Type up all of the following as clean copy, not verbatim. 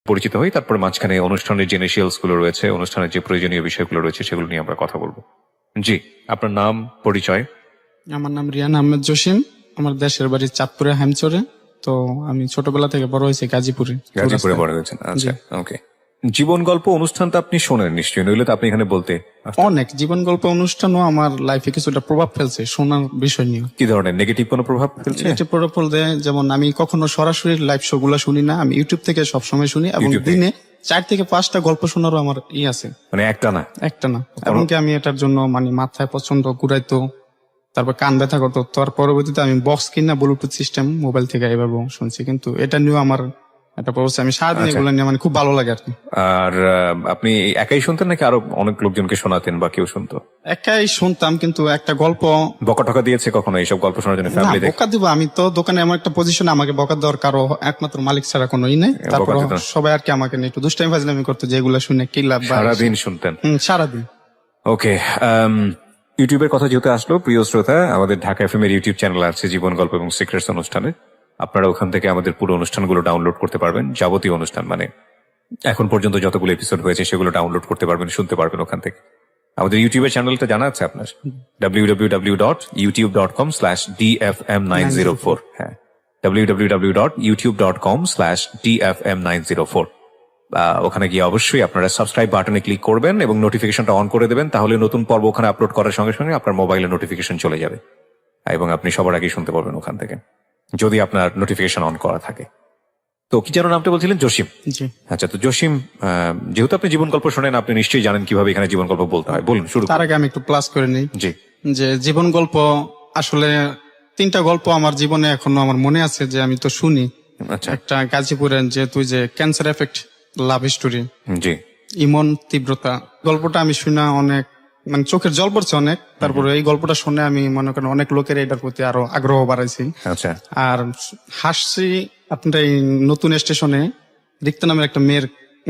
পরিচিত হই, তারপর মাঝখানে অনুষ্ঠানের যে ইনিশিয়ালস গুলো রয়েছে, অনুষ্ঠানের যে প্রয়োজনীয় বিষয়গুলো রয়েছে সেগুলো নিয়ে আমরা কথা বলবো। জি, আপনার নাম, পরিচয়? আমার নাম রিয়ান আহমেদ জসিম। আমার দেশের বাড়ি চাঁদপুরে হেমচরে। তো আমি ছোটবেলা থেকে বড় হয়েছি গাজীপুরে। গাজীপুরে বড় হয়েছেন, আচ্ছা, ওকে। জীবন গল্প অনুষ্ঠানটা আপনি শোনেন নিশ্চয়ই, নইলে তো আপনি এখানে বলতে। অনেক জীবন গল্প অনুষ্ঠানও আমার লাইফে কিছুটা প্রভাব ফেলছে শোনার বিষয় নিয়ে। কি ধরনের নেগেটিভ কোনো প্রভাব ফেলছে? এটা প্রভাব ফেলতে, যেমন আমি কখনো সরাসরি লাইভ শো গুলা শুনি না, আমি ইউটিউব থেকে সবসময় শুনি, এবং ইউটিউব থেকে? দিনে 4 থেকে 5টা গল্প শোনারও আমার আছে। মানে একটা না? একটা না, এমনকি আমি এটার জন্য মানে মাথায় প্রচন্ড ঘুরাইতো, তারপর কান ব্যথা করতো। তার পরবর্তীতে আমি বক্স কিনা ব্লুটুথ সিস্টেম মোবাইল থেকে এভাবে শুনছি, কিন্তু এটা নিয়েও আমার একটা প্রবস্থা, আমি সারাদিন এগুলো নিয়ে মানে খুব ভালো লাগে আর কি। আর আপনি একাই শুনতেন নাকি আরো অনেক লোকজনকে শোনাতেন বা কেউ শুনতো? একাই শুনতাম, কিন্তু একটা গল্প বকা টকা দিয়েছে কখনো এইসব গল্প শোনার জন্য না, ফ্যামিলি থেকে? বকা দিব আমি তো দোকানে এমন একটা পজিশনে, আমাকে বকা দেওয়ার কারো একমাত্র মালিক ছাড়া কোনো নাই। তারপর দিত না? সবাই আর কি আমাকে নিয়ে একটু দুষ্টামি ফাজলামি করতো, যেগুলো শুনে কি লাভ বা সারাদিন শুনতেন? সারাদিন। ওকে, ইউটিউবের কথা যেহেতু আসলো, প্রিয় শ্রোতা, আমাদের ঢাকা এফএম এর ইউটিউব চ্যানেল আছে জীবন গল্প এবং সিক্রেটস অনুষ্ঠানে। আপনারা ওখান থেকে আমাদের পুরো অনুষ্ঠানগুলো ডাউনলোড করতে পারবেন, যাবতীয় অনুষ্ঠান মানে এখন পর্যন্ত যতগুলো এপিসোড হয়েছে সেগুলো ডাউনলোড করতে পারবেন, শুনতে পারবেন ওখান থেকে। আমাদের ইউটিউবের চ্যানেলটা জানা আছে আপনার? www.youtube.com/dfm904। হ্যাঁ, www.youtube.com/dfm904। ওখানে গিয়ে অবশ্যই আপনারা সাবস্ক্রাইব বাটনে ক্লিক করবেন এবং নোটিফিকেশনটা অন করে দেবেন, তাহলে নতুন পর্ব ওখানে আপলোড করার সঙ্গে সঙ্গে আপনার মোবাইলে নোটিফিকেশন চলে যাবে এবং আপনি সবার আগে শুনতে পারবেন ওখান থেকে, যদি আপনার নোটিফিকেশন অন করা থাকে। তো কি যেন নামটা বলছিলেন? জসিম। জি, আচ্ছা, তো জসিম, যেহেতু আপনি জীবন গল্প শোনেন, আপনি নিশ্চয়ই জানেন কিভাবে এখানে জীবন গল্প বলতে হয়। বলুন, শুরু তার আগে আমি একটু প্লাস করে নিই জি। যে জীবন গল্প আসলে 3টা গল্প আমার জীবনে এখনো আমার মনে আছে, যে আমি তো শুনি। আচ্ছা, একটা গাজীপুরের যে তুই যে ক্যান্সার এফেক্ট লাভ স্টোরি, জি। ইমন তীব্রতা গল্পটা আমি শুনে অনেক মানে চোখের জল পড়ছে অনেক। তারপরে এই গল্পটা শুনে আমি মনে করেন অনেক লোকের এটার প্রতি আরো আগ্রহ বাড়াইছি। আচ্ছা, আর হাসছি আপনার এই নতুন স্টেশনে রিক্তা নামের একটা মেয়ের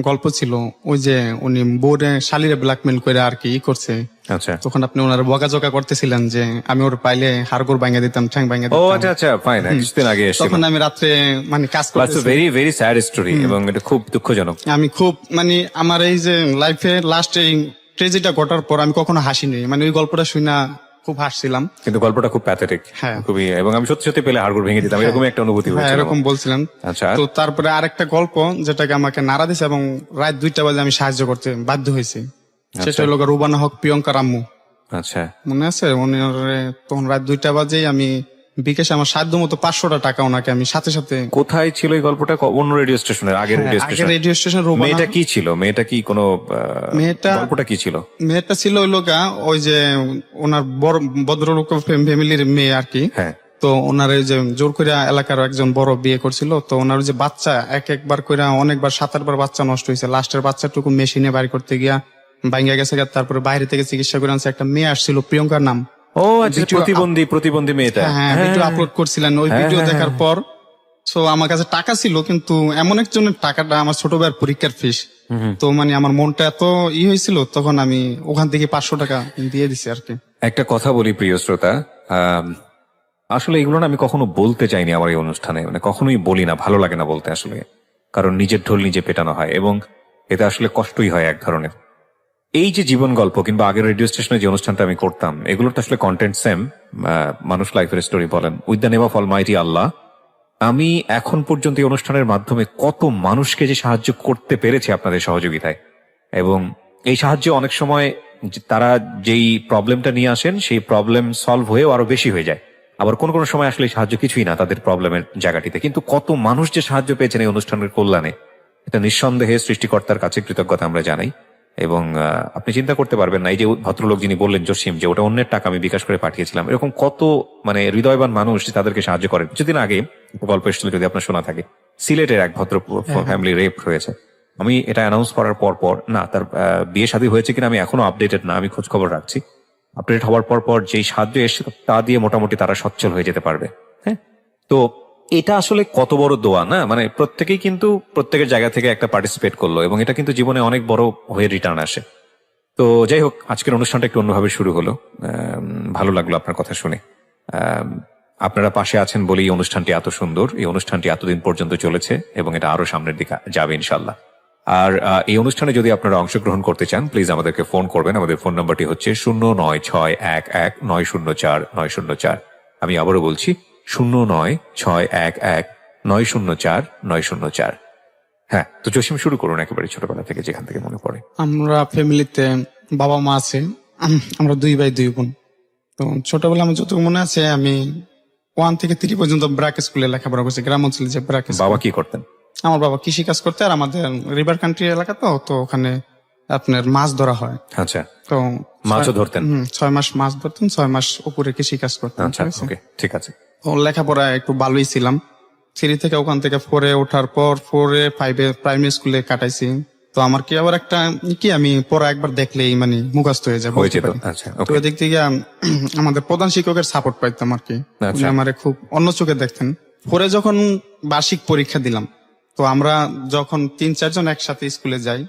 গল্প ছিল, ওই যে উনি বোর্ডে শালিরে ব্ল্যাকমেল করে আর কি করছে, আচ্ছা। তখন আপনি ওনার বকাঝকা করতেছিলেন যে আমি ওর পাইলে হাড়গোড় ভাঙা দিতাম, ঠ্যাং ভাঙা ও দিতাম। আচ্ছা, আচ্ছা, ফাইন। কিছুদিন আগে এসেছিল। তখন আমি রাত্রে মানে কাজ করতেছি, ভেরি ভেরি স্যাড স্টোরি এবং এটা খুব দুঃখজনক। আমি খুব মানে আমার এই যে লাইফে লাস্ট এই ট্রেজেডিটা ঘটার পর আমি কখনো হাসিনি, মানে ওই গল্পটা শুনে খুব হাসছিলাম। কিন্তু গল্পটা খুব প্যাথেটিক, হ্যাঁ। খুবই, এবং আমি সত্যি সত্যি পেলে হাড়গোড় ভেঙে দিতাম, এরকম একটা অনুভূতি হ্যাঁ, হয়েছিল। এরকম বলছিলেন। আচ্ছা, তো তারপরে আরেকটা গল্প যেটাকে আমাকে নাড়া দিছে এবং রাত 2টা বাজে আমি সাহায্য করতে বাধ্য হয়েছি, সেটা হলো রুবানা হক প্রিয়ঙ্কা রাম্মু। আচ্ছা, মনে আছে? তখন রাত 2টা বাজে আমি বিকাশে আমার সাধ্য মতো 500টা টাকা ওনাকে আমি সাথে সাথে। কোথায় ছিল এই গল্পটা? অন্য রেডিও স্টেশনের? আগের রেডিও স্টেশন? Radio station. মেয়েটা কি ছিল? মেয়েটা কি কোনো গল্পটা কি ছিল? মেয়েটা ছিল ওই লোকা ওই যে ওনার বড় ভদ্রলোক ফ্যামিলির মেয়ে আর কি। হ্যাঁ। তো ওনার এই যে জোর করে এলাকার একজন বড় বিয়ে করছিল, তো ওনার যে বাচ্চা একবার করে অনেকবার 7-8বার বাচ্চা নষ্ট হয়েছে, লাস্টের বাচ্চাটুকু মেশিনে বাড়ি করতে গিয়া ভাঙ্গা গেছে, তারপরে বাইরে থেকে চিকিৎসা করে আনছে। একটা মেয়ে আসছিল প্রিয়ঙ্কার নাম। ও আচ্ছা, প্রতিবন্ধী মেয়েটা। হ্যাঁ, ভিডিও আপলোড করছিলেন। ওই ভিডিও দেখার পর তো আমার কাছে টাকা ছিল, কিন্তু এমন একজনের টাকাটা আমার ছোট ভাইয়ের পরীক্ষার ফিস। তো মানে আমার মনটা এত হয়েছিল, তখন আমি ওখান থেকে 500 টাকা দিয়ে দিছি আর কি। একটা কথা বলি প্রিয় শ্রোতা, আসলে এগুলো না আমি কখনো বলতে চাইনি আমার এই অনুষ্ঠানে, মানে কখনোই বলি না, ভালো লাগে না বলতে আসলে, কারণ নিজের ঢোল নিজে পেটানো হয় এবং এতে আসলে কষ্টই হয় এক ধরনের। এই যে জীবন গল্প কিংবা আগের রেডিও স্টেশনে যে অনুষ্ঠানটা আমি করতাম, এগুলোর তো আসলে কন্টেন্ট সেম, মানুষ লাইফের স্টোরি বলেন, with the name of almighty Allah. আমি এখন পর্যন্ত এই অনুষ্ঠানের মাধ্যমে কত মানুষকে যে সাহায্য করতে পেরেছি আপনাদের সহযোগিতায়, এবং এই সাহায্যে অনেক সময় তারা যেই প্রবলেমটা নিয়ে আসেন সেই প্রবলেম সলভ হয়েও আরো বেশি হয়ে যায়, আবার কোন কোন সময় আসলে সাহায্য কিছুই না তাদের প্রবলেমের জায়গাটিতে, কিন্তু কত মানুষ যে সাহায্য পেয়েছেন এই অনুষ্ঠানের কল্যাণে, এটা নিঃসন্দেহে সৃষ্টিকর্তার কাছে কৃতজ্ঞতা আমরা জানাই। এবং আপনি চিন্তা করতে পারবেন না, এই যে ভদ্রলোক যিনি বললেন জসিম, যে ওটা অন্যের টাকা আমি বিকাশ করে পাঠিয়েছিলাম, এরকম কত মানে হৃদয়বান মানুষ তাদেরকে সাহায্য করেন। কিছুদিন আগে গল্প এসেছিল, যদি আপনার শোনা থাকে, সিলেটের এক ভদ্র ফ্যামিলি রেপ হয়েছে। আমি এটা অ্যানাউন্স করার পর না, তার বিয়ে শাদী হয়েছে কিনা আমি এখনো আপডেটেড না, আমি খোঁজ খবর রাখছি। আপডেট হওয়ার পর যেই সাহায্য এসে তা দিয়ে মোটামুটি তারা সচ্ছল হয়ে যেতে পারবে। হ্যাঁ, তো এটা আসলে কত বড় দোয়া না, মানে প্রত্যেকেই কিন্তু প্রত্যেকের জায়গা থেকে একটা পার্টিসিপেট করলো এবং এটা কিন্তু জীবনে অনেক বড় হয়ে রিটার্ন আসে। তো যাই হোক, আজকের অনুষ্ঠানটা একটু অন্যভাবে শুরু হলো, ভালো লাগলো আপনার কথা শুনে। আপনারা পাশে আছেন বলেই এই অনুষ্ঠানটি এত সুন্দর, এই অনুষ্ঠানটি এতদিন পর্যন্ত চলেছে এবং এটা আরো সামনের দিকে যাবে ইনশাল্লাহ। আর এই অনুষ্ঠানে যদি আপনারা অংশগ্রহণ করতে চান প্লিজ আমাদেরকে ফোন করবেন। আমাদের ফোন নাম্বারটি হচ্ছে 09611904 আমি আবারও বলছি 09611904। হ্যাঁ, তো জসিম শুরু করুন একেবারে ছোটবেলা থেকে যেখান থেকে মনে পড়ে। আমরা ফ্যামিলিতে বাবা মা আছে, আমরা 2 ভাই 2 বোন। তো ছোটবেলা আমার যতটুকু মনে আছে, আমি 1 থেকে 3 পর্যন্ত ব্রাক স্কুলে লেখাপড়া করছি, গ্রাম অঞ্চলে যে ব্রাক স্কুল। বাবা কি করতেন? আমার বাবা কৃষি কাজ করতে, আর আমাদের রিভার কান্ট্রি এলাকা, তো ওখানে আপনার মাছ ধরা হয়। আচ্ছা, তো মাছও ধরতেন? 6 মাস মাছ ধরতেন, 6 মাস উপরে কৃষি কাজ করতেন। আচ্ছা, ওকে, ঠিক আছে। তো লেখাপড়া একটু ভালোই ছিলাম। 3 থেকে ওখান থেকে 4-এ ওঠার পর 4-এ 5-এ প্রাইমারি স্কুলে কাটাইছি। তো আমার কি আবার একটা কি, আমি পড়া একবার দেখলেই মানে মুখস্থ হয়ে যায়, বলতে পারি। আচ্ছা, তো ওই দিক থেকে আমাদের প্রধান শিক্ষকের সাপোর্ট পাইতাম আর কি। আচ্ছা। উনি আমারে খুব অন্য চোখে দেখতেন। পরে যখন বার্ষিক পরীক্ষা দিলাম, তো আমরা যখন 3-4 জন একসাথে স্কুলে যাই,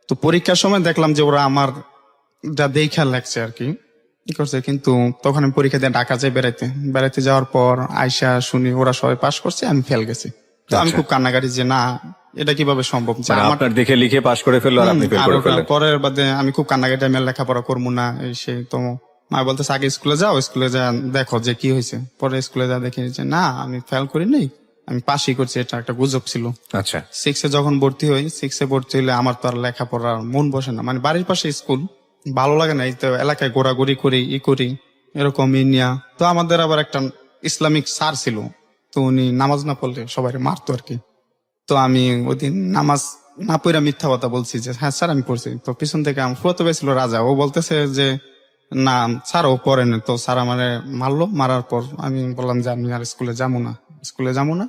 তো পরীক্ষার সময় দেখলাম যে ওরা আমার যা দেখা লাগছে আর কি করছে, কিন্তু তখন আমি পরীক্ষা দিয়ে ঢাকা যাই বেড়াইতে যাওয়ার পর আয়সা শুনি ওরা সবাই পাস করছে, আমি ফেল গেছি। তো আমি খুব কান্নাকাটি যে না, এটা কিভাবে সম্ভব যে মানে আমার আপনার দেখে লিখে পাশ করে ফেললো আর আপনি ফেল করে ফেললেন। পরের বাদে আমি খুব কান্নাকাটি, আমি আর লেখাপড়া করবো না এই সেই। তো মা বলতেছে আগে স্কুলে যাও, স্কুলে যা দেখো যে কি হয়েছে। পরে স্কুলে যা দেখি যে না, আমি ফেল করি নাই, আমি পাসই করছি। এটা একটা গুজব ছিল। আচ্ছা, 6-এ যখন ভর্তি হই, 6-এ ভর্তি হলে আমার তো আর লেখাপড়ার মন বসে না, মানে বাড়ির পাশে স্কুল, ভালো লাগে না। এই তো এলাকায় ঘোরাঘুরি করি করি এরকম নিয়া। তো আমাদের আবার একটা ইসলামিক স্যার ছিল, তো উনি নামাজ না পড়লে সবাই মারতো আর কি। তো আমি ওই দিন নামাজ না পড়ে মিথ্যা কথা বলছি যে হ্যাঁ স্যার আমি পড়ছি। তো পিছন থেকে আমার ফুয়াতো ভাই ছিল রাজা, ও বলতেছে যে না স্যার ও পড়েন। তো স্যার আমারে মারলো, মারার পর আমি বললাম যে আমি আর স্কুলে যাবো না।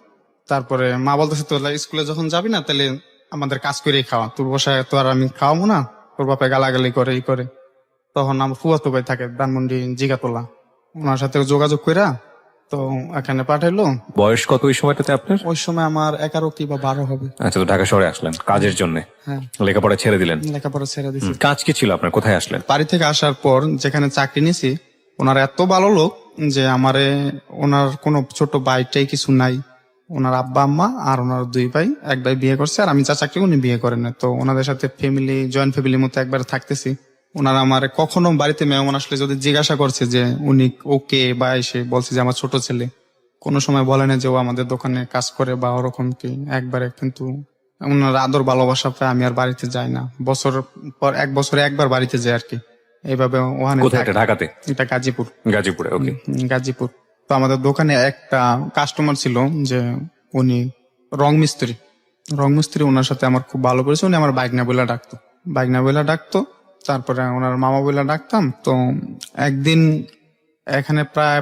তারপরে মা বলতেছে তো স্কুলে যখন যাবি না, তাহলে আমাদের কাজ করেই খাওয়া, তোর বসায় তো আর আমি খাওয়াবো না, তোর বাপে গালাগালি করে ই করে। তখন আমার ফুয়াতো ভাই থাকে ধানমন্ডি জিগাতলা, ওনার সাথে যোগাযোগ কইরা তো এখানে পাঠাইলো। বয়স কত ওই সময়টাতে আপনার? ওই সময় আমার 11 কি বা 12 হবে। আচ্ছা, তো ঢাকা শহরে আসলেন কাজের জন্য, হ্যাঁ, লেখাপড়া ছেড়ে দিলেন। লেখাপড়া ছেড়ে দিছি। কাজ কি ছিল আপনার? কোথায় আসলেন? বাড়ি থেকে আসার পর যেখানে চাকরি নিছি, ওনার এত ভালো লোক যে আমারে, ওনার কোনো ছোট ভাইটাই কিছু নাই, ওনার আব্বা আম্মা আর ওনার 2 ভাই, এক ভাই বিয়ে করছে আর আমি যা চাকরি উনি বিয়ে করেন না। তো ওনাদের সাথে ফ্যামিলি, জয়েন্ট ফ্যামিলির মতো একবার থাকতেছি। ওনারা আমার কখনো বাড়িতে মেহমান আসলে যদি জিজ্ঞাসা করছে যে উনি ওকে, বা এসে বলছে যে আমার ছোট ছেলে, কোনো সময় বলে না যে ও আমাদের দোকানে কাজ করে বা ওরকম কি, একবারে। কিন্তু ওনার আদর ভালোবাসা পায় আমি আর বাড়িতে যাই না, বছর পর 1 বছরে একবার বাড়িতে যাই আর কি। এইভাবে ওখানে কোথায়? এটা ঢাকাতে? এটা গাজীপুর। গাজীপুরে, ওকে। গাজীপুর। তো আমাদের দোকানে একটা কাস্টমার ছিল যে উনি রং মিস্ত্রি, ওনার সাথে আমার খুব ভালো পরিচয়। উনি আমার বাইকনা বলে ডাকতো। তারপরে ওনার মামা বলে ডাকতাম। তো একদিন এখানে প্রায়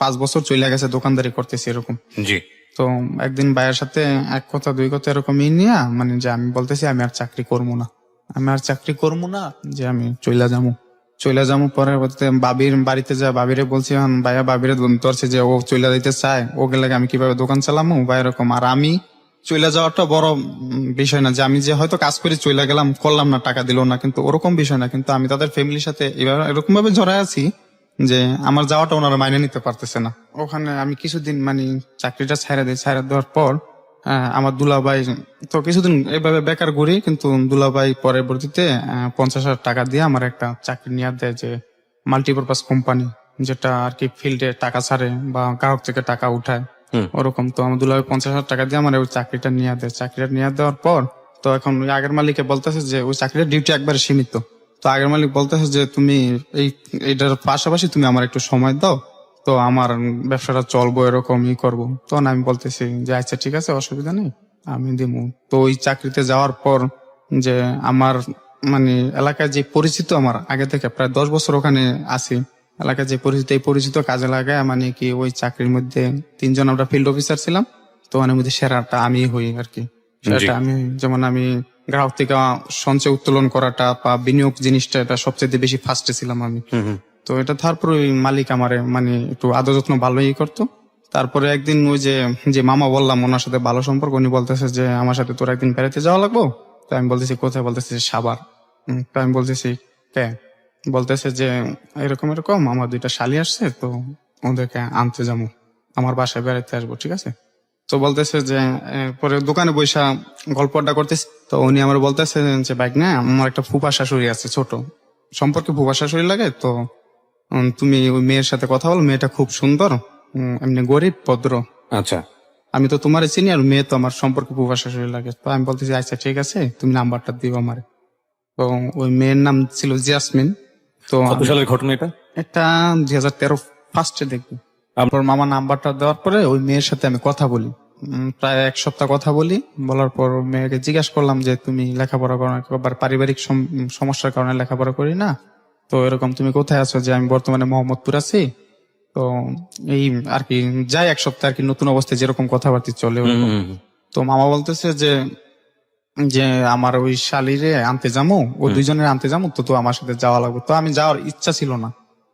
5 বছর চলে গেছে দোকানদারি করতেছি এরকম। জি। তো একদিন ভাইয়ের সাথে 1 কথা 2 কথা এরকম নিয়ে, মানে যে আমি বলতেছি আমি আর চাকরি করবো না, যে আমি চলে যাবো। পরে বাবির বাড়িতে যা বাবিরে বলছি, ভাইয়া বাবিরে ধরছে যে ও চলে যাইতে চায়, ও গেলে আমি কিভাবে দোকান চালামো বা এরকম। আর আমি চলে যাওয়াটা বড় বিষয় না, যে আমি যে হয়তো কাজ করে চলে গেলাম, করলাম না, টাকা দিল না, কিন্তু ওরকম বিষয় না। কিন্তু আমি তাদের ফ্যামিলির সাথে এরকম ভাবে জড়ায় আছি যে আমার যাওয়াটা ওনারা মাইনে নিতে পারতেছে না। ওখানে আমি কিছুদিন মানে চাকরিটা ছেড়ে দেওয়ার পর আমার দুলাভাই, তো কিছুদিন এইভাবে বেকার ঘুরি, কিন্তু দুলাভাই পরবর্তীতে 50,000 টাকা দিয়ে আমার একটা চাকরি নিয়ে দেয়, যে মাল্টিপারপাস কোম্পানি, যেটা আর কি ফিল্ডে টাকা ছাড়ে বা গ্রাহক থেকে টাকা উঠায় ওরকম। তো আমার দুলাভাই 50,000 টাকা দিয়ে আমার ওই চাকরিটা নিয়ে দেয়। চাকরিটা নিয়ে দেওয়ার পর তো এখন ওই আগের মালিকে বলতেছে যে ওই চাকরির ডিউটি একবারে সীমিত। তো আগের মালিক বলতেছে যে তুমি এইটার পাশাপাশি তুমি আমার একটু সময় দাও, তো আমার ব্যবসাটা চলবো, এরকম করবো। তখন আমি বলতেছি যে আচ্ছা ঠিক আছে, অসুবিধা নেই, আমি দিব। তো ওই চাকরিতে যাওয়ার পর যে আমার মানে এলাকায় যে পরিচিত, আমার আগে থেকে প্রায় 10 বছর ওখানে আছি, এলাকায় যে পরিচিত, এই পরিচিত কাজে লাগায় মানে কি ওই চাকরির মধ্যে 3 জন আমরা ফিল্ড অফিসার ছিলাম। তো ওখানের মধ্যে সেরাটা আমি হই আর কি। সেটা আমি, যেমন আমি গ্রাহক থেকে সঞ্চয় উত্তোলন করাটা বা বিনিয়োগ জিনিসটা, এটা সবচেয়ে বেশি ফার্স্টে ছিলাম আমি। তো এটা তারপর ওই মালিক আমারে মানে একটু আদর যত্ন ভালোই করতো। তারপরে একদিন ওই যে মামা বললাম, ওনার সাথে ভালো সম্পর্ক, উনি বলতেছে যে আমার সাথে তোর একদিন বেড়াতে যাওয়া লাগবো। তো আমি বলতেছি কোথায়? বলতেছে সাভার। তো আমি বলতেছি কে? বলতেছে যে এরকম আমার 2টা শালি আসছে, তো ওদেরকে আনতে যাবো, আমার বাসায় বেড়াতে আসবো, ঠিক আছে? তো বলতেছে যে পরে দোকানে বৈশা গল্প আড্ডা করতেছি, তো উনি আমার বলতেছে যে বাইক না, আমার একটা ফুফা শাশুড়ি আছে ছোট, সম্পর্কে ফুফা শাশুড়ি লাগে, তো তুমি ওই মেয়ের সাথে কথা বলো, মেয়েটা খুব সুন্দর, এমনি গরিব ভদ্র, আচ্ছা। আমি তো তোমার চিনি, আর মেয়ে তো আমার সম্পর্কে ফুফা শাশুড়ি লাগে। তো আমি বলতেছি আচ্ছা ঠিক আছে, তুমি নাম্বারটা দিও আমার। তো ওই মেয়ের নাম ছিল জাসমিন। তো কত সালের ঘটনা এটা? এটা 2013 ফার্স্টে দেখবো। তারপর মামা নাম্বারটা দেওয়ার পরে ওই মেয়ের সাথে আমি কথা বলি, প্রায় এক সপ্তাহ কথা বলি। বলার পর মেয়েকে জিজ্ঞাসা করলাম যে তুমি লেখাপড়া করো না, আবার পারিবারিক সমস্যার কারণে লেখাপড়া করি না, তো এরকম তুমি কোথায় আছো? যে আমি বর্তমানে মোহাম্মদপুর আছি। তো এই আর কি যাই এক সপ্তাহ আর কি, নতুন অবস্থায় যেরকম কথাবার্তা চলে ওরকম। তো মামা বলতেছে যে যে আমার ওই শালিরে আনতে যাবো, ও দুইজনের আনতে যাবো, তো তো আমার সাথে যাওয়া লাগবে। তো আমি যাওয়ার ইচ্ছা ছিল না।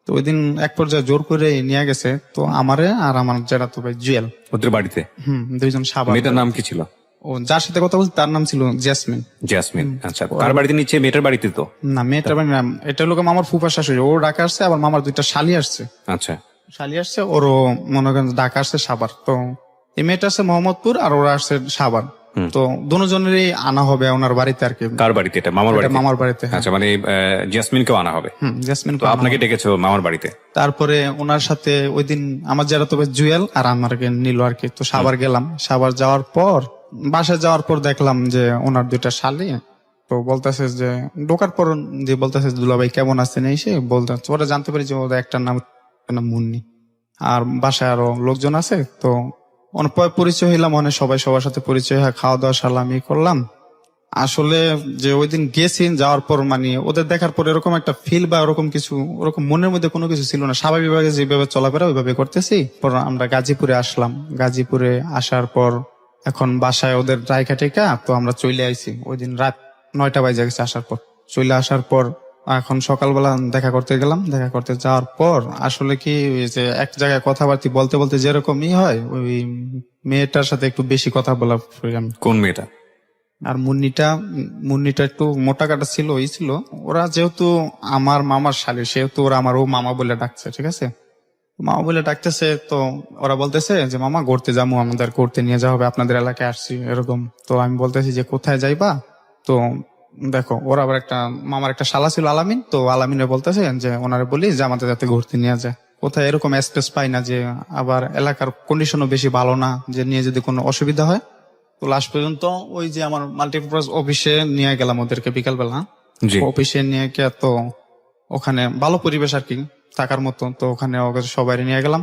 তো ওই দিন এক পর্যায়ে জোর করে নিয়ে গেছে, তো আমারে আর আমার যেটা তো ভাই জুয়েল, ওদের বাড়িতে। দুইজন সাবান। মেয়েটার নাম কি ছিল? ও যার সাথে কথা বলছি তার নাম ছিল জেসমিন। জেসমিন। আচ্ছা, কার বাড়িতে নিচ্ছে? মেয়েটার বাড়িতে তো না, মেয়েটার বাড়ি না, এটা হলো মামার ফুফা শাশুড়ি, ও ঢাকা আসছে, আবার মামার দুইটা শালি আসছে। আচ্ছা। শালি আসছে, ওরও মনে করেন ঢাকা আসছে সাবার। তো এই মেয়েটা আসছে মোহাম্মদপুর আর ওরা আসছে সাবার। তো দুজনেরই আনা হবে ওনার বাড়িতে আর কি। কার বাড়িতে? এটা মামার এটা বাড়িতে। মামার বাড়িতে, হ্যাঁ। আচ্ছা, মানে জেসমিনকেও আনা হবে। জেসমিন তো আপনাকে ডেকেছো মামার বাড়িতে? তারপরে ওনার সাথে ওই দিন আমার যারা তবে জুয়েল আর আমাকে নিল আর কি। তো সাবার গেলাম, সাবার যাওয়ার পর বাসায় যাওয়ার পর দেখলাম যে ওনার দুইটা শালি। তো বলতেছে যে ঢোকার পর যে বলতেছে দুলাভাই কেমন আছেন, এসে বলতে ওরা জানতে পারি যে ওদের একটা নাম মুন্নি, আর বাসায় আরো লোকজন আছে। তো অনেক পরিচয় হইলাম, অনেক সবাই সবার সাথে পরিচয় হয়, খাওয়া দাওয়া সালামি করলাম। আসলে যে ওই দিন গেছি, যাওয়ার পর মানে ওদের দেখার পর এরকম একটা ফিল বা ওরকম কিছু, ওরকম মনের মধ্যে কোনো কিছু ছিল না। স্বাভাবিকভাবে যেভাবে চলাফেরা ওইভাবে করতেছি। পর আমরা গাজীপুরে আসলাম, গাজীপুরে আসার পর এখন বাসায় ওদের রায়কা টেকা, তো আমরা চলে আইছি। ওই দিন রাত 9টা বাজে গেছে আসার পর। চলে আসার পর এখন সকালবেলা দেখা করতে গেলাম। দেখা করতে যাওয়ার পর আসলে কি ওই যে এক জায়গায় কথাবার্তা বলতে বলতে যেরকমই হয়, ওই মেয়েটার সাথে একটু বেশি কথা বলা প্রয়োজন। কোন মেয়েটা? আর মুন্নিটা একটু মোটা কাটা ছিল, ওই ছিল। ওরা যেহেতু আমার মামার শালী, সেহেতু ওরা আমার ও মামা বলে ডাকছে, ঠিক আছে। মামা বলে ডাকতেছে, তো ওরা বলতেছে যে মামা ঘুরতে যাবো, আমাদের ঘুরতে নিয়ে যাওয়া হবে, আপনাদের এলাকায় আসছি এরকম। তো আমি বলতেছি যে কোথায় যাইবা? তো দেখো ওরা আবার একটা মামার একটা শালা ছিল আলামিন, তো আলামিনে বলতেছে যে ওনারে বলি যে আমাদের যাতে ঘুরতে নিয়ে যায়। কোথায় এরকম স্পেস পাই না, যে আবার এলাকার কন্ডিশনও বেশি ভালো না, যে নিয়ে যদি কোনো অসুবিধা হয়। তো লাস্ট পর্যন্ত ওই যে আমার মাল্টিপারপাস অফিসে নিয়ে গেলাম ওদেরকে বিকালবেলা। জি। অফিসে নিয়ে গিয়ে তো ওখানে ভালো পরিবেশ আর কি থাকার মতো। তো ওখানে ওদের সবাই নিয়ে গেলাম।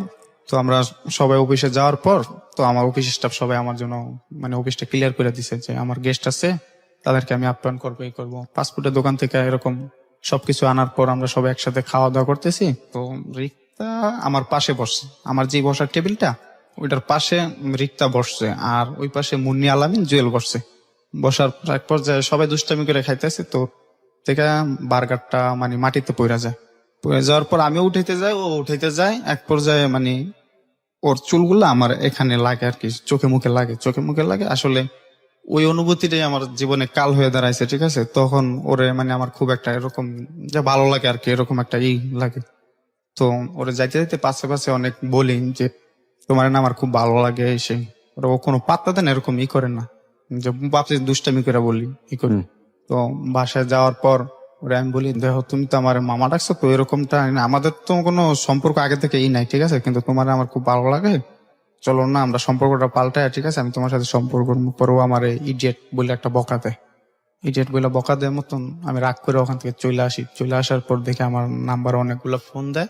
তো আমরা সবাই অফিসে যাওয়ার পর, তো আমার অফিস স্টাফ সবাই আমার জন্য মানে অফিসটা ক্লিয়ার করে দিছে যে আমার গেস্ট আছে, তাদেরকে আমি আপ্যায়ন করবো, এই করবো। ফাস্টফুডের দোকান থেকে এরকম সবকিছু আনার পর আমরা সবাই একসাথে খাওয়া দাওয়া করতেছি। তো রিক্তা আমার পাশে বসছে, আমার যে বসার টেবিলটা ওইটার পাশে রিক্তা বসছে, আর ওই পাশে মুন্নি আলামিন জুয়েল বসছে। বসার এক পর্যায়ে সবাই দুষ্টামি করে খাইতেছে, তো থেকে বার্গারটা মানে মাটিতে পড়ে যায়। পড়ে যাওয়ার পর আমি উঠাইতে যাই, ও উঠাইতে যায়। এক পর্যায়ে মানে ওর চুলগুলো আমার এখানে লাগে আর কি, চোখে মুখে লাগে, চোখে মুখে লাগে। আসলে ওই অনুভূতিটাই আমার জীবনে কাল হয়ে দাঁড়াইছে, ঠিক আছে। তখন ওরে মানে আমার খুব একটা এরকম যে ভালো লাগে আর কি, এরকম একটা লাগে। তো ওরে যাইতে যাইতে পাশে পাশে অনেক বলি যে তোমার না আমার খুব ভালো লাগে এসে। ওরা ও কোনো পাত্তা দেন এরকম করে না, যে বাপসে দুষ্টামি করে বলি করি। তো বাসায় যাওয়ার পর ওরা আমি বলি দেখো তুমি তো আমার মামা ডাকছো, তো এরকমটা না, আমাদের তো কোনো সম্পর্ক আগে থেকে নাই, ঠিক আছে, কিন্তু তোমার আমার খুব ভালো লাগে, চলো না আমরা সম্পর্কটা পাল্টাই, ঠিক আছে, আমি তোমার সাথে সম্পর্ক পরেও আমার ইডিয়েট বলে একটা বকা দেয়। ইডিয়েট বলে বকা দেওয়ার মতন আমি রাগ করে ওখান থেকে চলে আসি। চলে আসার পর দেখে আমার নাম্বার অনেকগুলো ফোন দেয়,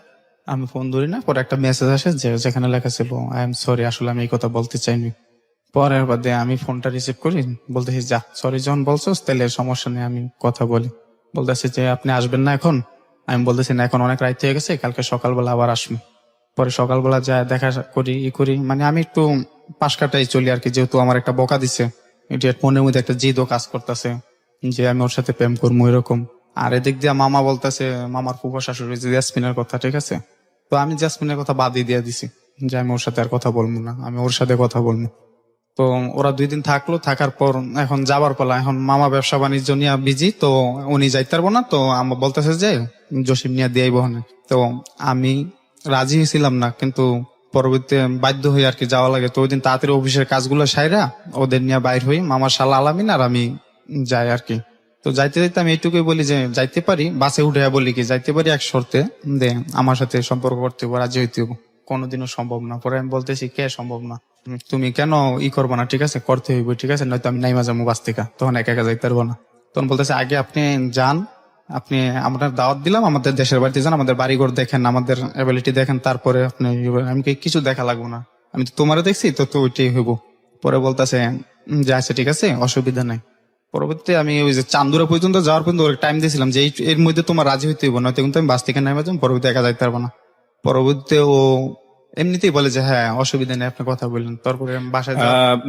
আমি ফোন ধরি না। পরে একটা মেসেজ আসে যেখানে লেখা ছিল আই এম সরি, আসলে আমি এই কথা বলতে চাইনি। পরের বাদে আমি ফোনটা রিসিভ করি, বলতেছি যা সরি যখন বলছো তাহলে সমস্যা নেই, আমি কথা বলি। বলতেছি যে আপনি আসবেন না এখন? আমি বলতেছি না, এখন অনেক রাত হয়ে গেছে, কালকে সকালবেলা আবার আসবো। পরে সকালবেলা যায় দেখা করি করি, মানে আমি একটু পাশ কাটাই চলি আর কি, যেহেতু আমার একটা বকা দিছে। এটি মনের মধ্যে একটা জিদও কাজ করতেছে যে আমি ওর সাথে প্রেম করবো এরকম। আর এদিক দিয়ে মামা বলতেছে, মামার ফুফা শাশুড়ি যে জ্যাসমিনের কথা, ঠিক আছে। তো আমি জ্যাসমিনের কথা বাদই দিয়ে দিছি যে আমি ওর সাথে আর কথা বলবো না, আমি ওর সাথে কথা বলবো। তো ওরা 2 দিন থাকলো, থাকার পর এখন যাবার পালা। এখন মামা ব্যবসা বাণিজ্য নিয়ে বিজি, তো উনি যাইতে পারবো না। তো আমার বলতেছে যে জসিম নিয়ে দিয়াইব। তো আমি রাজি হয়েছিলাম না, কিন্তু পরবর্তীতে বাধ্য হয়ে আর কি যাওয়া লাগে। তো ওই দিন তাড়াতাড়ি অফিসের কাজগুলো সাইরা ওদের নিয়ে বাইর হই, মামার শালা আলামিন আর আমি যাই আর কি। তো যাইতে যাইতে আমি এইটুকুই বলি যে যাইতে পারি, বাসে উঠে বলি কি যাইতে পারি এক শর্তে, যে আমার সাথে সম্পর্ক করতে হবো, রাজি হইতে হবো। কোনোদিনও সম্ভব না। পরে আমি বলতেছি কে সম্ভব না, তুমি কেন করবো না, ঠিক আছে করতে হইব, ঠিক আছে, নয়তো আমি নাইমা যাবো বাস থেকে, তখন একা একা যাইতে পারবো না। তখন বলতেছে আগে আপনি যান, আপনি আমরা দাওয়াত দিলাম, আমাদের দেশের বাড়িতে যান, আমাদের বাড়িঘর দেখেন, আমাদের অ্যাবিলিটি দেখেন, তারপরে আপনি আমি কিছু দেখা লাগবো না, আমি তো তোমারও দেখছি, তো তো ওইটাই হইব। পরে বলতেছে যে আচ্ছা ঠিক আছে অসুবিধা নাই। পরবর্তীতে আমি ওই যে চান্দুরা পর্যন্ত যাওয়ার পর্যন্ত ওর টাইম দিয়েছিলাম যে এর মধ্যে তোমার রাজি হইতে হইব, নয়তো কিন্তু আমি বাস থেকে নেমে যাবো, পরবর্তী একা যাইতে পারবো না। পরবর্তীতে ও এমনিতেই বলে যে হ্যাঁ অসুবিধা নেই, আপনি কথা বললেন। তারপরে আমি বাসায়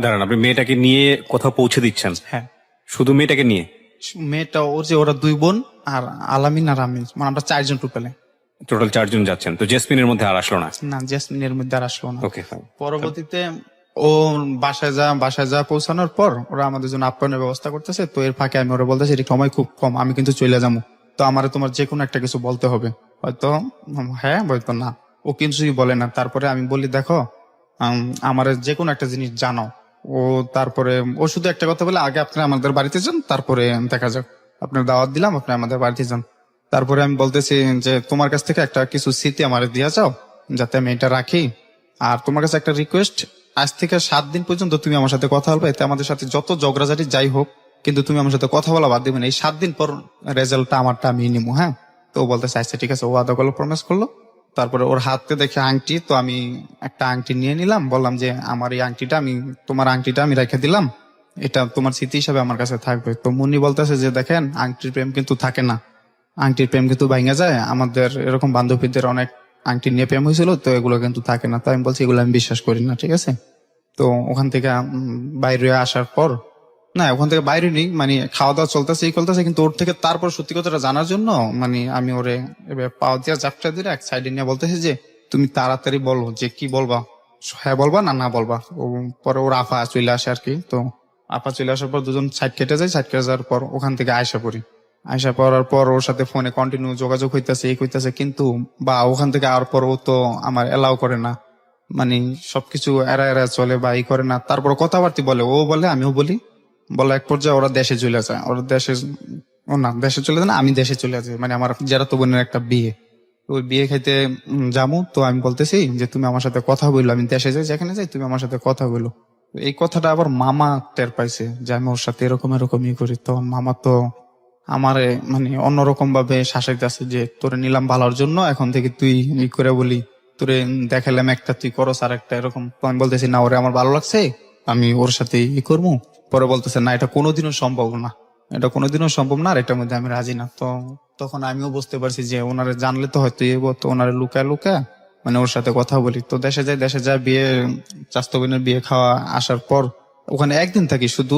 দাঁড়ান, আপনি মেয়েটাকে নিয়ে কোথাও পৌঁছে দিচ্ছেন? হ্যাঁ, শুধু মেয়েটাকে নিয়ে? মেয়েটা ওর যে ওরা দুই বোন আর আলামিন আর আমি, মানে আমরা চারজন টোটালে। টোটাল 4 জন যাচ্ছেন, তো জেসমিনের মধ্যে আর আসলো না? না, জেসমিনের মধ্যে আর আসলো না। Okay fine. পরবর্তীতে ও বাসায় যা পৌঁছানোর পর ওরা আমাদের জন্য আপ্যায়নের ব্যবস্থা করতেছে। তো এর ফাঁকে আমি ওরা বলতেছি এটা সময় খুব কম, আমি কিন্তু চলে যাবো, তো আমার তোমার যে কোনো একটা কিছু বলতে হবে। হয়তো হ্যাঁ, হয়তো না, ও কিছুই বলে না। তারপরে আমি বলি দেখো আমার যে কোনো একটা জিনিস জানাও। ও তারপরে ও শুধু একটা কথা বলে আগে আপনি আমাদের বাড়িতে যান, তারপরে দেখা যাক, আপনার দাওয়াত দিলাম, আপনি আমাদের বাড়িতে যান। তারপরে আমি বলতেছি যে তোমার কাছ থেকে একটা কিছু স্মৃতি আমার দিয়া যাও, যাতে আমি এটা রাখি। আর তোমার কাছে একটা রিকোয়েস্ট, আজ থেকে 7 দিন পর্যন্ত তুমি আমার সাথে কথা বলবে, এতে আমাদের সাথে যত ঝগড়াঝাটি যাই হোক, কিন্তু তুমি আমার সাথে কথা বলা বাদ দিবে না। এই 7 দিন পর রেজাল্টটা আমারটা আমি নিবো, হ্যাঁ? তো ও বলতেছে আচ্ছা ঠিক আছে, ও আদা করলো, প্রমিস করলো। তারপরে ওর হাতে দেখে আংটি, তো আমি একটা আংটি নিয়ে নিলাম, বললাম যে আমার এই আংটিটা আমি, তোমার আংটিটা আমি রেখে দিলাম, এটা তোমার স্মৃতি হিসাবে আমার কাছে থাকবে। তো মুন্নি বলতেছে যে দেখেন আংটির প্রেম কিন্তু থাকে না, আংটির প্রেম কিন্তু ভাঙা যায়, আমাদের এরকম বান্ধবীদের অনেক আংটি নিয়ে প্রেম হয়েছিল, তো এগুলো কিন্তু থাকে না। তো আমি বলছি এগুলো আমি বিশ্বাস করি না, ঠিক আছে। তো ওখান থেকে বাইরে আসার পর, না ওখান থেকে বাইরে নেই, মানে খাওয়া দাওয়া চলতেছে এই চলতেছে, কিন্তু ওর থেকে তারপর সত্যি কথাটা জানার জন্য মানে আমি ওরে এবার পাও দিয়া চাপটা দিয়ে এক সাইডে নিয়ে বলতেছি যে তুমি তাড়াতাড়ি বলো যে কি বলবা, হ্যাঁ বলবা না না বলবা। পরে ওর আফা চলে আসে আর কি। তো আপা চলে আসার পর দুজন সাইড কেটে যায়, সাইড কেটে যাওয়ার পর ওখান থেকে আয়সা পড়ি। আয়সা পড়ার পর ওর সাথে ফোনে কন্টিনিউ যোগাযোগ হইতেছে, এই হইতেছে, কিন্তু বা ওখান থেকে আর পর ও তো আমার এলাও করে না, মানে সবকিছু এরা এরা চলে বা ই করে না। তারপর কথাবার্তি বলে, ও বলে আমিও বলি, বলে এক পর্যায়ে ওরা দেশে চলে যায়, ওরা দেশে, ও না দেশে চলে যায় না, আমি দেশে চলে যাই, মানে আমার যারা তো বোনের একটা বিয়ে, ওই বিয়ে খাইতে যাবো। তো আমি বলতেছি যে তুমি আমার সাথে কথা বললো, আমি দেশে যাই, যেখানে যাই তুমি আমার সাথে কথা বলো। এই কথাটা আবার মামা টের পাইছে যে আমি ওর সাথে এরকম এরকম ই করি। তো মামা তো আমারে মানে অন্যরকম ভাবে শাসাইতেছে যে তোরে নিলাম ভালোর জন্য, এখন থেকে তুই ই করে বলি, তোরে দেখালাম একটা তুই করস আর একটা এরকম। তো আমি বলতেছি না, ওরে আমার ভালো লাগছে, আমি ওর সাথে ই করবো। পরে বলতেছে না এটা কোনোদিনও সম্ভব না, এটা কোনোদিনও সম্ভব না, আর এটার মধ্যে আমি রাজি না। তো তখন আমিও বুঝতে পারছি যে ওনারে জানলে তো হয়তো এবো, তো ওনারে লুকায় লুকায় মানে ওর সাথে কথা বলি। তো দেশে যায় বিয়ে, চাস্তো বোনের বিয়ে খাওয়া আসার পর ওখানে একদিন থাকি, শুধু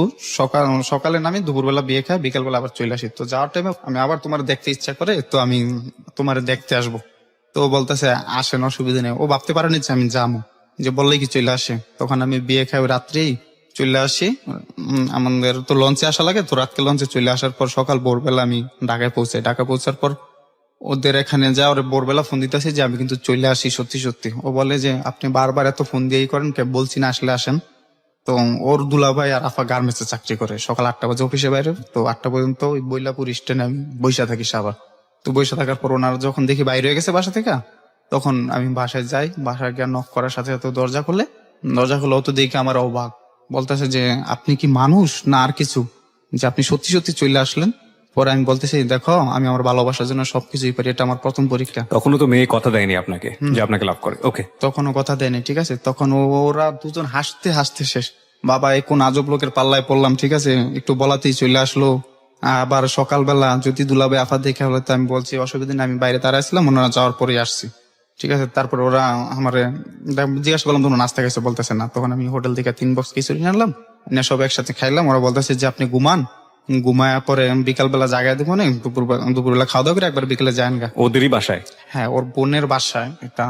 সকালে নামি, দুপুরবেলা বিয়ে খাই, বিকেলবেলা আবার চলে আসি। তো যাওয়ার টাইমে আমি আবার তোমার দেখতে ইচ্ছা করে, তো আমি তোমার দেখতে আসবো। তো ও বলতেছে আসেন, অসুবিধা নেই। ও ভাবতে পারেনি যে আমি যাবো, যে বললেই কি চলে আসে। তখন আমি বিয়ে খাই রাত্রেই চলে আসি। আমাদের তো লঞ্চে আসা লাগে, তো রাতকে লঞ্চে চলে আসার পর সকাল ভোরবেলা আমি ঢাকায় পৌঁছাই। ঢাকা পৌঁছার পর ওদের এখানে যা ওর ভোরবেলা ফোন দিতেছি যে আমি কিন্তু চলে আসি সত্যি সত্যি। ও বলে যে আপনি বারবার এত ফোন দিয়েই করেন, কে বলছি না আসলে আসেন। তো ওর দুলাভাই আর আফা গার্মেন্টসে চাকরি করে, সকাল 8টা বাজে অফিসে বাইরে, তো 8টা পর্যন্ত ওই বৈলাপুর স্ট্যান্ডে আমি বৈশা থাকি সাবার। তো বৈশা থাকার পর ওনারা যখন দেখি বাইরে হয়ে গেছে বাসা থেকে, তখন আমি বাসায় যাই। বাসায় গিয়ে নক করার সাথে সাথে দরজা খুলে ও তো দেখে আমার অবাক, বলতেছে যে আপনি কি মানুষ না আর কিছু, যে আপনি সত্যি সত্যি চলে আসলেন। পরে আমি বলতেছি দেখো আমি আমার ভালোবাসার জন্য সবকিছুই পারি, এটা আমার প্রথম পরীক্ষা। তখনও তো মেয়ে কথা দেয়নি আপনাকে যে আপনাকে লাভ করে? ওকে, তখনও কথা দেয়নি, ঠিক আছে। তখন ওরা দুজন হাসতে হাসতে শেষ, বাবা এই কোন আজব লোকের পাল্লায় পড়লাম, ঠিক আছে, একটু বলাতেই চলে আসলো। আবার সকালবেলা যদি দুলাবে আফা দেখে হলে তো আমি বলছি অসুবিধা নেই, আমি বাইরে দাঁড়াইছিলাম, ওনারা যাওয়ার পরে আসছি, ঠিক আছে। তারপর ওরা আমারে জিজ্ঞাসা করলাম তোমরা নাস্তা খাইছো, বলতেছে না। তখন আমি হোটেল থেকে 3 বক্স খিচুড়ি আনলাম, এনে সব একসাথে খাইলাম। ওরা বলতেছে যে আপনি ঘুমান, ঘুমায় পরে বিকালবেলা জায়গায় দেবো না, দুপুরবেলা খাওয়া দাওয়া করে একবার বিকেলে যান গা। ওদেরই বাসায়? হ্যাঁ, ওর বোনের বাসায়, এটা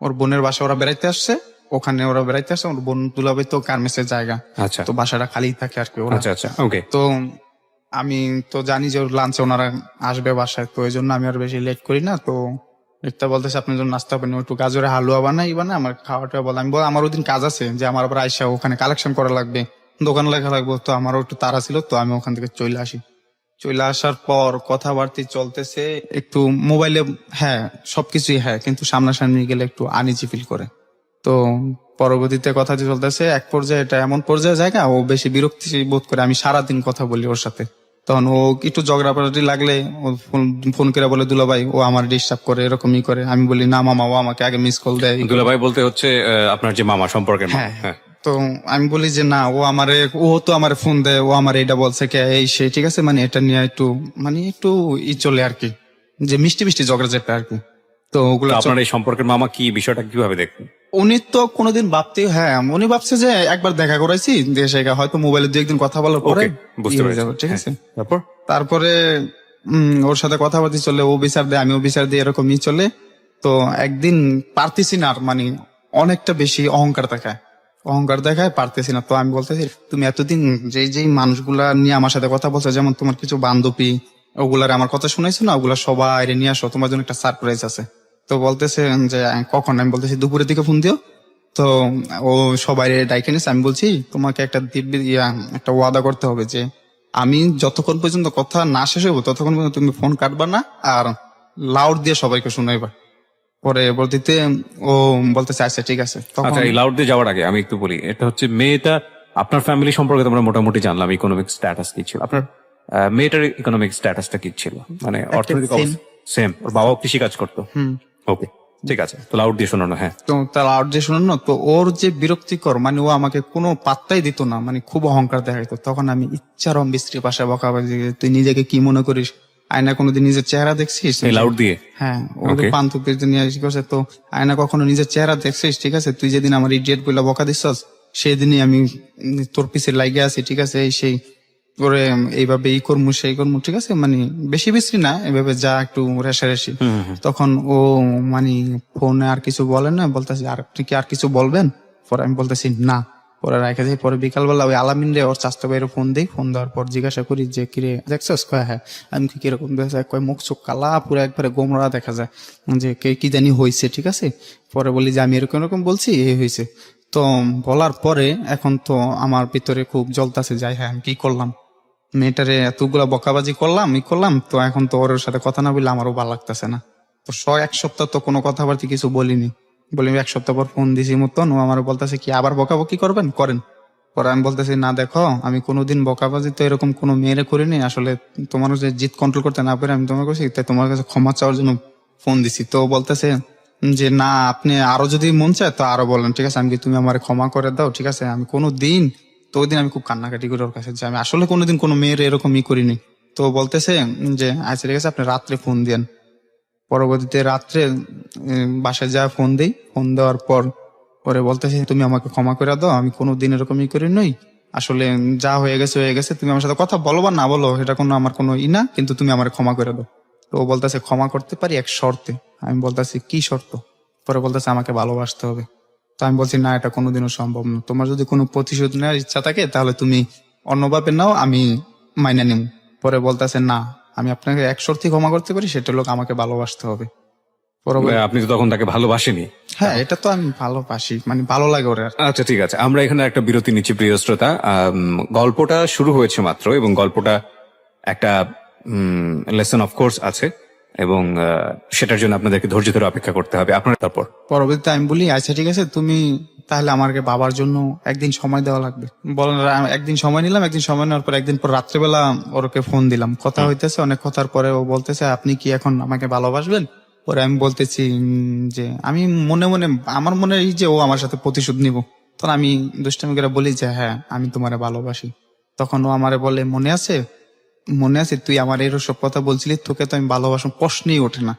ওর বোনের বাসায় ওরা বেড়াইতে আসছে, ওখানে ওরা বেড়াইতে আসছে। ওর বোন দুলাভাই তো গার্মেন্টসের জায়গা, আচ্ছা তো বাসাটা খালি থাকে আর কি ওরা। আচ্ছা আচ্ছা, ওকে। তো আমি তো জানি যে ওর লাঞ্চে ওনারা আসবে বাসায়, তো এই জন্য আমি আর বেশি লেট করি না। তো একটা বলতেছে আপনার জন্য নাস্তা বানাই, একটু গাজরের হালুয়া বানাই, আমার খাওয়াটা বলে। আমি বল আমার ওদিন কাজ আছে, যে আমার আবার আইসা ওখানে কালেকশন করা লাগবে, দোকান লেখা লাগবো, তো আমারও একটু তাড়া ছিল, তো আমি ওখান থেকে চলে আসি। চলে আসার পর কথাবার্তা চলতেছে একটু মোবাইলে, হ্যাঁ সবকিছুই হ্যাঁ, কিন্তু সামনাসামনি গেলে একটু আনইজি ফিল করে। তো পরবর্তীতে কথা যে চলতেছে, এক পর্যায়ে এটা এমন পর্যায়ে জায়গা ও বেশি বিরক্তি বোধ করে, আমি সারাদিন কথা বলি ওর সাথে। তখন ও একটু ঝগড়াপাটি লাগলে ও ফোন ফোন করে বলে দুলা ভাই ও আমার ডিস্টার্ব করে, এরকমই করে। আমি বলি না মামা, ও আমাকে আগে মিস কল দেয়। দুলাভাই বলতে হচ্ছে আপনার যে মামা সম্পর্কের মামা। হ্যাঁ। হ্যাঁ। তো আমি বলি যে না, ও আমারে, ও তো আমারে ফোন দেয়, ও আমার এটা বলছে কে এই সে, ঠিক আছে, মানে এটা নিয়ে একটু মানে একটু চলে আর কি, যে মিষ্টি মিষ্টি ঝগড়া চেপে আর কি। তো ওগুলো তো আপনার এই সম্পর্কের মামা কি বিষয়টা কিভাবে দেখবেন? উনি তো কোনোদিন ভাবতেই, হ্যাঁ উনি ভাবছে যে একবার দেখা করাইছি দেশে, হয়তো মোবাইলে দু একদিন কথা বলার পরে ওকে, বুঝতে ই হয়ে পেরেছি। যাবে, ঠিক আছে। তারপর তারপরে ওর সাথে কথাবার্তা চলে, ও বিচার দেয় আমিও বিচার দিই, এরকমই চলে। তো একদিন পারতেছি না আর, মানে অনেকটা বেশি অহংকার দেখায় পারতেছি না। তো আমি বলতেছি তুমি এতদিন যেই যেই মানুষগুলা নিয়ে আমার সাথে কথা বলছো, যেমন তোমার কিছু বান্ধবী, ওগুলার আমার কথা শুনাইছো না, ওগুলা সবাই নিয়ে আসো, তোমার জন্য একটা সারপ্রাইজ আছে। তো বলতেছে যে কখন? আমি বলতেছি দুপুরের দিকে ফোন দিও। তো ও সবাই ডাইকে নিছে। আমি বলছি তোমাকে একটা দিব্যি একটা ওয়াদা করতে হবে যে আমি যতক্ষণ পর্যন্ত কথা না শেষ হইব ততক্ষণ পর্যন্ত তুমি ফোন কাটবা না, আর লাউড দিয়ে সবাইকে শুনাইবা। পরে বলতে ও বলতেছে আচ্ছা ঠিক আছে। তখন আচ্ছা, এই লাউড দিয়ে যাওয়ার আগে আমি একটু বলি, এটা হচ্ছে মেয়েটা আপনার ফ্যামিলি সম্পর্কে তো আমরা মোটামুটি জানলাম, ইকোনমিক স্ট্যাটাস কি ছিল আপনার, মেয়েটার ইকোনমিক স্ট্যাটাসটা কি ছিল, মানে অর্থনৈতিক same. অবস্থা? সেম, ওর বাবাও কৃষি কাজ করতো। ওকে, ঠিক আছে, তো লাউড দিয়ে শোনানো। হ্যাঁ। তো তার লাউড দিয়ে শুনুন না, তো ওর যে বিরক্তিকর, মানে ও আমাকে কোনো পাত্তাই দিত না, মানে খুব অহংকার দেখাইতো। তখন আমি ইচ্ছারম বিশ্রী ভাষায় বকাবাজি, তুই নিজেকে কি মনে করিস, আয়না কোনোদিন নিজের চেহারা দেখছিস? এই লাউড দিয়ে? হ্যাঁ, ও Okay. পান্তুকের নিয়ে আসি করছে, তো আয়না কখনো নিজের চেহারা দেখছিস? ঠিক আছে, তুই যেদিন আমার ইডিয়েট বলে বকা দিছস সেদিনই আমি তোর পিছে লাইগে আছি, ঠিক আছে, এই সেই করে এইভাবে এই করমু সেই করমু, ঠিক আছে, মানে বেশি বিশ্রী না, এভাবে যা একটু রেশারেশি। তখন ও মানে ফোনে আর কিছু বলে না, বলতেছে আর আপনি কি আর কিছু বলবেন? পরে আমি বলতেছি না। পরে রাখা যাই। পরে বিকালবেলা ওই আলামিন রে ওর চাস্তো ভাইয়ের ফোন দিই, ফোন দেওয়ার পর জিজ্ঞাসা করি যে কিরে দেখছস? কয় হ্যাঁ। আমি কি কিরকম দেখা কয় মুখ চোখ কালা, পুরো একবারে গোমরা দেখা যায়, যে কে কি জানি হয়েছে, ঠিক আছে। পরে বলি যে আমি এরকম এরকম বলছি, এই হয়েছে। তো বলার পরে এখন তো আমার ভিতরে খুব জ্বলতাছে, যাই হ্যাঁ আমি কি করলাম, মেয়েটারে এতগুলা বকাবাজি করলাম তো এখন তো ওর সাথে কথা না বললে আমারও ভালো লাগতেছে না। তো এক সপ্তাহ তো কোনো কথাবার্তা কিছু বলিনি। বলি এক সপ্তাহ পর ফোন দিছি মতন, ও আমার বলতেছে কি আবার বকাবকি করবেন, করেন। পরে আমি বলতেছি না দেখো, আমি কোনোদিন বকাবাজি তো এরকম কোনো মেয়েরে করিনি, আসলে তোমার যে জিদ কন্ট্রোল করতে না পারে আমি তোমার কাছে, তাই তোমার কাছে ক্ষমা চাওয়ার জন্য ফোন দিছি। তো ও বলতেছে যে না, আপনি আরো যদি মন চায় তো আরো বলেন, ঠিক আছে, আমি কি তুমি আমার ক্ষমা করে দাও, ঠিক আছে। আমি কোনো দিন, তো ওই দিন আমি খুব কান্নাকাটি করি ওর কাছে যে আমি আসলে কোনোদিন কোনো মেয়ের এরকম করিনি। তো বলতেছে যে আচ্ছা ঠিক আছে, আপনি রাত্রে ফোন দেন। পরবর্তীতে রাত্রে বাসায় যা ফোন দেই, ফোন দেওয়ার পর পরে বলতেছে তুমি আমাকে ক্ষমা করে দাও, আমি কোনোদিন এরকমই করি নই, আসলে যা হয়ে গেছে হয়ে গেছে, তুমি আমার সাথে কথা বলো বা না বলো এটা কোনো আমার কোনো না, কিন্তু তুমি আমার ক্ষমা করে দাও। তো ও বলতেছে ক্ষমা করতে পারি এক শর্তে। আমি বলতেছি কি শর্ত? পরে বলতেছে আমাকে ভালোবাসতে হবে। তো আমি বলছি না, এটা কোনোদিনও সম্ভব না, তোমার যদি কোনো প্রতিশোধ নেওয়ার ইচ্ছা থাকে তাহলে তুমি অন্যভাবে নাও, আমি মাইনে নিম। পরে বলতেছে না, আমি আপনাকে এক শর্তে ক্ষমা করতে পারি, সেটা লোক আমাকে ভালোবাসতে হবে। আপনি তো তখন তাকে ভালোবাসেনি। হ্যাঁ, এটা তো আমি ভালোবাসি, মানে ভালো লাগে ওরে আর। আচ্ছা, ঠিক আছে, আমরা এখানে একটা বিরতি নিচ্ছি প্রিয় শ্রোতা। গল্পটা শুরু হয়েছে মাত্র, এবং গল্পটা একটা লেসন অফ কোর্স আছে, এবং সেটার জন্য আপনাদেরকে ধৈর্য ধরে অপেক্ষা করতে হবে আপনার। তারপর পরবর্তীতে আমি বলি আচ্ছা ঠিক আছে, তুমি তাহলে আমাকে বাবার জন্য একদিন সময় দেওয়া লাগবে। বলেন, একদিন সময় নিলাম, একদিন সময় নেওয়ার পর একদিন পর রাত্রেবেলা ওরকে ফোন দিলাম, কথা হইতেছে, অনেক কথার পরে ও বলতেছে আপনি কি এখন আমাকে ভালোবাসবেন? পরে আমি বলতেছি যে আমি মনে মনে, আমার মনে এই যে ও আমার সাথে প্রতিশোধ নিব, তখন আমি দুষ্টামি করে বলি যে হ্যাঁ আমি তোমারে ভালোবাসি। তখন ও আমারে বলে মনে আছে, মনে আছে তুই আমার এরসব কথা বলছিলি, তোকে তো আমি ভালোবাসা প্রশ্নই ওঠে না,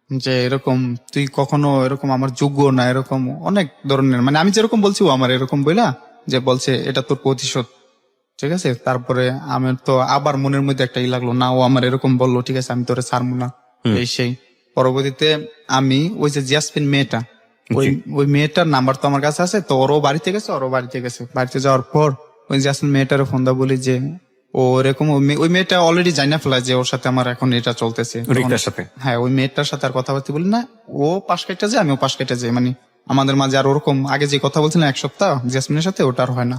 যে এরকম তুই কখনো এরকম আমার যোগ্য না, এরকম অনেক ধরনের, মানে আমি যেরকম বলছি ও আমার এরকম বইলা যে বলছে এটা তোর প্রতিশোধ, ঠিক আছে। তারপরে আমার তো আবার মনের মধ্যে একটা লাগলো, না ও আমার এরকম বললো, ঠিক আছে আমি তোরে ছাড়বো না, এই সেই। পরবর্তীতে আমি ওই যে জাসমিন মেয়েটা, ওই মেয়েটার নাম্বার তো আমার কাছে আছে, তো ওরও বাড়িতে গেছে, বাড়িতে যাওয়ার পর ওই জাসমিন মেয়েটার ফোন দা বলি যে ও এরকম, ওই মেয়েটা অলরেডি জানা ফেলা যে ওর সাথে আমার এখন এটা চলতেছে। রিক্তার সাথে? হ্যাঁ, ওই মেয়েটার সাথে আর কথাবার্তা বলি না, ও পাশ কেটে যায়, আমিও পাশ কেটে যাই, মানে আমাদের মাঝে আর ওরকম আগে যে কথা বলছিলাম এক সপ্তাহ জাসমিনের সাথে, ওটা আর হয় না।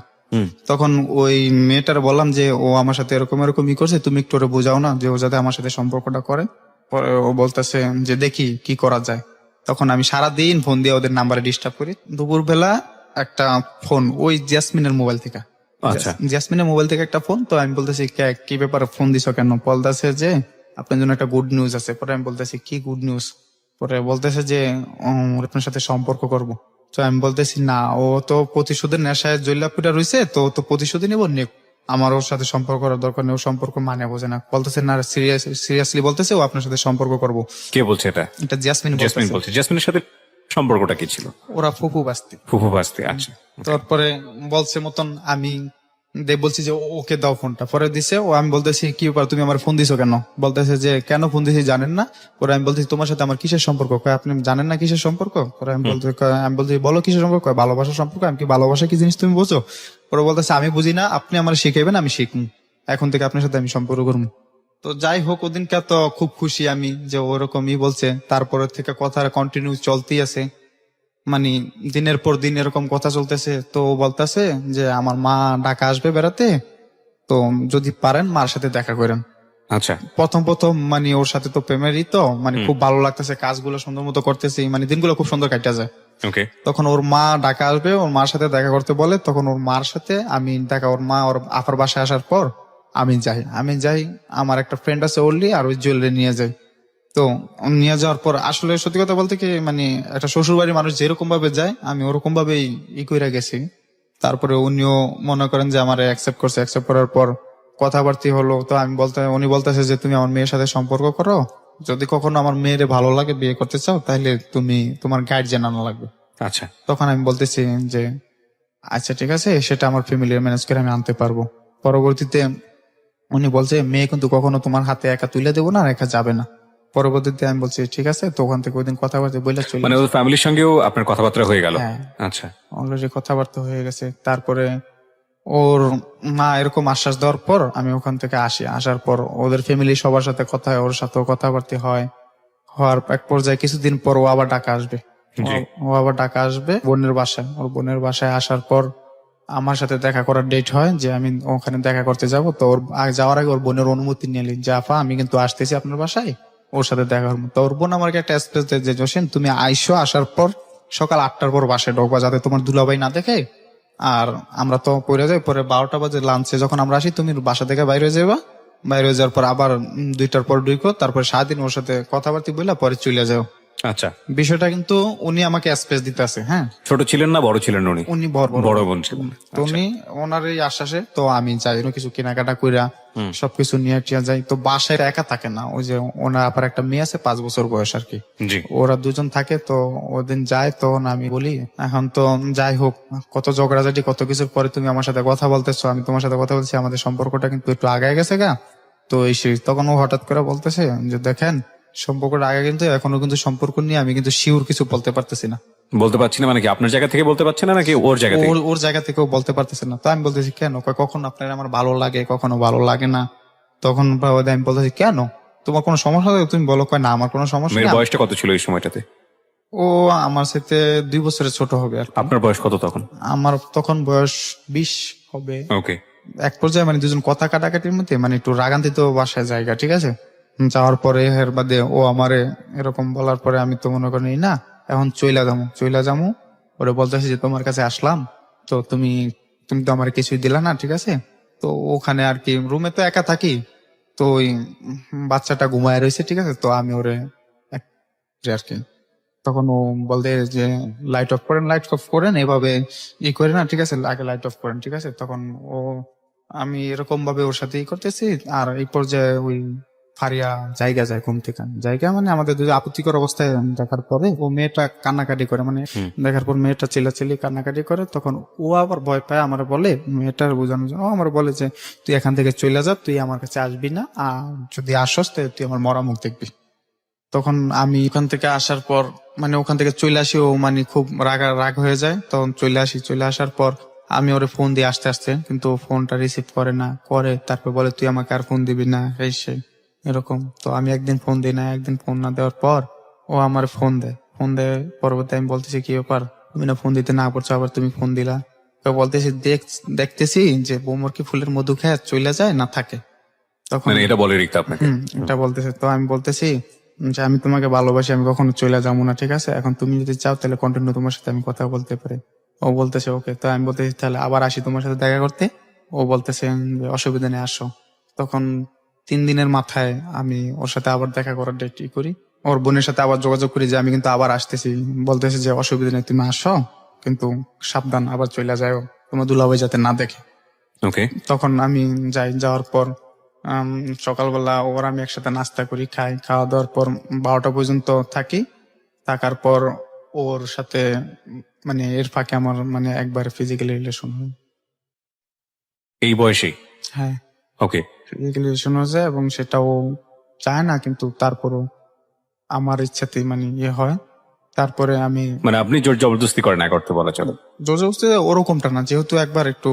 তখন ওই মেয়েটার বললাম যে ও আমার সাথে এরকম এরকম ই করছে, তুমি একটু ওরে বোঝাও না যে ও যাতে আমার সাথে সম্পর্কটা করে। পরে ও বলতেছে যে দেখি কি করা যায়। তখন আমি সারাদিন ফোন দিয়ে ওদের নাম্বারে ডিস্টার্ব করি। দুপুরবেলা একটা ফোন ওই জেসমিনের মোবাইল থেকে, আচ্ছা। জেসমিনের মোবাইল থেকে একটা ফোন। তো আমি বলতেছি কি ব্যাপারে ফোন দিছো কেন? বলতেছে যে আপনার জন্য একটা গুড নিউজ আছে। পরে আমি বলতেছি কি গুড নিউজ? পরে বলতেছে যে ওর আপনার সাথে সম্পর্ক করব। তো আমি বলতেছি না, ও তো প্রতিশোধের নেশায় জৈলাপুরা রয়েছে, তো ও তো প্রতিশোধই নিব নিক, আমার ওর সাথে সম্পর্ক করার দরকার নেই, ও সম্পর্ক মানে বোঝে না। বলতেছে না, সিরিয়াসলি বলতেছে ও আপনার সাথে সম্পর্ক করব। কে বলছে এটা? এটা জেসমিন জেসমিন বলতেছে। বলছে। জেসমিনের সাথে সম্পর্কটা কি ছিল? ওরা ফুফু বাস্তি। ফুফু ভাস্তি। আচ্ছা। তারপরে বলছে মতন আমি বলছি যে ওকে দাও ফোনটা। পরে দিছে ও। আমি বলতেছি কি ব্যাপার, তুমি আমার ফোন দিছো কেন? বলতেছে যে কেন ফোন দিছি জানেন না? পরে আমি বলতেছি তোমার সাথে আমার কিসের সম্পর্ক? কয় আপনি জানেন না কিসের সম্পর্ক? পরে আমি বলছি বলো কিসের সম্পর্ক? কয় ভালোবাসার সম্পর্ক। আমি কি ভালোবাসা কি জিনিস তুমি বোঝো? পরে বলতেছে আমি বুঝি না, আপনি আমার শিখাইবেন, আমি শিখবো, এখন থেকে আপনার সাথে আমি সম্পর্ক করবো। তো যাই হোক, ওদিনকে তো খুব খুশি আমি যে ওরকমই বলছে। তারপরে থেকে কথা কন্টিনিউ চলতেই আছে, মানে দিনের পর দিন এরকম কথা চলতেছে। তো ও বলতেছে যে আমার মা ঢাকা আসবে বেড়াতে, তো যদি পারেন মার সাথে দেখা করেন। আচ্ছা। প্রথম প্রথম মানে ওর সাথে তো প্রেমেরই তো মানে খুব ভালো লাগতেছে, কাজগুলো সুন্দর মতো করতেছি, মানে দিনগুলো খুব সুন্দর কাটা যায়। ওকে। তখন ওর মা ঢাকা আসবে, ওর মার সাথে দেখা করতে বলে। তখন ওর মার সাথে আমি দেখা, ওর মা ওর আপার বাসায় আসার পর আমি যাই আমার একটা ফ্রেন্ড আছে ওরলি, আর ওই জুয়েলারি নিয়ে যাই। তো নিয়ে যাওয়ার পর আসলে সত্যি কথা বলতে কি মানে একটা শ্বশুর বাড়ির মানুষ যেরকম ভাবে যায় আমি ওরকম ভাবেই কইরা গেছি। তারপরে উনিও মনে করেন যে আমার অ্যাকসেপ্ট করছে। অ্যাকসেপ্ট করার পর কথাবার্তি হলো। তো উনি বলতেছে যে তুমি আমার মেয়ের সাথে সম্পর্ক করো, যদি কখনো আমার মেয়ের ভালো লাগে বিয়ে করতে চাও তাহলে তুমি তোমার গার্জিয়ান আনা লাগবে। আচ্ছা। তখন আমি বলতেছি যে আচ্ছা ঠিক আছে, সেটা আমার ফ্যামিলির ম্যানেজ করে আমি আনতে পারবো। পরবর্তীতে উনি বলছে মেয়ে কিন্তু কখনো তোমার হাতে একা তুলে দেবো না, আর একা যাবে না। পরবর্তীতে আমি বলছি ঠিক আছে। তো ওখান থেকে ওই দিন কথাবার্তা বলে চলে মানে ওর ফ্যামিলির সঙ্গেও আপনার কথাবার্তা হয়ে গেল? হ্যাঁ, আচ্ছা। অলরেডি কথাবার্তা হয়ে গেছে। তারপরে ওর মা এরকম আশ্বাস দেওয়ার পর আমি ওখান থেকে আসার পর ওদের ফ্যামিলি সবার সাথে কথা হয়, ওর সাথেও কথাবার্তা হয়। হওয়ার এক পর্যায়ে কিছুদিন পর ও আবার ঢাকা আসবে। জি। ও আবার ঢাকা আসবে বোনের বাসায়। ওর বোনের বাসায় আসার পর আমার সাথে দেখা করার ডেট হয় যে আমি ওখানে দেখা করতে যাব। তো ওর যাওয়ার আগে ওর বোনের অনুমতি নিয়ে নিই যে আপা আমি কিন্তু আসতেছি আপনার বাসায়, ওর সাথে দেখা করবো। তো ওর বোন আমাকে একটা স্পেস দেয় যে জসিম তুমি আইসো, আসার পর সকাল 8টার পর বাসায় ঢোকবা, যাতে তোমার দুলাভাই না দেখে। আর আমরা তো পড়ে যাই, পরে 12টা বাজে লাঞ্চে যখন আমরা আসি তুমি বাসা থেকে বাইরে যাবা, বাইরে যাওয়ার পর আবার 2টার পর ঢুকো, তারপরে সারাদিন ওর সাথে কথাবার্তা বললা পরে চলে যাও। আচ্ছা। বিষয়টা কিন্তু উনি আমাকে স্পেস দিতে আছে। হ্যাঁ, ছোট ছিলেন না বড় ছিলেন উনি? উনি বড় বড় বোন ছিলেন। তো উনি ওনার এই আশ্বাসে তো আমি যাই, কিছু কেনাকাটা কইরা সবকিছু নিয়ে টিয়া যাই। তো বাসায় একা থাকে না, ওই যে ওনার আবার একটা মেয়ে আছে 5 বছর বয়স আর কি, জি। ওরা দুজন থাকে। তো ওদিন যায়, তখন আমি বলি এখন তো যাই হোক কত ঝগড়াঝাটি কত কিছুর পরে তুমি আমার সাথে কথা বলতেছো, আমি তোমার সাথে কথা বলছি, আমাদের সম্পর্কটা কিন্তু একটু আগায় গেছে গা। তো এই সেই তখন ও হঠাৎ করে বলতেছে যে দেখেন সম্পর্কটা আগে কিন্তু এখনো কিন্তু সম্পর্ক নিয়ে আমি কিন্তু শিওর কিছু বলতে পারতেছি না। বলতে পারছি না মানে কি আপনার জায়গা থেকে বলতে পারছেন না নাকি ওর জায়গা থেকে? ওর জায়গা থেকেও বলতে পারতেছে না। তো আমি বলতেছি কেন? কয় কখনো আপনার আমার ভালো লাগে, কখনো ভালো লাগে না। তখন আমি বলতেছি কেন তোমার কোনো সমস্যা হবে তুমি বলো। কয় না আমার কোনো সমস্যা মেয়ের নেই। বয়সটা কত ছিল এই সময়টাতে? ও আমার সাথে 2 বছরের ছোট হবে আর কি। আপনার বয়স কত তখন? আমার তখন বয়স 20 হবে। ওকে। এক পর্যায়ে মানে দুজন কথা কাটাকাটির মধ্যে মানে একটু রাগান্বিত বাসায় জায়গা, ঠিক আছে। যাওয়ার পরে এর বাদে ও আমারে এরকম বলার পরে আমি তো মনে করি না এখন চইলা যামু। ওরে বলতেছি যে তোমার কাছে আসলাম, তো তুমি তো আমার কিছুই দিলা না, ঠিক আছে। তো ওখানে আর কি রুমে তো একা থাকি, তো ওই বাচ্চাটা ঘুমায় রয়েছে, ঠিক আছে। তো আমি ওরে আর কি তখন ও বলতে যে লাইট অফ করেন এভাবে করে না, ঠিক আছে, আগে লাইট অফ করেন, ঠিক আছে। তখন ও আমি এরকম ভাবে ওর সাথে করতেছি। আর এই পর্যায়ে ওই ফারিয়া জায়গা যায় ঘুম থেকে, জায়গা মানে আমাদের দুই আপত্তিকর অবস্থায় দেখার পরে ও মেয়েটা কান্নাকাটি করে, মানে দেখার পর মেয়েটা চিল্লাচিল্লি কান্নাকাটি করে। তখন ও আবার ভয় পায়, আমার বলে মেয়েটার বোঝানোর জন্য, ও আমার বলে যে তুই এখান থেকে চলে যা, তুই আমার কাছে আসবি না, আর যদি আসস তুই আমার মরা মুখ দেখবি। তখন আমি ওখান থেকে আসার পর মানে ওখান থেকে চলে আসি, ও মানে খুব রাগ হয়ে যায়। তখন চলে আসার পর আমি ওরে ফোন দিয়ে আসতে আসতে, কিন্তু ফোনটা রিসিভ করে না, তারপর বলে তুই আমাকে আর ফোন দিবি না, এই সেই এরকম। তো আমি একদিন ফোন দিই না, একদিন ফোন না দেওয়ার পর ও আমার ফোন দেয়। পরবর্তী আমি বলতেছি কি ব্যাপার, তুমি না ফোন দিতে না করছো, আবার তুমি ফোন দিলা। তো বলতেছি দেখতেছি যে বৌমর কি ফুলের মধু খেয়ে চলে যায় না থাকে। তখন মানে এটা বলে রিক্তা আপনাকে? এটা বলতেছে, তো আমি বলতেছি যে আমি তোমাকে ভালোবাসি, আমি কখনো চলে যাবো না, ঠিক আছে, এখন তুমি যদি চাও তাহলে কন্টিনিউ তোমার সাথে আমি কথা বলতে পারি। ও বলতেছে ওকে। তো আমি বলতেছি তাহলে আবার আসি তোমার সাথে দেখা করতে। ও বলতেছে যে অসুবিধা নেই, আসো। তখন 3 দিনের মাথায় আমি ওর সাথে আবার দেখা করার ডেট করি। ওর বোনের সাথে আবার যোগাযোগ করি যে আমি কিন্তু আবার আসতেছি। বলতেছে যে অসুবিধা নেই, তুমি আসো, কিন্তু সাবধান, আবার চলে যাও, তোমার দুলাভাই যাতে না দেখে। ওকে। তখন আমি যাই, যাওয়ার পর সকালবেলা ওর আমি একসাথে নাস্তা করি, খাই, খাওয়া দাওয়ার পর 12টা পর্যন্ত থাকি। থাকার পর ওর সাথে মানে এর ফাঁকে আমার মানে একবার ফিজিক্যাল রিলেশন হয়। এই বয়সেই? হ্যাঁ, ওকে। ফিজিক্যাল রিলেশন হয়েছে এবং সেটাও চায় না, কিন্তু তারপরও আমার ইচ্ছাতেই মানে হয়। তারপরে আমি মানে আপনি জোর জবরদস্তি করেন না করতে বলা চলে? জোরজবরদস্তি ওরকমটা না, যেহেতু একবার একটু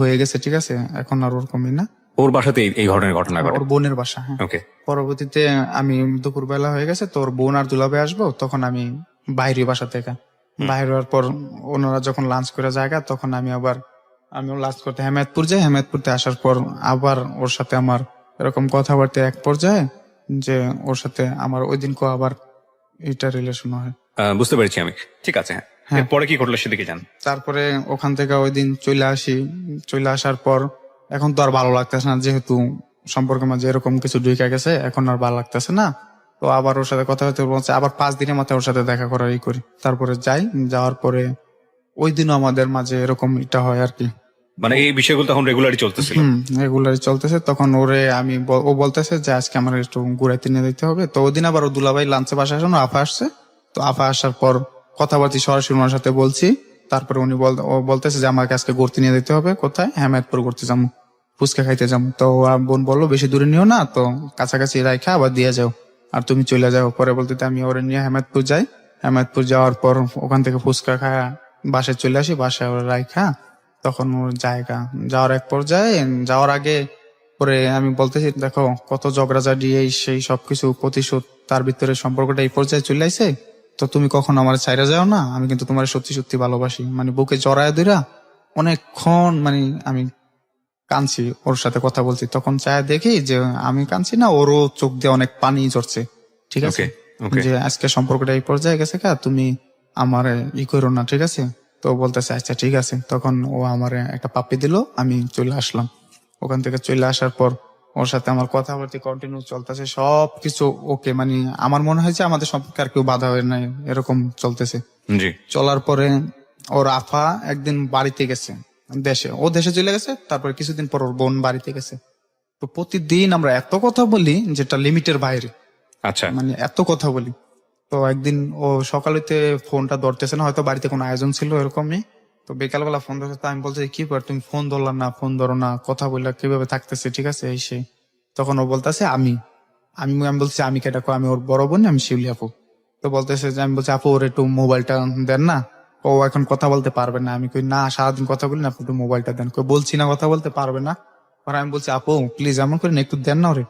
হয়ে গেছে, ঠিক আছে, এখন আর ওরকমই না। ওর বাসাতে এই ধরনের ঘটনা ঘটে? ওর বোনের বাসা, হ্যাঁ। ওকে। পরবর্তীতে আমি দুপুরবেলা হয়ে গেছে, তোর বোন আর দুলাভাই আসবো, তখন আমি বাইরে বাসা থেকে বাইরে হওয়ার পর ওনারা যখন লাঞ্চ করে জায়গা, তখন আমিও লাঞ্চ করতে হেমায়তপুর যাই। হেমায়তপুরতে আসার পর আবার ওর সাথে আমার এরকম কথাবার্তা এক পর্যায়ে যে ওর সাথে আমার ওই দিনকে আবার এটা রিলেশন হয়। বুঝতে পেরেছি আমি। ঠিক আছে, হ্যাঁ। এরপরে কি ঘটলো সেদিকে যান। তারপরে ওখান থেকে ওই দিন চলে আসি। চলে আসার পর এখন তো আর ভালো লাগতেছে না, যেহেতু সম্পর্কের মাঝে এরকম কিছু ঢুকে গেছে, এখন আর ভালো লাগতেছে না। তো আবার ওর সাথে কথা হতে বলছে, আবার 5 দিনের মাথায় ওর সাথে দেখা করার করি। তারপরে যাই, যাওয়ার পরে ওই দিনও আমাদের মাঝে এরকম এটা হয় আর কি। মানে এই বিষয়গুলো তখন রেগুলারই চলতেছিল? রেগুলারই চলতেছে। তখন ওরে আমি ও বলতেছে যে আজকে আমার একটু ঘুরাইতে নিয়ে দিতে হবে। তো ওই দিন আবার ও দুলাভাই লাঞ্চে বাসায় আসেন, আফা আসছে। তো আফা আসার পর কথাবার্তা সরাসরি ওনার সাথে বলছি। তারপরে ও বলতেছে যে আমাকে আজকে ঘুরতে নিয়ে দিতে হবে। কোথায়? হেমায়তপুর ঘুরতে যাবো, ফুচকা খাইতে যাবো। তো বোন বললো বেশি দূরে নিও না, তো কাছাকাছি রাইখা আবার দিয়ে যাও, আর তুমি চলে যাও। পরে বলতে আমি ওরে নিয়ে হেমায়তপুর যাই। হেমায়তপুর যাওয়ার পর ওখান থেকে ফুচকা খায়া বাসায় চলে আসি। বাসায় ওরা রাইখা তখন ওর জায়গা যাওয়ার এক পর্যায়ে, যাওয়ার আগে পরে আমি বলতেছি দেখো কত ঝগড়াঝাড়ি এই সেই সবকিছু প্রতিশোধ, তার ভিতরে সম্পর্কটা এই পর্যায়ে চলে আইছে। তো তুমি কখন আমার ছাইরা যাও না, আমি কিন্তু তোমার সত্যি সত্যি ভালোবাসি। মানে বুকে জড়ায় ধইরা অনেকক্ষণ মানে আমি কাঁদছি, ওর সাথে কথা বলছি। তখন চায় দেখি যে আমি কাঁদছি না, ওরও চোখ দিয়ে অনেক পানি ঝরছে, ঠিক আছে, যে আজকে সম্পর্কটা এই পর্যায়ে গেছে, তুমি আমার করো না, ঠিক আছে। তো বলতেছে আচ্ছা ঠিক আছে। তখন ও আমার একটা পাপ্পি দিল, আমি চলে আসলাম। ওখান থেকে চলে আসার পর ওর সাথে আমার কথাবার্তা কন্টিনিউ চলতেছে, সবকিছু ওকে। মানে আমার মনে হয় যে আমাদের সম্পর্কে আর কেউ বাধা হয় নাই, এরকম চলতেছে। জি। চলার পরে ওর আফা একদিন বাড়িতে গেছে, দেশে চলে গেছে। তারপরে কিছুদিন পর ওর বোন বাড়িতে গেছে। তো প্রতিদিন আমরা এত কথা বলি যেটা লিমিটের বাইরে, আচ্ছা। মানে এত কথা বলি। তো একদিন ও সকালেতে ফোনটা ধরতেছে না, হয়তো বাড়িতে কোনো আয়োজন ছিল এরকমই। তো বিকালবেলা ফোন ধরছে। তো আমি বলছি কি ব্যাপার, তুমি ফোন ধরলা না, ফোন ধরো না, কথা বললা কিভাবে থাকতেছে, ঠিক আছে এই সেই। তখন ও বলতেছে আমি আমি আমি বলছি আমি কেটা, আমি ওর বড় বোন, আমি শিউলি আপু। তো বলতেছে যে, আমি বলছি আপু ওর একটু মোবাইলটা দেন না, ও এখন কথা বলতে পারবে না। আমি কই না, সারাদিন কথা বলি না, আপনি একটু মোবাইলটা দেন। কই বলছি না কথা বলতে পারবে না। আর আমি বলছি আপু প্লিজ এমন করে না, একটু দেন না ওরে।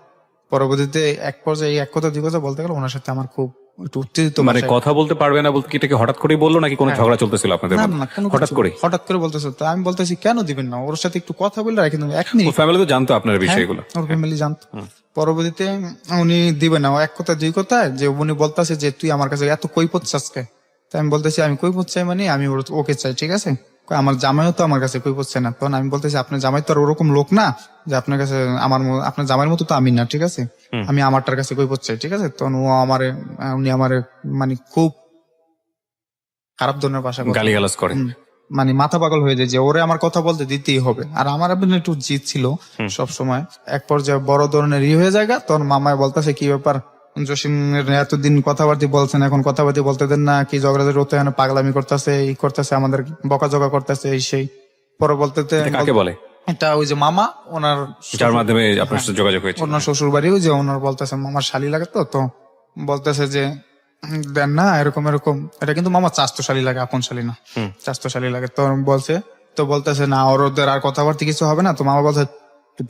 পরবর্তীতে এক পর্যায়ে এক কথা দুই কথা বলতে গেলে ওনার সাথে আমার খুব একটু উত্তেজিত মানে ভাষায়- কথা বলতে পারবে না বলতে কি এটাকে হঠাৎ করেই বললো নাকি কোনো ঝগড়া চলতেছিল আপনাদের না মধ্যে? না কোনো হঠাৎ কিছু- করে? হঠাৎ করে বলতেছে। তো আমি বলতেছি কেন দিবেন না, ওর সাথে একটু কথা বলে রাখেন, 1 মিনিট। ওর ফ্যামিলি তো জানতো আপনার বিষয়গুলো? হ্যাঁ, ওর ফ্যামিলি জানতো। পরবর্তীতে উনি দিবে না, ও এক কথা দুই কথায় যে উনি বলতেছে যে তুই আমার কাছে এত কৈফত চাচ্ছে। তাই আমি বলতেছি আমি কৈফত চাই মানে আমি ওকে চাই, ঠিক আছে। কয়, আমার জামাইও তো আমার কাছে কৈফত চাই না। তখন আমি বলতেছি আপনার জামাই তো আর ওরকম লোক না যে আপনার কাছে আপনার জামাইয়ের মতো তো আমি না, ঠিক আছে, আমি আমারটার কাছে কৈফত চাই, ঠিক আছে। তখন উনি আমারে মানে খুব খারাপ ধরনের ভাষা গালিগালাজ করে? মানে মাথা পাগল হয়ে যায় যে ওরে আমার কথা বলতে দিতেই হবে। আর আমার একটু জিদ ছিল সব সময়। এক পর্যায়ে বড় ধরনের হয়ে যায়, তখন মামায় বলতেছে কি ব্যাপার, জসিমের এতদিন কথাবার্তি বলছেন, এখন কথাবার্তি বলতে দেন না, কি ঝগড়াঝাড়ি হতে হয় না, পাগলামি করতেছে, এই করতেছে, আমাদের বকাঝকা করতেছে, এই সেই। পরে বলতে কাকে বলে? এটা ওই যে মামা, ওনার যার মাধ্যমে আপনার সাথে যোগাযোগ হয়েছে? ওনার শ্বশুর বাড়ি, ওই যে ওনার বলতেছে মামার শালি লাগে, তো বলতেছে যে দেন না, এরকম এরকম। এটা কিন্তু মামা চাস্তো শালি লাগে, আপন শালি না, চাস্তো শালি লাগে। তো বলছে, তো বলতেছে না ওদের আর কথাবার্তা কিছু হবে না। তো মামা বলছে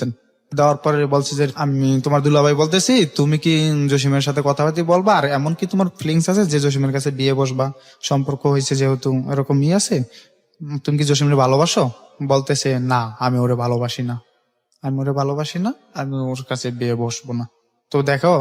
দেন। দেওয়ার পরে বলছে যে আমি তোমার দুলাভাই বলতেছি, তুমি কি জসিমের সাথে কথাবার্তা বলবা, আর এমন কি তোমার ফিলিংস আছে যে জসিমের কাছে বিয়ে বসবা, সম্পর্ক হয়েছে যেহেতু এরকম আছে। তুমি কি জসিমরে ভালোবাসো? বলতেছে না, আমি ওরে ভালোবাসি না, আমি ওরে ভালোবাসি না, আমি ওর কাছে বিয়ে বসবো না। তো দেখো,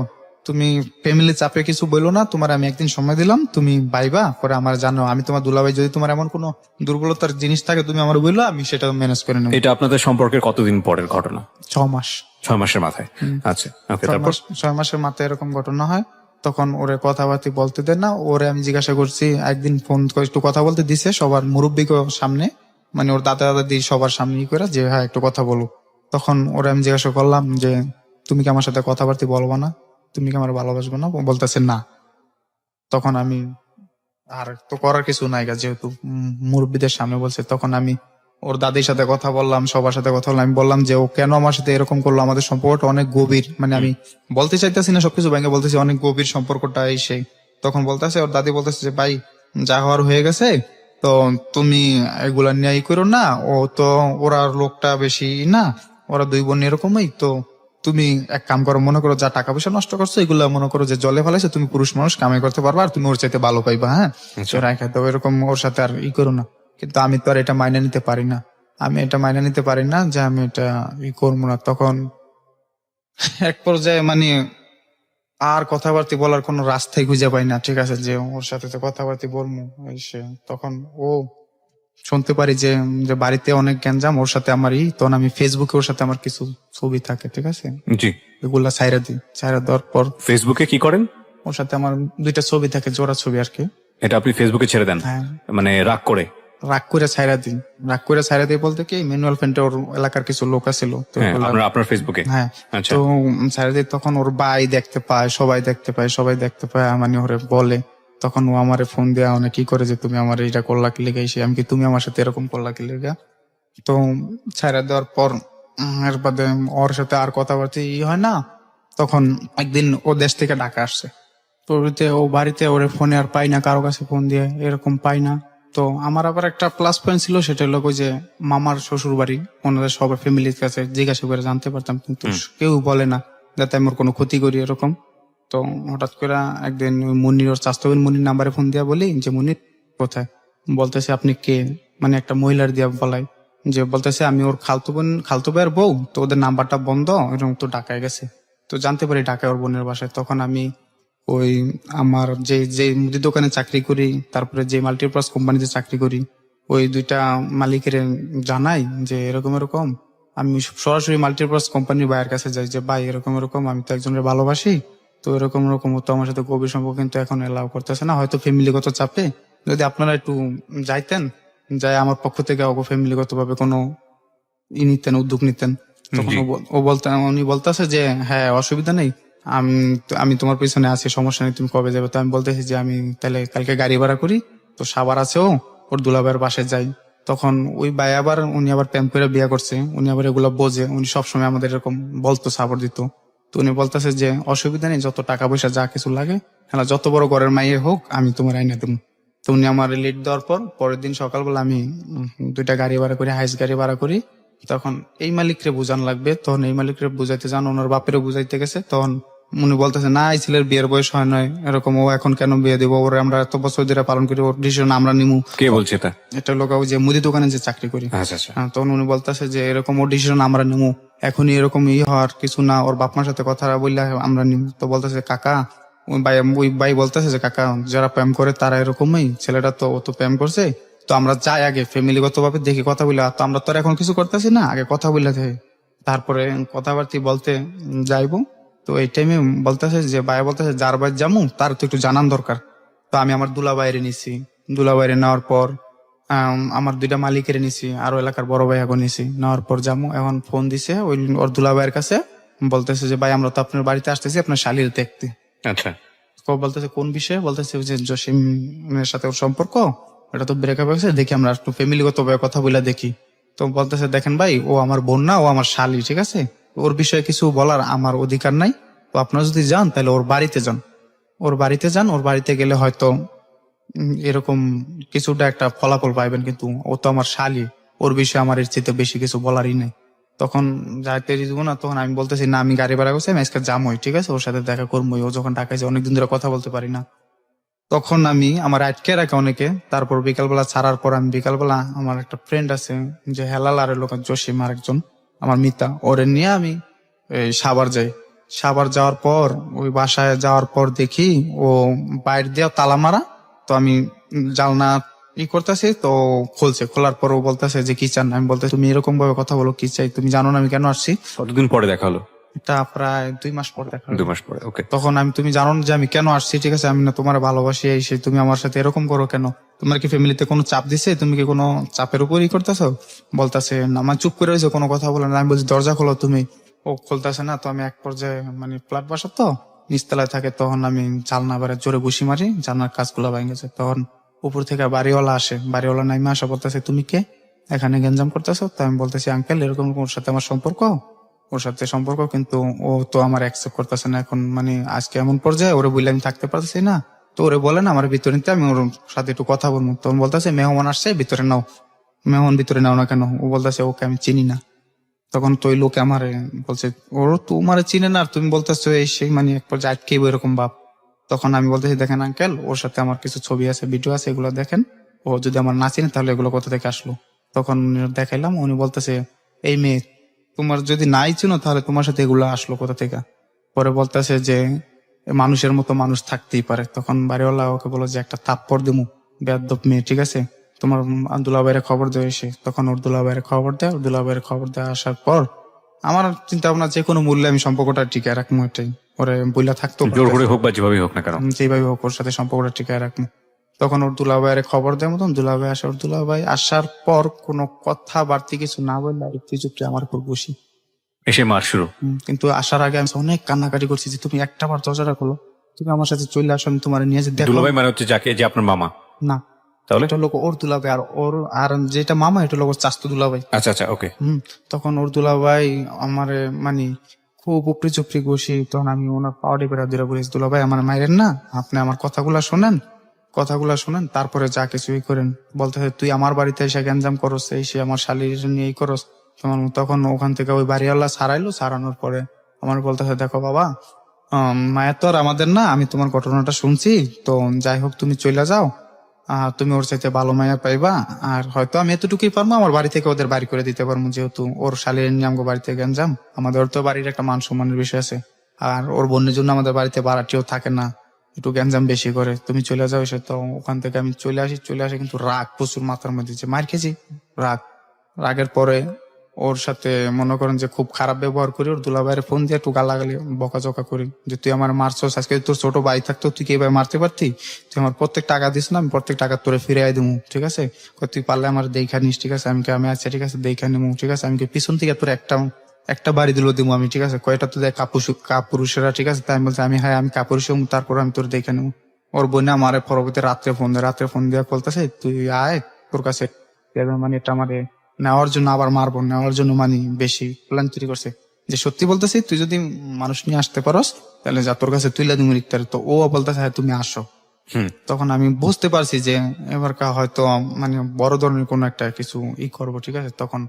তুমি ফ্যামিলি চাপে কিছু বললো না, তোমার আমি একদিন সময় দিলাম, তুমি ভাইবা পরে আমার জানো, আমি তোমার দুলাভাই, যদি তোমার এমন কোনো দুর্বলতার জিনিস থাকে তুমি আমার বললো, আমি সেটা ম্যানেজ করে নেবো। এটা আপনাদের সম্পর্কের কতদিন পরের ঘটনা? 6 মাস। 6 মাসের মাথায়? আচ্ছা, ওকে। 6 তারপর? মাস, 6 মাসের মাথায় এরকম ঘটনা হয়। তখন ওরে কথাবার্তি বলতে দেন না, ওরে আমি জিজ্ঞাসা করছি, একদিন ফোন করে একটু কথা বলতে দিছে সবার মুরব্বীকে সামনে, মানে ওর দাদা দাদি সবার সামনে ই করে যে হ্যাঁ একটু কথা বলো। তখন ওরে আমি জিজ্ঞাসা করলাম যে তুমি কি আমার সাথে কথাবার্তি বলবা না, তুমি কি আমার ভালোবাসবে না? ও বলতেছে না। তখন আমি, আর তো করার কিছু নাই গা, যেহেতু মুরব্বীদের সামনে বলছে, তখন আমি ওর দাদির সাথে কথা বললাম, সবার সাথে কথা বললাম। আমি বললাম যে ও কেন আমার সাথে এরকম করলো, আমাদের সম্পর্কটা অনেক গভীর, মানে আমি বলতে চাইতেছি না সবকিছু ভেঙে বলতেছি, অনেক গভীর সম্পর্কটা এই সেই। তখন বলতেছে, ওর দাদি বলতেছে যে ভাই যা হওয়ার হয়ে গেছে, তো তুমি এগুলা নিয়ে ই করো না, ও তো ওরা লোকটা বেশি না, ওরা 2 বোন এরকমই, তো তুমি এক কাম করো, মনে করো যা টাকা পয়সা নষ্ট করছো এগুলা মনে করো যে জলে ফেলাইছো, তুমি পুরুষ মানুষ কামাই করতে পারবা, আর তুমি ওর চাইতে ভালো পাইবা, হ্যাঁ রাখা তো এরকম ওর সাথে আর ই করো না। কিন্তু আমি তো আর এটা মাইনে নিতে পারি না, আমি এটা মাইনে নিতে পারি না যে আমি এটা ই করবো না। তখন এক পর্যায়ে মানে আর কথাবার্তা বলার কোনো রাস্তাই খুঁজে পাই না, ঠিক আছে, যে ওর সাথে তো কথাবার্তা বলবো এই সে। তখন ও শুনতে পারি যে যে বাড়িতে অনেক গ্যাঞ্জাম ওর সাথে আমারই, তখন আমি ফেসবুকে ওর সাথে আমার কিছু ছবি থাকে, ঠিক আছে, জি। এগুলা ছাইরা দিই, ছাইরা দেওয়ার পর ফেসবুকে কি করেন? ওর সাথে আমার 2টা ছবি থাকে, জোড়া ছবি আর কি। এটা আপনি ফেসবুকে ছেড়ে দেন? হ্যাঁ, মানে রাগ করে? রাগ করে ছাইরা দিই, রাগ করে ছাইরা দিই বলতে কি, ম্যানুয়াল ফ্রেন্ডে ওর এলাকার কিছু লোক আছিল, তো হ্যাঁ, ওগুলা- আপনার ফেসবুকে? হ্যাঁ, আচ্ছা। তো ছাইরা দিই। তখন ওর ভাই দেখতে পায়, সবাই দেখতে পায়, সবাই দেখতে পায়, মানে ওরে বলে। তখন ও আমারে ফোন দেয়া অনেক কি করে যে তুমি আমার এটা করলা কি লেগে, এসে আমি কি তুমি আমার সাথে এরকম করলা কি লেগে। তো ছাইরা দেওয়ার পর এর বাদে ওর সাথে আর কথাবার্তা ই হয় না। তখন একদিন ও দেশ থেকে ঢাকা আসছে, পরিতে ও বাড়িতে ওরে ফোনে আর পাই না, কারো কাছে ফোন দিয়ে এরকম পাই না। তো আমার আবার একটা প্লাস পয়েন্ট ছিল, সেটা হলো ওই যে মামার শ্বশুর বাড়ি, ওনাদের সবার ফ্যামিলির কাছে জিজ্ঞাসা করে জানতে পারতাম, কিন্তু কেউ বলে না যাতে আমার কোনো ক্ষতি করি এরকম। তো হঠাৎ করে একদিন ওই মুন্নির, ওর চাস্তো বোন মুন্নির নাম্বারে ফোন দিয়া বলি যে মুন্নির কোথায়, বলতেছে আপনি কে, মানে একটা মহিলার দিয়া বলাই, যে বলতেছে আমি ওর খালতো ভাইয়ের বউ, তো ওদের নাম্বারটা বন্ধ, এরকম তো ঢাকায় গেছে। তো জানতে পারি ঢাকায় ওর বোনের বাসায়। তখন আমি ওই আমার যে যে মুদি দোকানে চাকরি করি, তারপরে যে মাল্টিপ্লাস কোম্পানিতে চাকরি করি, ওই 2টা মালিকের জানাই যে এরকম এরকম। আমি সরাসরি মাল্টিপ্লাস কোম্পানির ভাইয়ের কাছে যাই যে ভাই এরকম এরকম, আমি তো একজনের ভালোবাসি, তো এরকম এরকম, ও তো আমার সাথে গভীর সম্পর্ক কিন্তু এখন এলাও করতেছে না, হয়তো ফ্যামিলিগত চাপে, যদি আপনারা একটু যাইতেন, যাই আমার পক্ষ থেকে ওকে ফ্যামিলিগত ভাবে কোনো ই নিতেন, উদ্যোগ নিতেন। তখন জি। উনি বলতেছে যে হ্যাঁ অসুবিধা নেই, আমি তোমার পিছনে আছি, সমস্যা নেই, তুমি কবে যাবে। তো আমি বলতেছি যে আমি তাহলে কালকে গাড়ি ভাড়া করি, তো সাবার আছে ও, ওর দুলাভাইয়ের বাসায় যাই। তখন ওই ভাই আবার, উনি আবার প্রেম করে বিয়ে করছে, উনি আবার এগুলো বোঝে, উনি সবসময় আমাদের এরকম বলতো, সাপোর্ট দিত। তো উনি বলতেছে যে অসুবিধা নেই, যত টাকা পয়সা যা কিছু লাগে, হ্যাঁ যত বড় ঘরের মাইয়ে হোক আমি তোমার আইনা দেবো। তো উনি আমার লিড দেওয়ার পর পরের দিন সকালবেলা আমি 2টা গাড়ি ভাড়া করি, হাইস গাড়ি ভাড়া করি। তখন এই মালিকরে বুঝান লাগবে, তখন এই মালিকরে বুঝাইতে যান, ওনার বাপেরও বুঝাইতে গেছে। তখন উনি বলতেছে না এই ছেলের বিয়ের বয়স হয় নয় এরকম, ও এখন কেন বিয়ে দিব, ওরে আমরা এত বছর ধরে পালন করি, ওর ডিসিশন আমরা নিমু। কে বলছে এটা? এটা লোক ওই যে মুদি দোকানে যে চাকরি করি। আচ্ছা আচ্ছা। হ্যাঁ, তখন উনি বলতেছে যে এরকম ওর ডিসিশন আমরা নিমু, এখনই এরকম হওয়ার কিছু না, ওর বাপ মার সাথে কথা বললে আমরা নিমু। তো বলতেছে কাকা, ওই ভাই বলতেছে যে কাকা যারা প্রেম করে তারা এরকমই, ছেলেটা তো ও তো প্রেম করছে, তো আমরা যাই আগে ফ্যামিলিগত ভাবে দেখি কথা বলে, তো আমরা তো আর এখন কিছু করতেছি না, আগে কথা বলে দেখি, তারপরে কথাবার্তি বলতে যাইবো। তো এই টাইমে বলতেছে যে ভাই বলতেছে যার বাড়ি যামু তার তো একটু জানান দরকার। তো আমি আমার দুলা বাইরে নিছি, দুলা বাইরে নেওয়ার পর আমার 2টা মালিকের নিছি, আরো এলাকার বড় ভাই এখন নিছি, নেওয়ার পর যামু। এখন ফোন দিছে ওই ওর দুলা ভাইয়ের কাছে, বলতেছে যে ভাই আমরা তো আপনার বাড়িতে আসতেছি আপনার শালির দেখতে। আচ্ছা। তো বলতেছে কোন বিষয়ে, বলতেছে ওই যে জসিমের সাথে ওর সম্পর্ক, এটা তো ব্রেকআপ হয়েছে, দেখি আমরা একটু ফ্যামিলিগত ভাবে কথা বলে দেখি। তো বলতেছে দেখেন ভাই ও আমার বোন না, ও আমার শালি, ঠিক আছে, ওর বিষয়ে কিছু বলার আমার অধিকার নাই। তো আপনারা যদি যান তাহলে ওর বাড়িতে যান, ওর বাড়িতে যান, ওর বাড়িতে গেলে হয়তো এরকম কিছুটা একটা ফলাফল পাইবেন, কিন্তু ও তো আমার শালি, ওর বিষয়ে আমার এর চেয়ে বেশি কিছু বলারই নাই। তখন যাইতে দিব না, তখন আমি বলতেছি না আমি গাড়ি ভাড়া করছি, আমি আজকে যামই, ঠিক আছে, ওর সাথে দেখা করবোই, ও যখন ঢাকায় যায় অনেকদিন ধরে কথা বলতে পারি না। তখন আমি আমার আটকে রাখে অনেকে, তারপর বিকালবেলা ছাড়ার পর আমি বিকালবেলা আমার একটা ফ্রেন্ড আছে যে হেলাল আর লোক জসিম আর একজন আমার মিতা, ওরে নিয়ে আমি এই সাভার যাই। সাভার যাওয়ার পর ওই বাসায় যাওয়ার পর দেখি ও বাইরে দিয়ে তালা মারা। তো আমি জানলা করতেছি, তো খুলছে, খোলার পর ও বলতেছে যে কি চান। আমি বলতে তুমি এরকম ভাবে কথা বলো, কি চাই, তুমি জানো না আমি কেন আসছি। কতদিন পরে দেখা হলো? এটা প্রায় 2 মাস পর দেখা হলো। 2 মাস পরে, ওকে। তখন আমি, তুমি জানো না যে আমি কেন আসছি, ঠিক আছে, আমি না তোমার ভালোবাসি, এই সেই, তুমি আমার সাথে এরকম করো কেন, তোমার কি ফ্যামিলিতে কোনো চাপ দিছে, তুমি কি কোনো চাপের উপরই করতেছো? বলতেছে না, আমার চুপ করে রয়েছে, কোনো কথা বলে না। আমি বলছি দরজা খোলো তুমি, ও খুলতেছে না। তো আমি এক পর্যায়ে মানে ফ্ল্যাট বাসা তো নিচতলায় থাকে, তখন আমি জানলা বাইরে জোরে ঘুষি মারি, জানলার কাজগুলো ভেঙে গেছে। তখন উপর থেকে বাড়িওয়ালা আসে, বাড়িওয়ালা নাইমা আসা বলতেছে তুমি কে, এখানে গেঞ্জাম করতেছো? তো আমি বলতেছি আঙ্কেল এরকম ওর সাথে আমার সম্পর্ক, ওর সাথে সম্পর্ক, কিন্তু ও তো আমার অ্যাকসেপ্ট করতেছে না এখন, মানে আজকে এমন পর্যায়ে ওরে বললে আমি থাকতে পারতেছি না। তো ওরে বলে না আমার ভিতরে নিতে, আমি ওর সাথে একটু কথা বলবো। তখন বলতেছে মেহমান আসছে ভিতরে নাও। মেহমান ভিতরে নাও না কেন? ও বলতেছে ওকে আমি চিনি না। তখন তো ওই লোকে আমারে বলছে ওর তোমার চিনে না আর তুমি বলতেছো এই সেই, মানে এক পর্যায়ে আটকে এরকম ভাব। তখন আমি বলতেছি দেখেন আঙ্কেল, ওর সাথে আমার কিছু ছবি আছে, ভিডিও আছে, এগুলো দেখেন, ও যদি আমার না চিনে তাহলে এগুলো কোথা থেকে আসলো। তখন দেখাইলাম, উনি বলতেছে এই মেয়ে তোমার যদি নাই চিনো তাহলে তোমার সাথে এগুলো আসলো কোথা থেকে। পরে বলতেছে যে মানুষের মতো মানুষ থাকতেই পারে। তখন বাড়িওয়ালা ওকে বলো যে একটা থাপ্পড় দিমু, বেয়াদব মেয়ে, ঠিক আছে, তোমার দুলাভাইয়ের খবর দেয় এসে। তখন ওর দুলাভাইয়ের খবর দেয়, ওর দুলাভাইয়ের খবর দেয় আসার পর আমার চিন্তা ভাবনা যে কোনো মূল্যে আমি সম্পর্কটা টিকায় রাখবো, এটাই। ওরে বইলা থাকতো জোর করে হোক বা যেভাবেই হোক না কেন। যেভাবে হোক ওর সাথে সম্পর্কটা টিকায় রাখবো। তখন ওর দুলাভাইয়ের খবর দেয় মতন দুলাভাই আসে, ওর দুলাভাই আসার পর কোনো কথা বাড়তি কিছু না বললে একটু চুপটি আমার উপর বসি। এসে মার শুরু। কিন্তু আসার আগে আমি অনেক কান্নাকাটি করছি যে তুমি একটা বার দরজাটা খোলো, তুমি আমার সাথে চলে আসো, আমি তোমার নিয়ে যে দেখো। দুলাভাই মানে হচ্ছে যাকে, যে আপনার মামা? না, তাহলে এটা লোক ওর দুলাভাই, আর ওর আর যেটা মামা এটা লোক ওর চাস্তো দুলাভাই। আচ্ছা আচ্ছা, ওকে। তখন ওর দুলাভাই আমারে মানে খুব উপরি চুপড়ি বসি। তখন আমি ওনার পাওয়ারে বেড়া দূরে বলেছি দুলাভাই আমার মায়ের না, আপনি আমার কথাগুলা শোনেন, কথাগুলা শোনেন, তারপরে যা কিছুই করেন। বলতে হয় তুই আমার বাড়িতে এসে গ্যাঞ্জাম করস, এই সে আমার শালির নিয়ে এই করস। তখন ওখান থেকে ওই বাড়িওয়ালা সারাইলো, সারানোর পরে আমার বলতে হয় দেখো বাবা, মায়ের তো আর আমাদের না, আমি তোমার ঘটনাটা শুনছি, তো যাই হোক তুমি চলে যাও, তুমি ওর চাইতে ভালো মায়া পাইবা। আর হয়তো আমি এতটুকুই পারবো, আমার বাড়ি থেকে ওদের বাড়ি করে দিতে পারবো, যেহেতু ওর শালির নিয়ে আমাকে বাড়িতে গ্যাঞ্জাম, আমাদের তো বাড়ির একটা মান সম্মানের বিষয় আছে, আর ওর বোনের জন্য আমাদের বাড়িতে ভাড়াটিও থাকে না, একটু গ্যাঞ্জাম বেশি করে, তুমি চলে যাও এসে। তো ওখান থেকে আমি চলে আসি, কিন্তু রাগ প্রচুর মাথার মধ্যে, যে মার খেয়েছি, রাগ, রাগের পরে ওর সাথে মনে করেন যে খুব খারাপ ব্যবহার করি, ওর দুলাভাইয়ের ফোন দিয়ে একটু গালাগালি বকাঝকা করি যে তুই আমার মারছস, আজকে তোর ছোট ভাই থাকতো তুই কি এভাবে মারতে পারতি, তুই আমার প্রত্যেক টাকা দিস না, আমি প্রত্যেক টাকা তোরে ফিরে দিব, ঠিক আছে, তুই পারলে আমার দেখা নিস, ঠিক আছে, আমি আচ্ছা ঠিক আছে দেখা নিবো, ঠিক আছে, আমি পিছন থেকে তোর একটা বাড়ি দিল দিব আমি, ঠিক আছে, কয়টা তো দেয় কাপুরুষেরা, ঠিক আছে, তাই আমি বলছি আমি হ্যাঁ আমি কাপুরুষ, তারপর আমি তোর দেখে নেবো। ওর বোনে আমার পরবর্তী রাত্রে ফোন দিয়ে বলতেছে তুই আয় তোর কাছে, মানে এটা আমারে নেওয়ার জন্য আবার মারবো, নেওয়ার জন্য মানে বেশি প্ল্যান তৈরি করছে। যে সত্যি বলতেছি তুই যদি মানুষ নিয়ে আসতে পারস তাহলে যা তোর কাছে তুইলা তুমি লিখতে। তো ও বলতেছে হ্যাঁ তুমি আসো। তখন আমি বুঝতে পারছি যে এবার হয়তো মানে বড় ধরনের কোনো একটা কিছু করবো, ঠিক আছে। তখন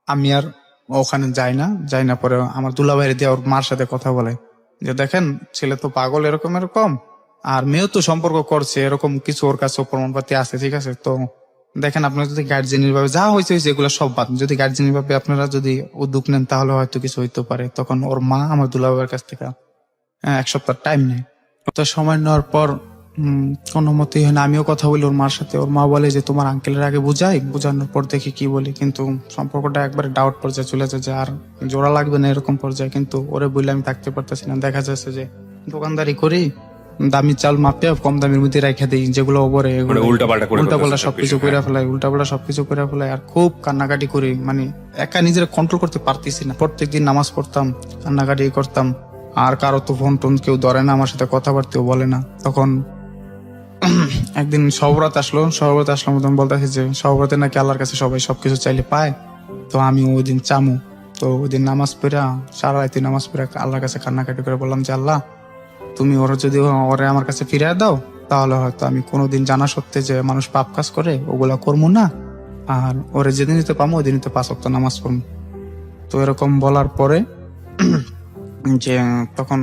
আমি আর ওখানে যাই না পরে আমার দুলাভাইয়ের দিয়ে ওর মার সাথে কথা বলে যে দেখেন ছেলে তো পাগল এরকম এরকম, আর মেয়েও তো সম্পর্ক করছে এরকম কিছু, ওর কাছে প্রমাণপাতি আছে, ঠিক আছে। তো দেখেন আপনারা যদি গার্জেনের ভাবে যা হয়েছে এগুলো সব বাদ, যদি গার্জেনের ভাবে আপনারা যদি উদ্যোগ নেন তাহলে হয়তো কিছু হইতে পারে। তখন ওর মা আমার দুলাভাইয়ের কাছ থেকে 1 সপ্তাহ টাইম নেয়। তো সময় নেওয়ার পর কোনো মতেই হয় না, আমিও কথা বলি ওর মার সাথে। ওর মা বলে যে তোমার আঙ্কেলের আগে বোঝানোর পর দেখি কি বলি, কিন্তু সম্পর্কটা একবারে ডাউট পর্যায়ে চলে যায় যে আর জোড়া লাগবে না এরকম পর্যায়ে। কিন্তু ওরে বললে আমি থাকতে পারতেছি না। দেখা যাচ্ছে যে দোকানদারি করি, দামি চাল মাপে কম দামের মধ্যে রেখে দিই, যেগুলো ওপরে উল্টাপাল্টা সবকিছু করে ফেলাই, আর খুব কান্নাকাটি করি, মানে একা নিজের কন্ট্রোল করতে পারতেছি না। প্রত্যেকদিন নামাজ পড়তাম, কান্নাকাটি করতাম, আর কারো তো ফোন টোন কেউ ধরে না, আমার সাথে কথাবার্তাও বলে না। তখন একদিন সবরাত আসলো তখন বলতেছে যে সবরাতে নাকি আল্লাহর কাছে সবাই সবকিছু চাইলে পায়, তো আমি ওই দিন চামু। তো ওই দিন নামাজ পড়া, সারা রাতে নামাজ পড়া আল্লাহর কাছে কান্নাকাটি করে বললাম যে আল্লাহ তুমি যদি ওরে আমার কাছে ফিরিয়ে দাও তাহলে হয়তো আমি কোনোদিন জানা সত্ত্বে যে মানুষ পাপ কাজ করে ওগুলা করবো না, আর ওরে যেদিন নিতে পাবো ওই দিনই 5 ওয়াক্ত নামাজ পড়বো। তো এরকম বলার পরে যে তখন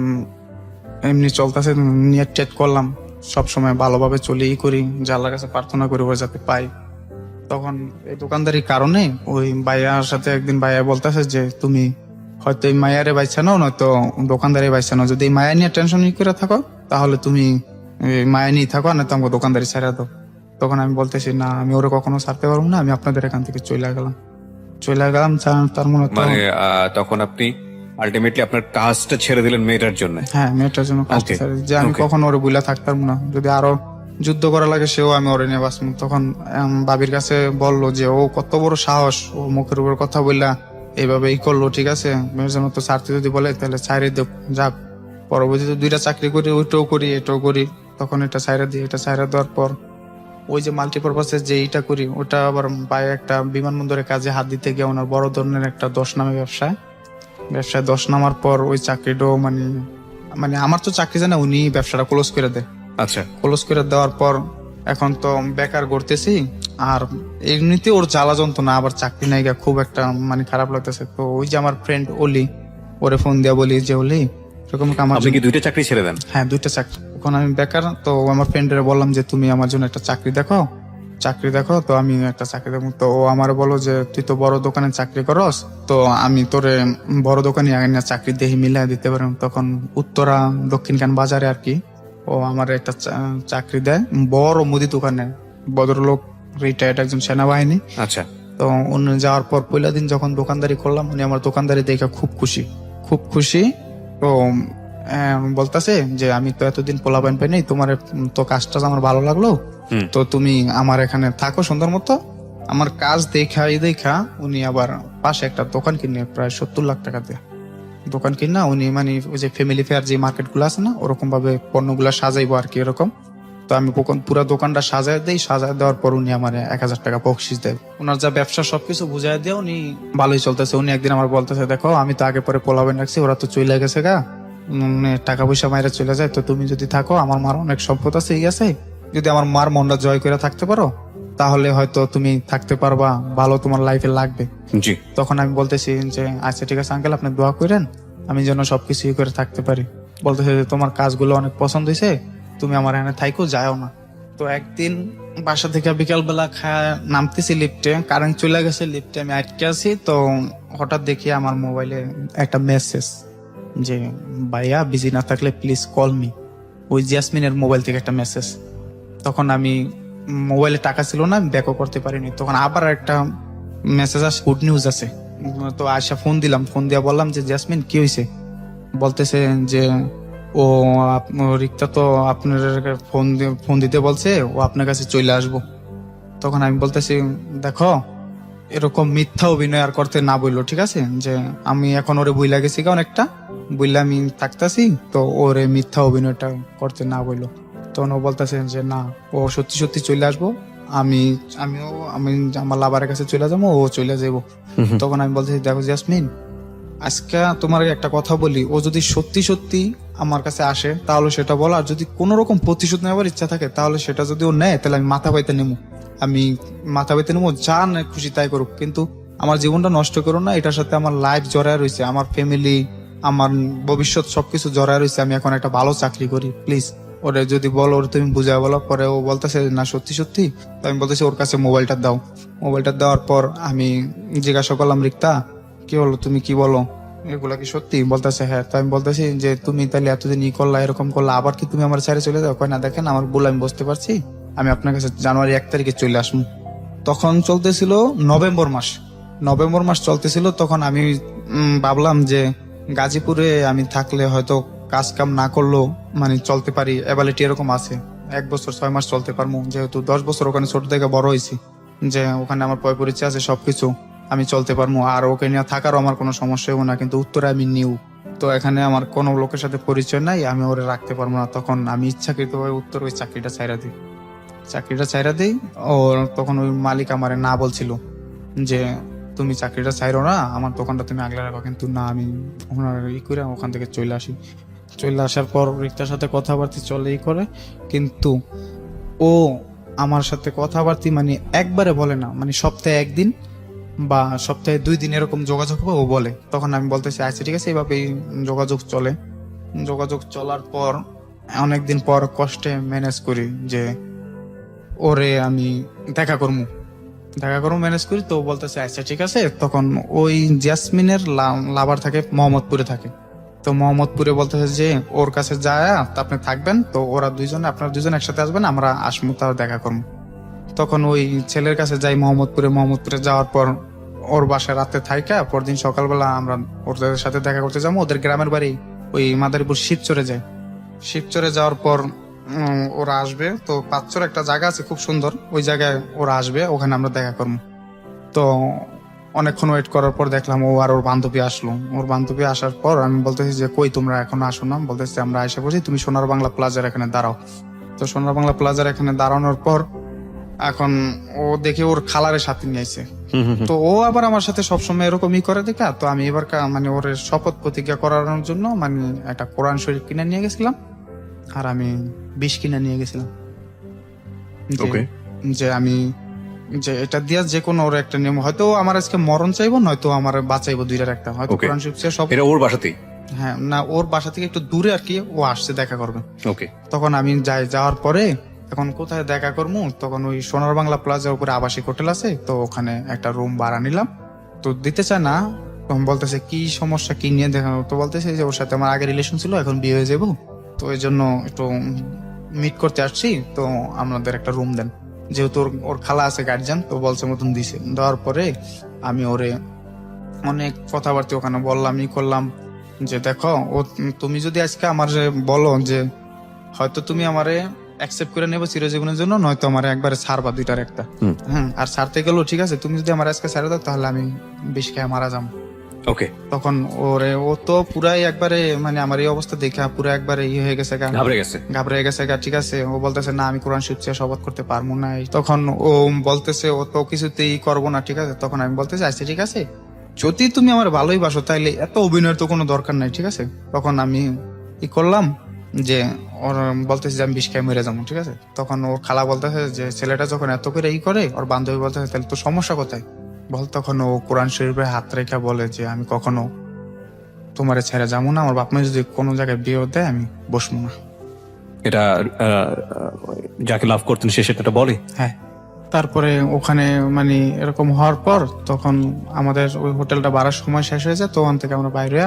এমনি চলতেছে, নিয়ে টেট করলাম, সবসময় ভালোভাবে চলেই করি, যে আল্লাহর কাছে প্রার্থনা করি ওরা যাতে পাই। তখন এই দোকানদারির কারণে ওই ভাইয়ার সাথে একদিন ভাইয়া বলতেছে যে তুমি হয়তো এই মায়ারে বাইছা নাও, নয়তো দোকানদারি বাইছা নাও। যদি এই মায়া নিয়ে টেনশন করে থাকো তাহলে তুমি এই মায়া নিয়ে থাকো, না তো আমাকে দোকানদারি ছেড়ে দাও। তখন আমি বলতেছি না, আমি ওরা কখনো ছাড়তে পারবো না, আমি আপনাদের এখান থেকে চলে গেলাম। তার মনে তো মানে তখন আপনি আলটিমেটলি আপনার কাজটা ছেড়ে দিলেন মেয়েটার জন্য। হ্যাঁ, মেয়েটার জন্য কাজটা Okay, ছেড়ে দিই, যে আমি okay. কখনো ওরে বুলা থাকতাম না। যদি আরো যুদ্ধ করা লাগে সেও আমি ওরে নিয়ে বাঁচবো। তখন বাবির কাছে বললো যে ও কত বড় সাহস, ও মুখের উপর কথা বললা এইভাবে ই করলো, ঠিক আছে মেয়ের জন্য তো ছাড়তে যদি বলে তাহলে ছাইরে দেব, যাক। পরবর্তীতে 2টা চাকরি করি, ওইটাও করি এটাও করি, তখন এটা ছাইরা দিই। এটা ছাইরা দেওয়ার পর ওই যে মাল্টিপারপাসে যে এইটা করি, ওটা আবার বাইরে একটা বিমানবন্দরের কাজে হাত দিতে গিয়ে ওনার বড় ধরনের একটা 10 নামে ব্যবসায় 10 নামার পর ওই চাকরিটাও মানে মানে আমার তো চাকরি জানা, উনি ব্যবসাটা ক্লোজ করে দেয়। আচ্ছা, ক্লোজ করে দেওয়ার পর এখন তো বেকার করতেছি, আর এমনিতে ওর জ্বালা যন্ত্রণা, আবার চাকরি নাই গা, খুব একটা মানে খারাপ লাগতেছে। তো ওই যে আমার ফ্রেন্ড অলি, ওরে ফোন দিয়া বলি যে অলি এরকম আমার আপনি কি 2টা চাকরি ছেড়ে দেন? হ্যাঁ 2টা চাকরি, এখন আমি বেকার। তো আমার ফ্রেন্ডের বললাম যে তুমি আমার জন্য একটা চাকরি দেখো, তো আমি একটা চাকরি দেখবো। তো ও আমার বলো যে তুই তো বড় দোকানে চাকরি করস, তো আমি তোরে বড় দোকানে আগে চাকরি দেখি মিলাই দিতে পারি। তখন উত্তরা দক্ষিণখান বাজারে আর কি ও আমার একটা চাকরি দেয় বড় মুদি দোকানে, ভদ্রলোক, রিটায়ার্ড একজন সেনাবাহিনী। আচ্ছা, তো উনি যাওয়ার পর পয়লা দিন যখন দোকানদারি করলাম, উনি আমার দোকানদারি দেখে খুব খুশি, খুব খুশি। তো বলতেছে যে আমি তো এতদিন পোলাপাইন পাই নাই, তোমার তো কাজটা আমার ভালো লাগলো, হুম। তো তুমি আমার এখানে থাকো সুন্দর মতো। আমার কাজ দেখা উনি আবার পাশে একটা দোকান কিনে প্রায় 70 লাখ টাকা দিয়ে দোকান কিনা উনি মানে ওই যে ফ্যামিলি ফেয়ার যে মার্কেট গুলো আছে না, ওরকম ভাবে পণ্যগুলা সাজাইবো আর কি এরকম। তো আমি পুরো দোকানটা সাজায় দেই, সাজায় দেওয়ার পর উনি আমার 1000 টাকা বকশিস দেয়। ওনার যা ব্যবসা সবকিছু বুঝাই দিয়ে উনি ভালোই চলতেছে। উনি একদিন আমার বলতেছে দেখো আমি তো আগে পরে পোলাবেন রাখছি, ওরা তো চলে গেছে গা, টাকা পয়সা মাইরে চলে যায়, তো তুমি যদি থাকো, আমার মার অনেক সম্পদ আছে, এই আছে, যদি আমার মার মনটা জয় করে থাকতে পারো তাহলে হয়তো তুমি থাকতে পারবা, ভালো তোমার লাইফে লাগবে। জি। তখন আমি বলতেছি যে আচ্ছা ঠিক আছে আঙ্কেল, আপনি দোয়া করেন আমি যেন সবকিছু করে থাকতে পারি। বলতেছে যে তোমার কাজগুলো অনেক পছন্দ হয়েছে, তুমি আমার এখানে থাইকো, যাও না। তো একদিন বাসা থেকে বিকাল বেলা নামতেছি লিফটে, কারেন্ট চলে গেছে, লিফটে আমি আটকে আছি। তো হঠাৎ দেখি আমার মোবাইলে একটা মেসেজ যে ভাইয়া বিজি না থাকলে প্লিজ কল মি। ওই জেসমিনের মোবাইল থেকে একটা মেসেজ। তখন আমি মোবাইলে টাকা ছিল না, ব্যাকও করতে পারিনি। তখন আবার একটা মেসেজ আসে, গুড নিউজ আছে। তো আয়সা ফোন দিলাম, ফোন দিয়া বললাম যে জেসমিন কি হয়েছে। বলতেছে যে ও রিক্তা তো আপনার ফোন দিতে বলছে, ও আপনার কাছে চলে আসবো। তখন আমি বলতেছি দেখো এরকম মিথ্যা অভিনয় আর করতে না বললো, ঠিক আছে, যে আমি এখন ওরে বইলা গেছি অনেকটা বইলা আমি থাকতাছি, তো ওরে মিথ্যা অভিনয়টা করতে না বললো। তখন ও বলতেছে যে না, ও সত্যি সত্যি চলে আসবো, আমিও আমার লাভারের কাছে চলে যাবো, ও চলে যাবো। তখন আমি বলতেছি দেখো জাসমিন, আজকে তোমার একটা কথা বলি, ও যদি সত্যি সত্যি আমার কাছে আসে তাহলে সেটা বলো, আর যদি কোনো রকম প্রতিশোধ নেওয়ার ইচ্ছা থাকে তাহলে সেটা যদি ও নেয় তাহলে আমি মাথা পাইতে নেবো, যা না খুশি তাই করুক, কিন্তু আমার জীবনটা নষ্ট করো না। এটার সাথে আমার লাইফ জড়ায় রয়েছে, আমার ফ্যামিলি, আমার ভবিষ্যৎ সবকিছু জড়ায় রয়েছে। আমি এখন একটা ভালো চাকরি করি, প্লিজ ওরে যদি বলো, ওরে তুমি বুঝায় বলো। পরে ও বলতেছে না সত্যি সত্যি। তো আমি বলতেছি ওর কাছে মোবাইলটা দাও। মোবাইলটা দেওয়ার পর আমি জিজ্ঞাসা করলাম রিক্তা কি হলো, তুমি কি বলো, এগুলা কি সত্যি? বলতেছে হ্যাঁ। তো আমি বলতেছি যে তুমি তাহলে এতদিন করলা, এরকম করলা, আবার কি তুমি আমার ছেড়ে চলে যাও? কয় না, দেখেন আমার ভুল, আমি বুঝতে পারছি, আমি আপনার কাছে জানুয়ারি 1 তারিখে চলে আসবো। তখন চলতেছিল নভেম্বর মাস চলতেছিল। তখন আমি ভাবলাম যে গাজীপুরে আমি থাকলে হয়তো কাজ কাম না করলেও মানে চলতে পারি, অ্যাবিলিটি এরকম আছে, 1 বছর 6 মাস চলতে পারবো, যেহেতু 10 বছর ওখানে ছোট থেকে বড় হয়েছি, যে ওখানে আমার পরিচয় আছে, সবকিছু আমি চলতে পারবো, আর ওকে নিয়ে থাকারও আমার কোনো সমস্যা হবে না। কিন্তু উত্তরে আমি নিউ, তো এখানে আমার কোনো লোকের সাথে পরিচয় নাই, আমি ওরে রাখতে পারবো না। তখন আমি ইচ্ছাকৃতভাবে উত্তর ওই চাকরিটা ছাইরা দিই। ও তখন ওই মালিক আমারে না বলছিল যে তুমি চাকরিটা ছাইরো না, আমার দোকানটা তুমি আগলে রাখো, কিন্তু না, আমি ওনার করে ওখান থেকে চলে আসার পর রিক্তার সাথে কথাবার্তা চলেই করে, কিন্তু ও আমার সাথে কথাবার্তা মানে একবারে বলে না, মানে সপ্তাহে 1 দিন বা সপ্তাহে 2 দিন এরকম যোগাযোগ হবে ও বলে। তখন আমি বলতেছি আচ্ছা ঠিক আছে, এইভাবেই যোগাযোগ চলার পর অনেকদিন পর কষ্টে ম্যানেজ করি যে ওরে আমি দেখা করবো ম্যানেজ করি। তো বলতেছে আচ্ছা ঠিক আছে। তখন ওই জেসমিনের লাভার থাকে মোহাম্মদপুরে থাকে। তো মোহাম্মদপুরে বলতেছে যে ওর কাছে যায় তা আপনি থাকবেন, তো ওরা দুইজনে আপনার দুইজন একসাথে আসবেন, আমরা আসমু তাও দেখা করবো। তখন ওই ছেলের কাছে যাই মোহাম্মদপুরে যাওয়ার পর ওর বাসায় রাতে থাইকা পরদিন সকালবেলা আমরা ওদের সাথে দেখা করতে যাবো। ওদের গ্রামের বাড়ি ওই মাদারীপুর শিবচরে যায়। শিবচরে যাওয়ার পর ওরা আসবে। তো পাঁচচর একটা জায়গা আছে খুব সুন্দর, ওই জায়গায় ওরা আসবে, ওখানে আমরা দেখা করবো। তো অনেকক্ষণ ওয়েট করার পর দেখলাম ও আর ওর বান্ধবী আসলো। ওর বান্ধবী আসার পর আমি বলতেছি যে কই তোমরা এখনো আসো না? বলতেছি আমরা এসে বসি, তুমি সোনার বাংলা প্লাজার এখানে দাঁড়াও। তো সোনার বাংলা প্লাজার এখানে দাঁড়ানোর পর এখন ও দেখে ওর খালারের সাথে নিয়ে আইছে। তো ও আবার আমার সাথে সবসময় এরকমই করে দেখা। তো আমি এবার মানে ওর শপথ প্রতিজ্ঞা করানোর জন্য মানে একটা কোরআন শরীফ কিনে নিয়ে গেছিলাম, আর আমি বিষ কিনে নিয়ে গেছিলাম যে- যে আমি যে এটা দিয়া যে কোনো ওর একটা নিয়ম, হয়তো ও আমার আজকে মরণ চাইবো, নয়তো আমার বাঁচাইবো, দুইটার একটা। হয়তো Okay. কোরআন শরীফ চেয়ে সব, এটা ওর বাসাতেই? হ্যাঁ না, ওর বাসা থেকে একটু দূরে আর কি, ও আসছে দেখা করবে। ওকে। তখন আমি যাওয়ার পরে এখন কোথায় দেখা করবো, তখন ওই সোনার বাংলা প্লাজার উপরে আবাসিক হোটেল আছে, তো ওখানে একটা রুম ভাড়া নিলাম। তো দিতে চায় না, তখন বলতেছে কি সমস্যা, কি নিয়ে দেখা। তো বলতেছে যে ওর সাথে আমার আগে রিলেশন ছিল, এখন বিয়ে হয়ে যাবো, তো এই জন্য একটু মিট করতে আসছি, তো আমাদের একটা রুম দেন। যেহেতু ওর খালা আছে গার্জিয়ান, তো বলছে মতন দিছে। দেওয়ার পরে আমি ওরে অনেক কথাবার্তা ওখানে বললাম, করলাম যে দেখো ও, তুমি যদি আজকে আমার বলো যে হয়তো তুমি আমারে অ্যাকসেপ্ট করে নেবো চিরজীবনের জন্য, নয়তো আমার একবারে ছাড়বা, দুইটার একটা। হ্যাঁ, আর ছাড়তে গেলেও ঠিক আছে, তুমি যদি আমার আজকে ছেড়ে দাও তাহলে আমি বিষ খেয়ে মারা যাবো। ওকে। তখন ও তো পুরাই একবারে মানে আমার এই অবস্থা দেখা পুরো একবারে ইয়ে হয়ে গেছে, ঘাবড়ে গেছে। ঠিক আছে, ও বলতেছে না আমি কোরআন শরীফ চেয়ে শপথ করতে পারবো না। তখন ও বলতেছে ও তো কিছুতেই করবো না, ঠিক আছে। তখন আমি বলতেছি আচ্ছা ঠিক আছে, যদি তুমি আমার ভালোই বাসো তাইলে এত অভিনয়ের তো কোনো দরকার নাই, ঠিক আছে। তখন আমি কি করলাম যে ওর বলতেছি যে আমি বিষ খেয়ে মরে যাবো, ঠিক আছে। তখন ওর খালা বলতেছে যে ছেলেটা যখন এত করে করে, ওর বান্ধবী বলতেছে তাহলে তো সমস্যা কোথায় বল। তখন ও কোরআন শরীফে হাত রেখা বলে যে আমি কখনো তোমারে ছেড়ে যাবো না, আমার বাপ মা যদি কোনো জায়গায় বিয়ে দেয় আমি বসবো না। এটা যাকে লাভ করতেন সে সেটা বলে? হ্যাঁ। তারপরে ওখানে মানে এরকম হওয়ার পর তখন আমাদের ওই হোটেলটা বাড়ার সময় শেষ হয়ে যায়। তো ওখান থেকে আমরা বাইরে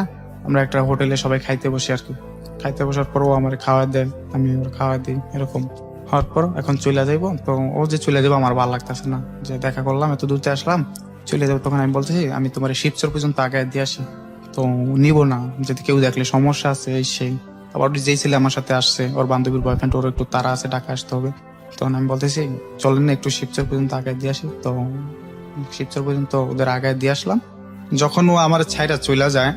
আমরা একটা হোটেলে সবাই খাইতে বসি আর কি। খাইতে বসার পর ও আমার খাওয়া দেয়, আমি ওর খাওয়া দিই। এরকম হওয়ার পর এখন চলে যাইবো। তো ও যে চলে যাবো আমার ভালো লাগতেছে না, যে দেখা করলাম এত দূরতে আসলাম চলে যাবো। তখন আমি বলতেছি আমি তোমার শিবচর পর্যন্ত আগে দিয়ে আসি, তো নিবো না, যদি কেউ দেখলে সমস্যা আছে এই সেই। আবার যেই ছেলে আমার সাথে আসছে ওর বান্ধবীর বয়ফ্রেন্ড, ওর একটু তাড়া আছে, ঢাকা আসতে হবে। তখন আমি বলতেছি চলেন না একটু শিবচর পর্যন্ত আগায় দিয়ে আসি। তো শিবচর পর্যন্ত ওদের আগায় দিয়ে আসলাম। যখন ও আমার ছাইরা চলে যায়,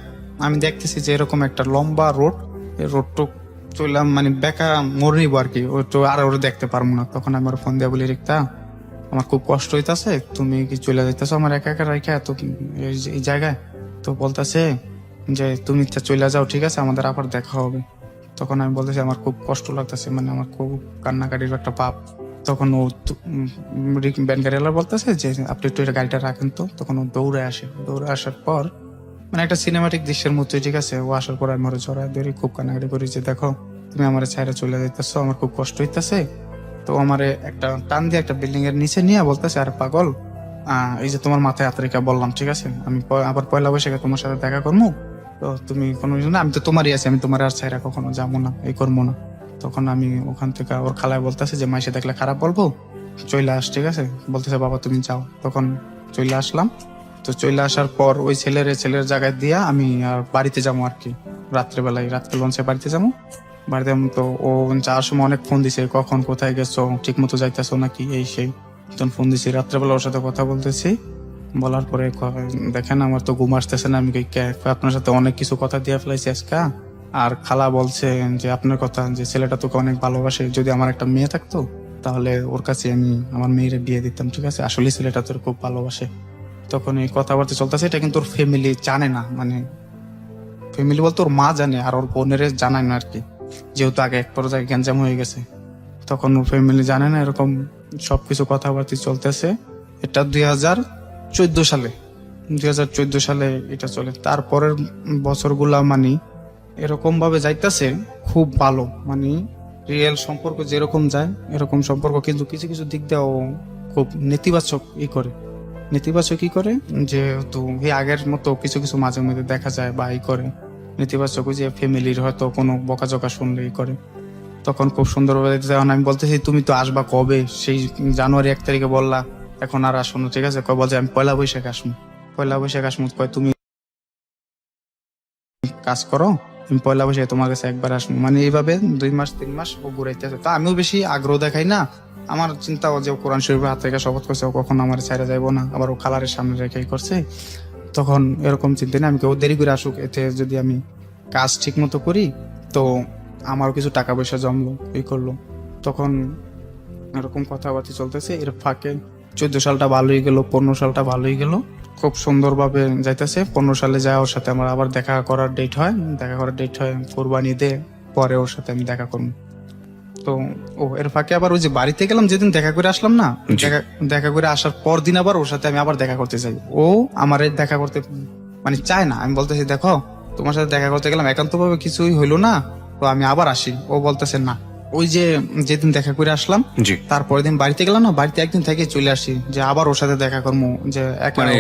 আমি দেখতেছি যে এরকম একটা লম্বা রোড, এই রোডটু চললাম মানে বেকা মোড় নিবো আর কি, ওই তো আর ওরা দেখতে পারবো না। তখন আমার ফোন দিয়ে বলি রিক্তা আমার খুব কষ্ট হইতাছে, তুমি কি চলে যাইতেছো আমার একা একা রাখা এত এই জায়গায়? তো বলতেছে যে তুমি চলে যাও, ঠিক আছে, আমাদের আবার দেখা হবে। তখন আমি বলতেছি আমার খুব কষ্ট লাগতেছে, মানে আমার খুব কান্নাকাটির একটা পাপ। তখন ও ব্যান গাড়িওয়ালা বলতেছে যে আপনি একটু এটা গাড়িটা রাখেন তো। তখন ও দৌড়ে আসে, দৌড়ে আসার পর মানে একটা সিনেমাটিক দৃশ্যের মতো, ঠিক আছে। ও আসার পর আমি ওরা জড়ায় ধরি, খুব কান্নাকাটি করি যে দেখো তুমি আমার ছাইরা চলে যাইতেছো, আমার খুব কষ্ট হইতেছে। তো আমার একটা টান দিয়ে একটা বিল্ডিং এর নিচে নিয়ে বলতেছে আর পাগল, এই যে তোমার মাথায় হাত রেখা বললাম, ঠিক আছে, আমি আবার পয়লা বৈশাখে তোমার সাথে দেখা করবো, তো তুমি কোনো কিছু না, আমি তো তোমারই আছি, আমি তোমার আর ছাইরা কখনো যাবো না, এই করবো না। তখন আমি ওখান থেকে ওর খালায় বলতেছে যে মাইসে দেখলে খারাপ বলবো, চলে আস, ঠিক আছে। বলতেছে বাবা তুমি যাও। তখন চলে আসলাম। তো চলে আসার পর ওই ছেলের জায়গায় দিয়া আমি আর বাড়িতে যাবো আর কি, রাত্রে লঞ্চে বাড়িতে যাবো। বাড়িতে তো ও যাওয়ার সময় অনেক ফোন দিছে, কখন কোথায় গেছো, ঠিক মতো যাইতেছো নাকি, এই সেই। তখন ফোন দিছি, রাত্রেবেলা ওর সাথে কথা বলতেছি। বলার পরে দেখেন আমার তো ঘুম আসতেছে না। আমি আপনার সাথে অনেক কিছু কথা দিয়ে ফেলাইছি আজকা। আর খালা বলছে যে আপনার কথা, যে ছেলেটা তোকে অনেক ভালোবাসে, যদি আমার একটা মেয়ে থাকতো তাহলে ওর কাছে আমি আমার মেয়ের বিয়ে দিতাম, ঠিক আছে, আসলে ছেলেটা তোর খুব ভালোবাসে। তখন এই কথাবার্তা চলতেছে, এটা কিন্তু ওর ফ্যামিলি জানে না, মানে ফ্যামিলি বলতে ওর মা জানে আর ওর বোনের জানায় না আর কি, যেহেতু আগে এক পর্যায়ে গ্যাঞ্জাম হয়ে গেছে। তখন ওর ফ্যামিলি জানে না, এরকম সবকিছু কথাবার্তা চলতেছে। এটা 2014 সালে এটা চলে। তারপরের বছরগুলা মানে এরকম ভাবে যাইতেছে খুব ভালো, মানে রিয়েল সম্পর্ক যেরকম যায় এরকম সম্পর্ক, কিন্তু কিছু কিছু দিক দিয়ে ও খুব নেতিবাচক করে। নেতিবাচক করে যেহেতু এই আগের মতো কিছু কিছু মাঝে মধ্যে দেখা যায় বা করে নেতিবাচক, ওই যে ফ্যামিলির হয়তো কোনো বকাঝকা শুনলে করে, তখন খুব সুন্দরভাবে যখন আমি বলতেছি তুমি তো আসবা কবে, সেই জানুয়ারি 1 তারিখে বললা, এখন আর আসুন, ঠিক আছে, কয় বলছে আমি পয়লা বৈশাখ আসবো। পয়লা বৈশাখ আসবো, কয় তুমি কাজ করো, আমি পয়লা বৈশাখে তোমার কাছে একবার আসবো। মানে এইভাবে 2 মাস 3 মাস ও ঘুরাইতেছে। তা আমিও বেশি আগ্রহ দেখাই না, আমার চিন্তা ও যে কোরআন শরীফের হাত থেকে শপথ করছে ও কখনো আমার ছেড়ে যাইবো না, আবার ও খালারের সামনে রেখেই করছে, তখন এরকম চিন্তা না, আমি কেউ দেরি করে আসুক, এতে যদি আমি কাজ ঠিক মতো করি তো আমারও কিছু টাকা পয়সা জমলো, করলো, তখন এরকম কথাবার্তা চলতেছে। এর ফাঁকে 14 সালটা ভালোই গেল, 15 সালটা ভালোই গেল, খুব সুন্দরভাবে যাইতেছে। 15 সালে যায় ওর সাথে আমার আবার দেখা করার ডেট হয়, কোরবানি ঈদে পরে ওর সাথে আমি দেখা করবো। তো এর ফাঁকে আবার ওই যে বাড়িতে গেলাম যেদিন দেখা করে আসলাম না, জি। দেখা করে আসার পর দিন আবার ওর সাথে আমি আবার দেখা করতে চাই। ও আমার দেখা করতে মানে চায় না। আমি বলতেছি দেখো তোমার সাথে দেখা করতে গেলাম, একান্ত ভাবে কিছুই হইলো না, তো আমি আবার আসি। ও বলতেছে না, ওই যে যেদিন দেখা করে আসলাম জি। তারপরের দিন বাড়িতে গেলাম না, বাড়িতে একদিন থেকে চলে আসি যে আবার ওর সাথে দেখা করবো, যে একা মানে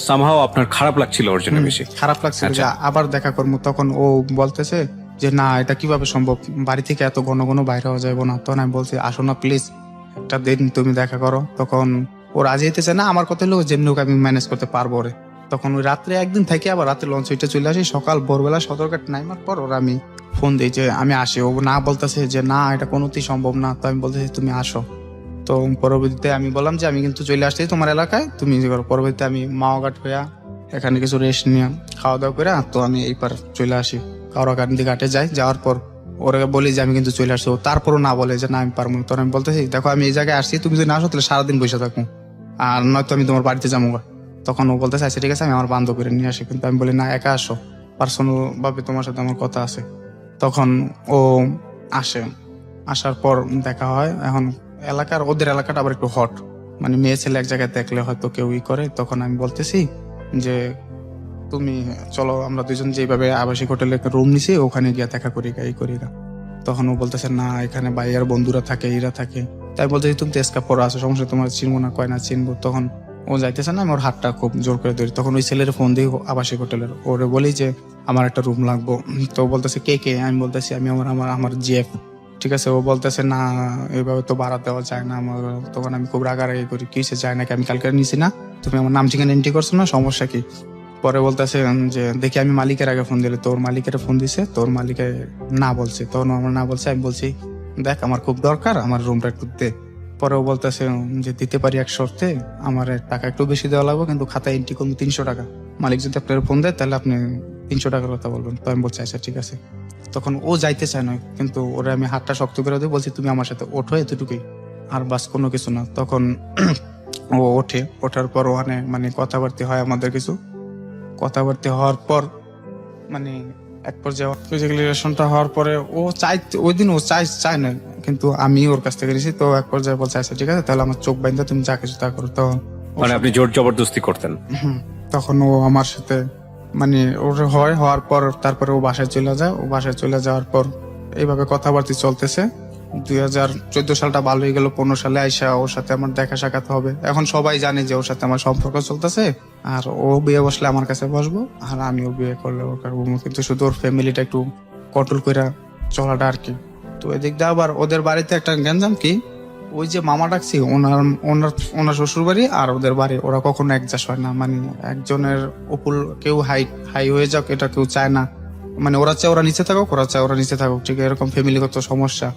সামহাও আপনার খারাপ লাগছিল ওর জন্য বেশি। খারাপ লাগছিল যে আবার দেখা করবো। তখন ও বলতেছে যে না এটা কিভাবে সম্ভব, বাড়ি থেকে এত ঘন ঘন বাইরে হওয়া যাবে না। তখন আমি বলছি আসো না প্লিজ, একটা দিন তুমি দেখা করো। তখন ও রাজি হইতেছে না, আমার কথা হলো যেমনি হোক আমি ম্যানেজ করতে পারবো রে। তখন ওই রাত্রে একদিন থেকে আবার রাতে লঞ্চ উইটে চলে আসি, সকাল ভোরবেলা সতর্ক নাইমার পর ওরা আমি ফোন দিই যে আমি আসি। ও না বলতেছে যে না এটা কোনোতেই সম্ভব না। তো আমি বলতেছি তুমি আসো। তো পরবর্তীতে আমি বললাম যে আমি কিন্তু চলে আসছি তোমার এলাকায়, তুমি যে করো। পরবর্তীতে আমি মাওঘাট হইয়া এখানে কিছু রেস্ট নিয়ে খাওয়া দাওয়া করে তো আমি এইবার চলে আসি, কাউরাকান্দি ঘাটে যাই। যাওয়ার পর ওরা বলি যে আমি কিন্তু চলে আসছি, ও তারপরও না বলে যে না আমি পারবো না। তখন আমি বলতেছি দেখো আমি এই জায়গায় আসছি, তুমি যদি না আসো তাহলে সারাদিন বসে থাকবো, আর নয়তো আমি তোমার বাড়িতে যাবো। তখন ও বলতেছে আচ্ছা ঠিক আছে আমি আমার বান্ধবীরা নিয়ে আসি। কিন্তু আমি বলি না একা আসো, পার্সোনাল ভাবে তোমার সাথে আমার কথা আছে। তখন ও আসে, আসার পর দেখা হয়। এখন ওদের এলাকাটা আবার একটু হট, মানে মেয়ে ছেলে এক জায়গায় দেখলে হয়তো কেউ করে। তখন আমি বলতেছি যে তুমি চলো আমরা দুজন যেভাবে আবাসিক হোটেলে রুম নিছি ওখানে গিয়ে দেখা করি গা। তখন ও বলতেছে না এখানে ভাইয়ার বন্ধুরা থাকে, এরা থাকে। তাই বলতেছি তুমি তো এসকা পরে আসো, সমস্যা, তোমার চিনবো না, কয় না চিনবো। তখন ও যাইতেছে না, আমি ওর হাতটা খুব জোর করে ধরি। তখন ওই ছেলের ফোন দিই আবাসিক হোটেলের, ওরে বলি যে আমার একটা রুম লাগবো। তো বলতেছে কে কে, আমি বলতেছি আমি আমার জিএফ। ঠিক আছে, ও বলতেছে না এইভাবে তো ভাড়া দেওয়া যায় না আমার। তখন আমি খুব রাগারাগি করি, কি হয়েছে যায় নাকি, আমি কালকে নিছি না, তুমি আমার নাম ঠিকানা এন্ট্রি করছো না, সমস্যা কি। পরে বলতেছে যে দেখি আমি মালিকের আগে ফোন দিলে, তোর মালিকের ফোন দিছে, তোর মালিকে না বলছে। তখন আমার না বলছে, আমি বলছি দেখ আমার খুব দরকার, আমার রুমটা একটু দে। পরে ও বলতেছে যে দিতে পারি এক শর্তে, আমার টাকা একটু বেশি দেওয়া লাগবে, কিন্তু খাতায় এন্ট্রি করবো 300 টাকা। মালিক যদি আপনার ফোন দেয় তাহলে আপনি 300 টাকার কথা বলবেন। তো আমি বলছি আচ্ছা ঠিক আছে। তখন ও যাইতে চায় না, কিন্তু ওরা আমি হাতটা শক্ত করে দিই, বলছি তুমি আমার সাথে ওঠো, এতটুকুই, আর বাস কোনো কিছু না। তখন ও ওঠার পর ওখানে মানে কথাবার্তা হয়, আমাদের কিছু কথাবার্তা হওয়ার পর মানে এক পর্যায়ে ফিজিক্যাল রিলেশনটা হওয়ার পরে ও ওই দিন ও চায় না, কিন্তু আমি ওর কাছ থেকে নিয়েছি। তো এক পর্যায়ে বলছে আচ্ছা ঠিক আছে তাহলে আমার চোখ বাইন্দা তুমি যা কিছু তা করো। তখন মানে আপনি জোর জবরদস্তি করতেন? তখন ও আমার সাথে মানে ওর হওয়ার পর তারপরে ও বাসায় চলে যায়। ও বাসায় চলে যাওয়ার পর এইভাবে কথাবার্তা চলতেছে। 2014 সালটা ভালোই গেল, 15 সালে আইসা ওর সাথে আমার দেখা সাক্ষাৎ হবে। এখন সবাই জানে যে ওর সাথে আমার সম্পর্ক চলতেছে, আর ও বিয়ে বসলে আমার কাছে বসবো, আর আমিও বিয়ে করলে ওর কাছে বসবো। কিন্তু শুধু ওর ফ্যামিলিটা একটু কন্ট্রোল করে চলাটা আর কি। তো এদিক দিয়ে আবার ওদের বাড়িতে একটা গ্যাঞ্জাম কি, ওই যে মামা ডাকছি ওনার শ্বশুর বাড়ি আর ওদের বাড়ি ওরা কখনো অ্যাডজাস্ট হয় না। মানে একজনের উপল কেউ হাই হয়ে যাক এটা কেউ চায় না। মানে ওরা চায় ওরা নিচে থাকুক, ওরা চায় ওরা নিচে থাকুক, ঠিক এরকম ফ্যামিলিগত সমস্যা।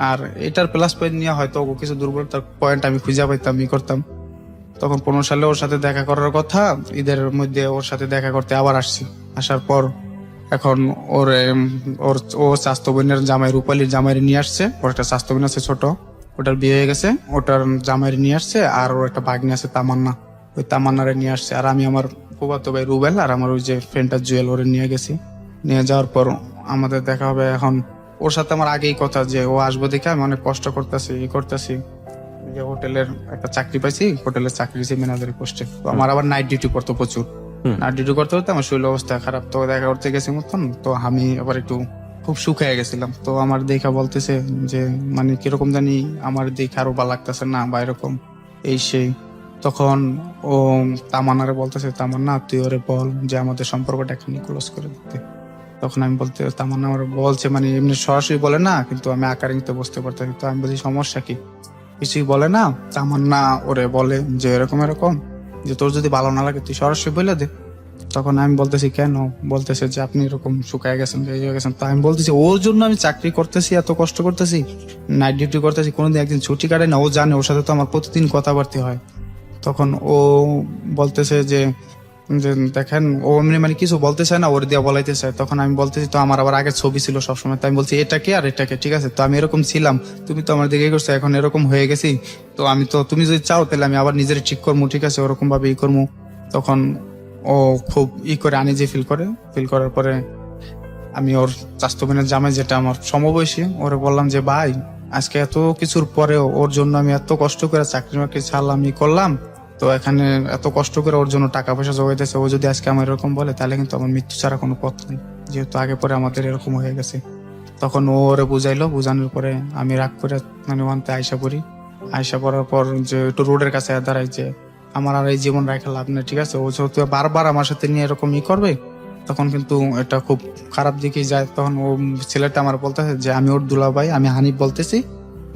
আর এটার প্লাস পয়েন্ট নিয়ে হয়তো কিছু দুর্বলতার পয়েন্ট আমি খুঁজে পাইতাম, করতাম। তখন 15 সালে ওর সাথে দেখা করার কথা, ঈদের মধ্যে ওর সাথে দেখা করতে আবার আসছি। আসার পর এখন ও স্বাস্থ্য বোনের জামাই, রূপালীর জামাইরে নিয়ে আসছে। ওর একটা স্বাস্থ্য বোন আছে ছোট, ওটার বিয়ে হয়ে গেছে, ওটার জামাইরে নিয়ে আসছে। আর ওর একটা ভাগ্নি আছে তামান্না, ওই তামান্নারে নিয়ে আসছে। আর আমি আমার ফুফাতো ভাই রুবেল আর আমার ওই যে ফ্রেন্ডটা জুয়েল, ওরে নিয়ে গেছি। নিয়ে যাওয়ার পর আমাদের দেখা হবে। এখন ওর সাথে আমার আগেই কথা যে ও আসবো দেখে আমি অনেক কষ্ট করতেছি। যে হোটেলের একটা চাকরি পাইছি, হোটেলের চাকরি ম্যানেজারি পোস্টে। তো আমার আবার নাইট ডিউটি করতে প্রচুর, নাইট ডিউটি করতে আমার শরীর অবস্থা খারাপ। তো দেখা করতে গেছি মতন, তো আমি আবার একটু খুব শুকিয়ে গেছিলাম। তো আমার দেখা বলতেছে যে মানে কিরকম জানি আমার দেখে আরো ভালো লাগতেছে না বা এরকম এই সেই। তখন ও তামান্নারে বলতেছে, তামান্না তুই ওরে বল যে আমাদের সম্পর্কটা এখানে ক্লোজ করে দিতে। তখন আমি বলতে, তামান্না আমার বলছে মানে এমনি সরাসরি বলে না, কিন্তু আমি আকার ইঙ্গিতে বুঝতে পারতাম। তো আমি বলছি সমস্যা কি, কিছুই বলে না। তামান্না ওরে বলে যে এরকম এরকম, যে তোর যদি ভালো না লাগে তুই সরাসরি বলে দে। তখন আমি বলতেছি কেন, বলতেছে যে আপনি এরকম শুকায় গেছেন, এই হয়ে গেছেন। তো আমি বলতেছি ওর জন্য আমি চাকরি করতেছি, এত কষ্ট করতেছি, নাইট ডিউটি করতেছি, কোনোদিন একদিন ছুটি কাটে না। ও জানে, ওর সাথে তো আমার প্রতিদিন কথাবার্তা হয়। তখন ও বলতেছে যে যে দেখেন, ও এমনি মানে কিছু বলতে চায় না, ওর দিয়া বলাইতে চায়। তখন আমি বলতেছি তো আমার আবার আগের ছবি ছিল সবসময়, তাই আমি বলছি এটাকে আর এটাকে, ঠিক আছে তো আমি এরকম ছিলাম, তুমি তো আমার দিকে করছো, এখন এরকম হয়ে গেছি, তো আমি তো তুমি যদি চাও তাহলে আমি আবার নিজের ঠিক করবো, ঠিক আছে ওরকম ভাবে ই করবো। তখন ও খুব করে আনিজি ফিল করার পরে আমি ওর চাচাতো বোনের জামাই, যেটা আমার সমবয়সী, ওরে বললাম যে ভাই আজকে এত কিছুর পরেও ওর জন্য আমি এত কষ্ট করে চাকরি বাকরি ছাড়লাম, ই করলাম, তো এখানে এত কষ্ট করে ওর জন্য টাকা পয়সা জোগাইতেছে, ও যদি আজকে আমার এরকম বলে তাহলে কিন্তু আমার মৃত্যু ছাড়া কোনো পথ নেই, যেহেতু আগে পরে আমাদের এরকম হয়ে গেছে। তখন ও ওরে বুঝাইলো, বুঝানোর পরে আমি রাগ করে মানে ওখানতে আয়সা পড়ি। আয়সা পড়ার পর যে একটু রোডের কাছে দাঁড়াই যে আমার আর এই জীবন রাখা লাভ নেই, ঠিক আছে ও যেহেতু বারবার আমার সাথে নিয়ে এরকম ই করবে, তখন কিন্তু এটা খুব খারাপ দিকেই যায়। তখন ও ছেলেটা আমার বলতেছে যে আমি ওর দুলাভাই, আমি হানিফ বলতেছি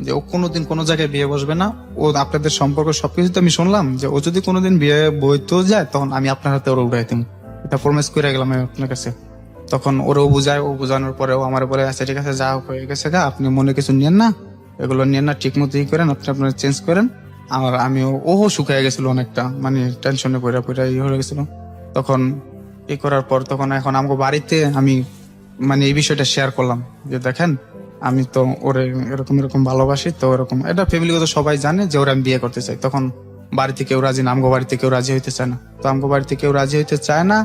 যে ও কোনোদিন কোনো জায়গায় বিয়ে বসবে না, ও আপনাদের সম্পর্ক সবকিছু তো আমি শুনলাম, যে ও যদি কোনোদিন বিয়ে বইতেও যায় তখন আমি আপনার হাতে ওরা উঠাই দিব, এটা প্রমিস করে গেলাম আমি আপনার কাছে। তখন ওরাও বুঝায়, ও বোঝানোর পরে ও আমার বলে আচ্ছা ঠিক আছে যা হয়ে গেছে গা, আপনি মনে কিছু নিয়েন না, এগুলো নিয়েন না, ঠিক মতো ই করেন, আপনি আপনার চেঞ্জ করেন। আর আমিও ও শুকিয়ে গেছিল অনেকটা, মানে টেনশনে পড়া পড়া ই হয়ে গেছিল। তখন ই করার পর তখন এখন আমাকে বাড়িতে আমি মানে এই বিষয়টা শেয়ার করলাম যে দেখেন আমি তো ওরে এরকম এরকম ভালোবাসি, তো এরকম এটা ফ্যামিলিগত সবাই জানে যে ওরা আমি বিয়ে করতে চাই। তখন বাড়িতে কেউ রাজি না, আমগো বাড়িতে কেউ রাজি হইতে চায় না। তো আমগো বাড়িতে কেউ রাজি হইতে চায় না,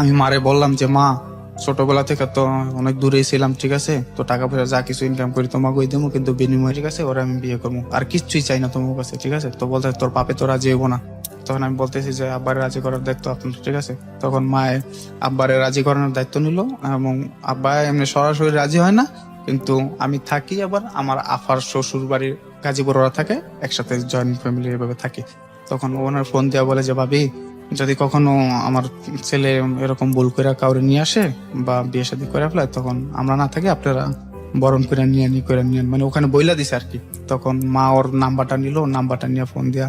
আমি মারে বললাম যে মা ছোটবেলা থেকে তো অনেক দূরেই ছিলাম, ঠিক আছে তো টাকা পয়সা যা কিছু ইনকাম করি তোমাকে ওই দেবো, কিন্তু বিনিময় ঠিক আছে ওরা আমি বিয়ে করবো, আর কিচ্ছুই চাই না তোমার কাছে, ঠিক আছে। তো বলতে তোর পাপে তো রাজি হইবো না। তখন আমি বলতেছি যে আব্বারে রাজি করার দায়িত্ব আপনার, ঠিক আছে। তখন মায়ে আব্বারে রাজি করানোর দায়িত্ব নিল, এবং আব্বা এমনি সরাসরি রাজি হয় না, কিন্তু আমি থাকি আবার আমার আফার শ্বশুর বাড়ির গাজীপুর, ওরা থাকে একসাথে জয়েন্ট ফ্যামিলি এভাবে থাকি। তখন ওনার ফোন দেওয়া বলে যে ভাবি যদি কখনো আমার ছেলে এরকম ভুল করে কাউরে নিয়ে আসে বা বিয়ে শাদী করে ফেলায়, তখন আমরা না থাকি আপনারা বরণ করে নিয়ে নিয়ে মানে ওখানে বইলা দিছে আর কি। তখন মা ওর নাম্বারটা নিল, নাম্বারটা নিয়ে ফোন দিয়া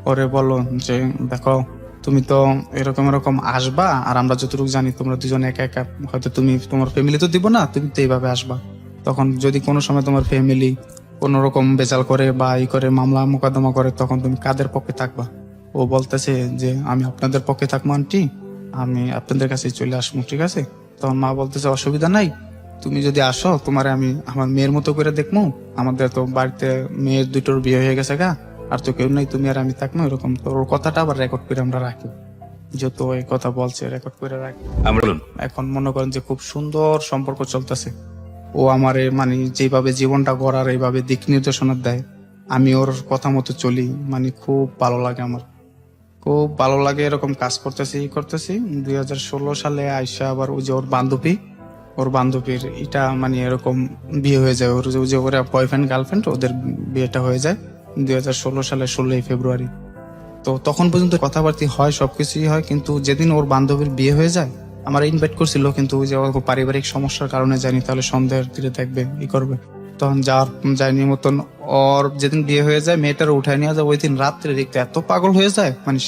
ওরে বললো যে দেখো তুমি তো এরকম এরকম আসবা, আর আমরা যতটুকু জানি তোমরা দুজন একা একা, হয়তো তুমি তোমার ফ্যামিলি তো দিব না, তুমি তো এইভাবে আসবা। তখন যদি কোনো সময় তোমার ফ্যামিলি কোন রকম বেচাল করে বা ই করে মামলা মোকদ্দমা করে, তখন তুমি কাদের পক্ষে থাকবা? ও বলতেছে যে আমি আপনাদের পক্ষে থাকবো আন্টি, আমি আপনাদের কাছে চলে আসবো, ঠিক আছে। তখন মা বলতেছে অসুবিধা নাই, তুমি যদি আসো তোমার আমি আমার মেয়ের মতো করে দেখবো, আমাদের তো বাড়িতে মেয়ের দুটোর বিয়ে হয়ে গেছে গা, আর তো কেউ নাই, তুমি আর আমি থাকবো এরকম। তো ওর কথাটা আবার রেকর্ড করে আমরা রাখি, যত এই কথা বলছে রেকর্ড করে রাখি। আমরা বলুন এখন মনে করেন যে খুব সুন্দর সম্পর্ক চলতেছে। ও আমারে মানে যেভাবে জীবনটা গড়ার এইভাবে দিক নির্দেশনা দেয়, আমি ওর কথা মতো চলি, মানে খুব ভালো লাগে আমার, খুব ভালো লাগে। এরকম কাজ করতেছি 2016 সালে আইসা আবার ওই যে ওর বান্ধবীর এটা মানে এরকম বিয়ে হয়ে যায়, ওর যে ওরা বয়ফ্রেন্ড গার্লফ্রেন্ড, ওদের বিয়েটা হয়ে যায় 2016 সালে 16 ফেব্রুয়ারি। তো তখন পর্যন্ত কথাবার্তা হয়, সবকিছুই হয়, কিন্তু যেদিন ওর বান্ধবীর বিয়ে হয়ে যায় আমার ইনভাইট করছিল, কিন্তু ওই যে ওর পারিবারিক সমস্যার কারণে যায়নি, তাহলে সন্দেহের তীরে দেখবে ই করবে, তখন যায়নি মতন। ওর যেদিন বিয়ে হয়ে যায় মেয়েটার উঠায় নিয়ে যায়, ওই দিন রাত্রে দেখতে এত পাগল হয়ে যায়, মানে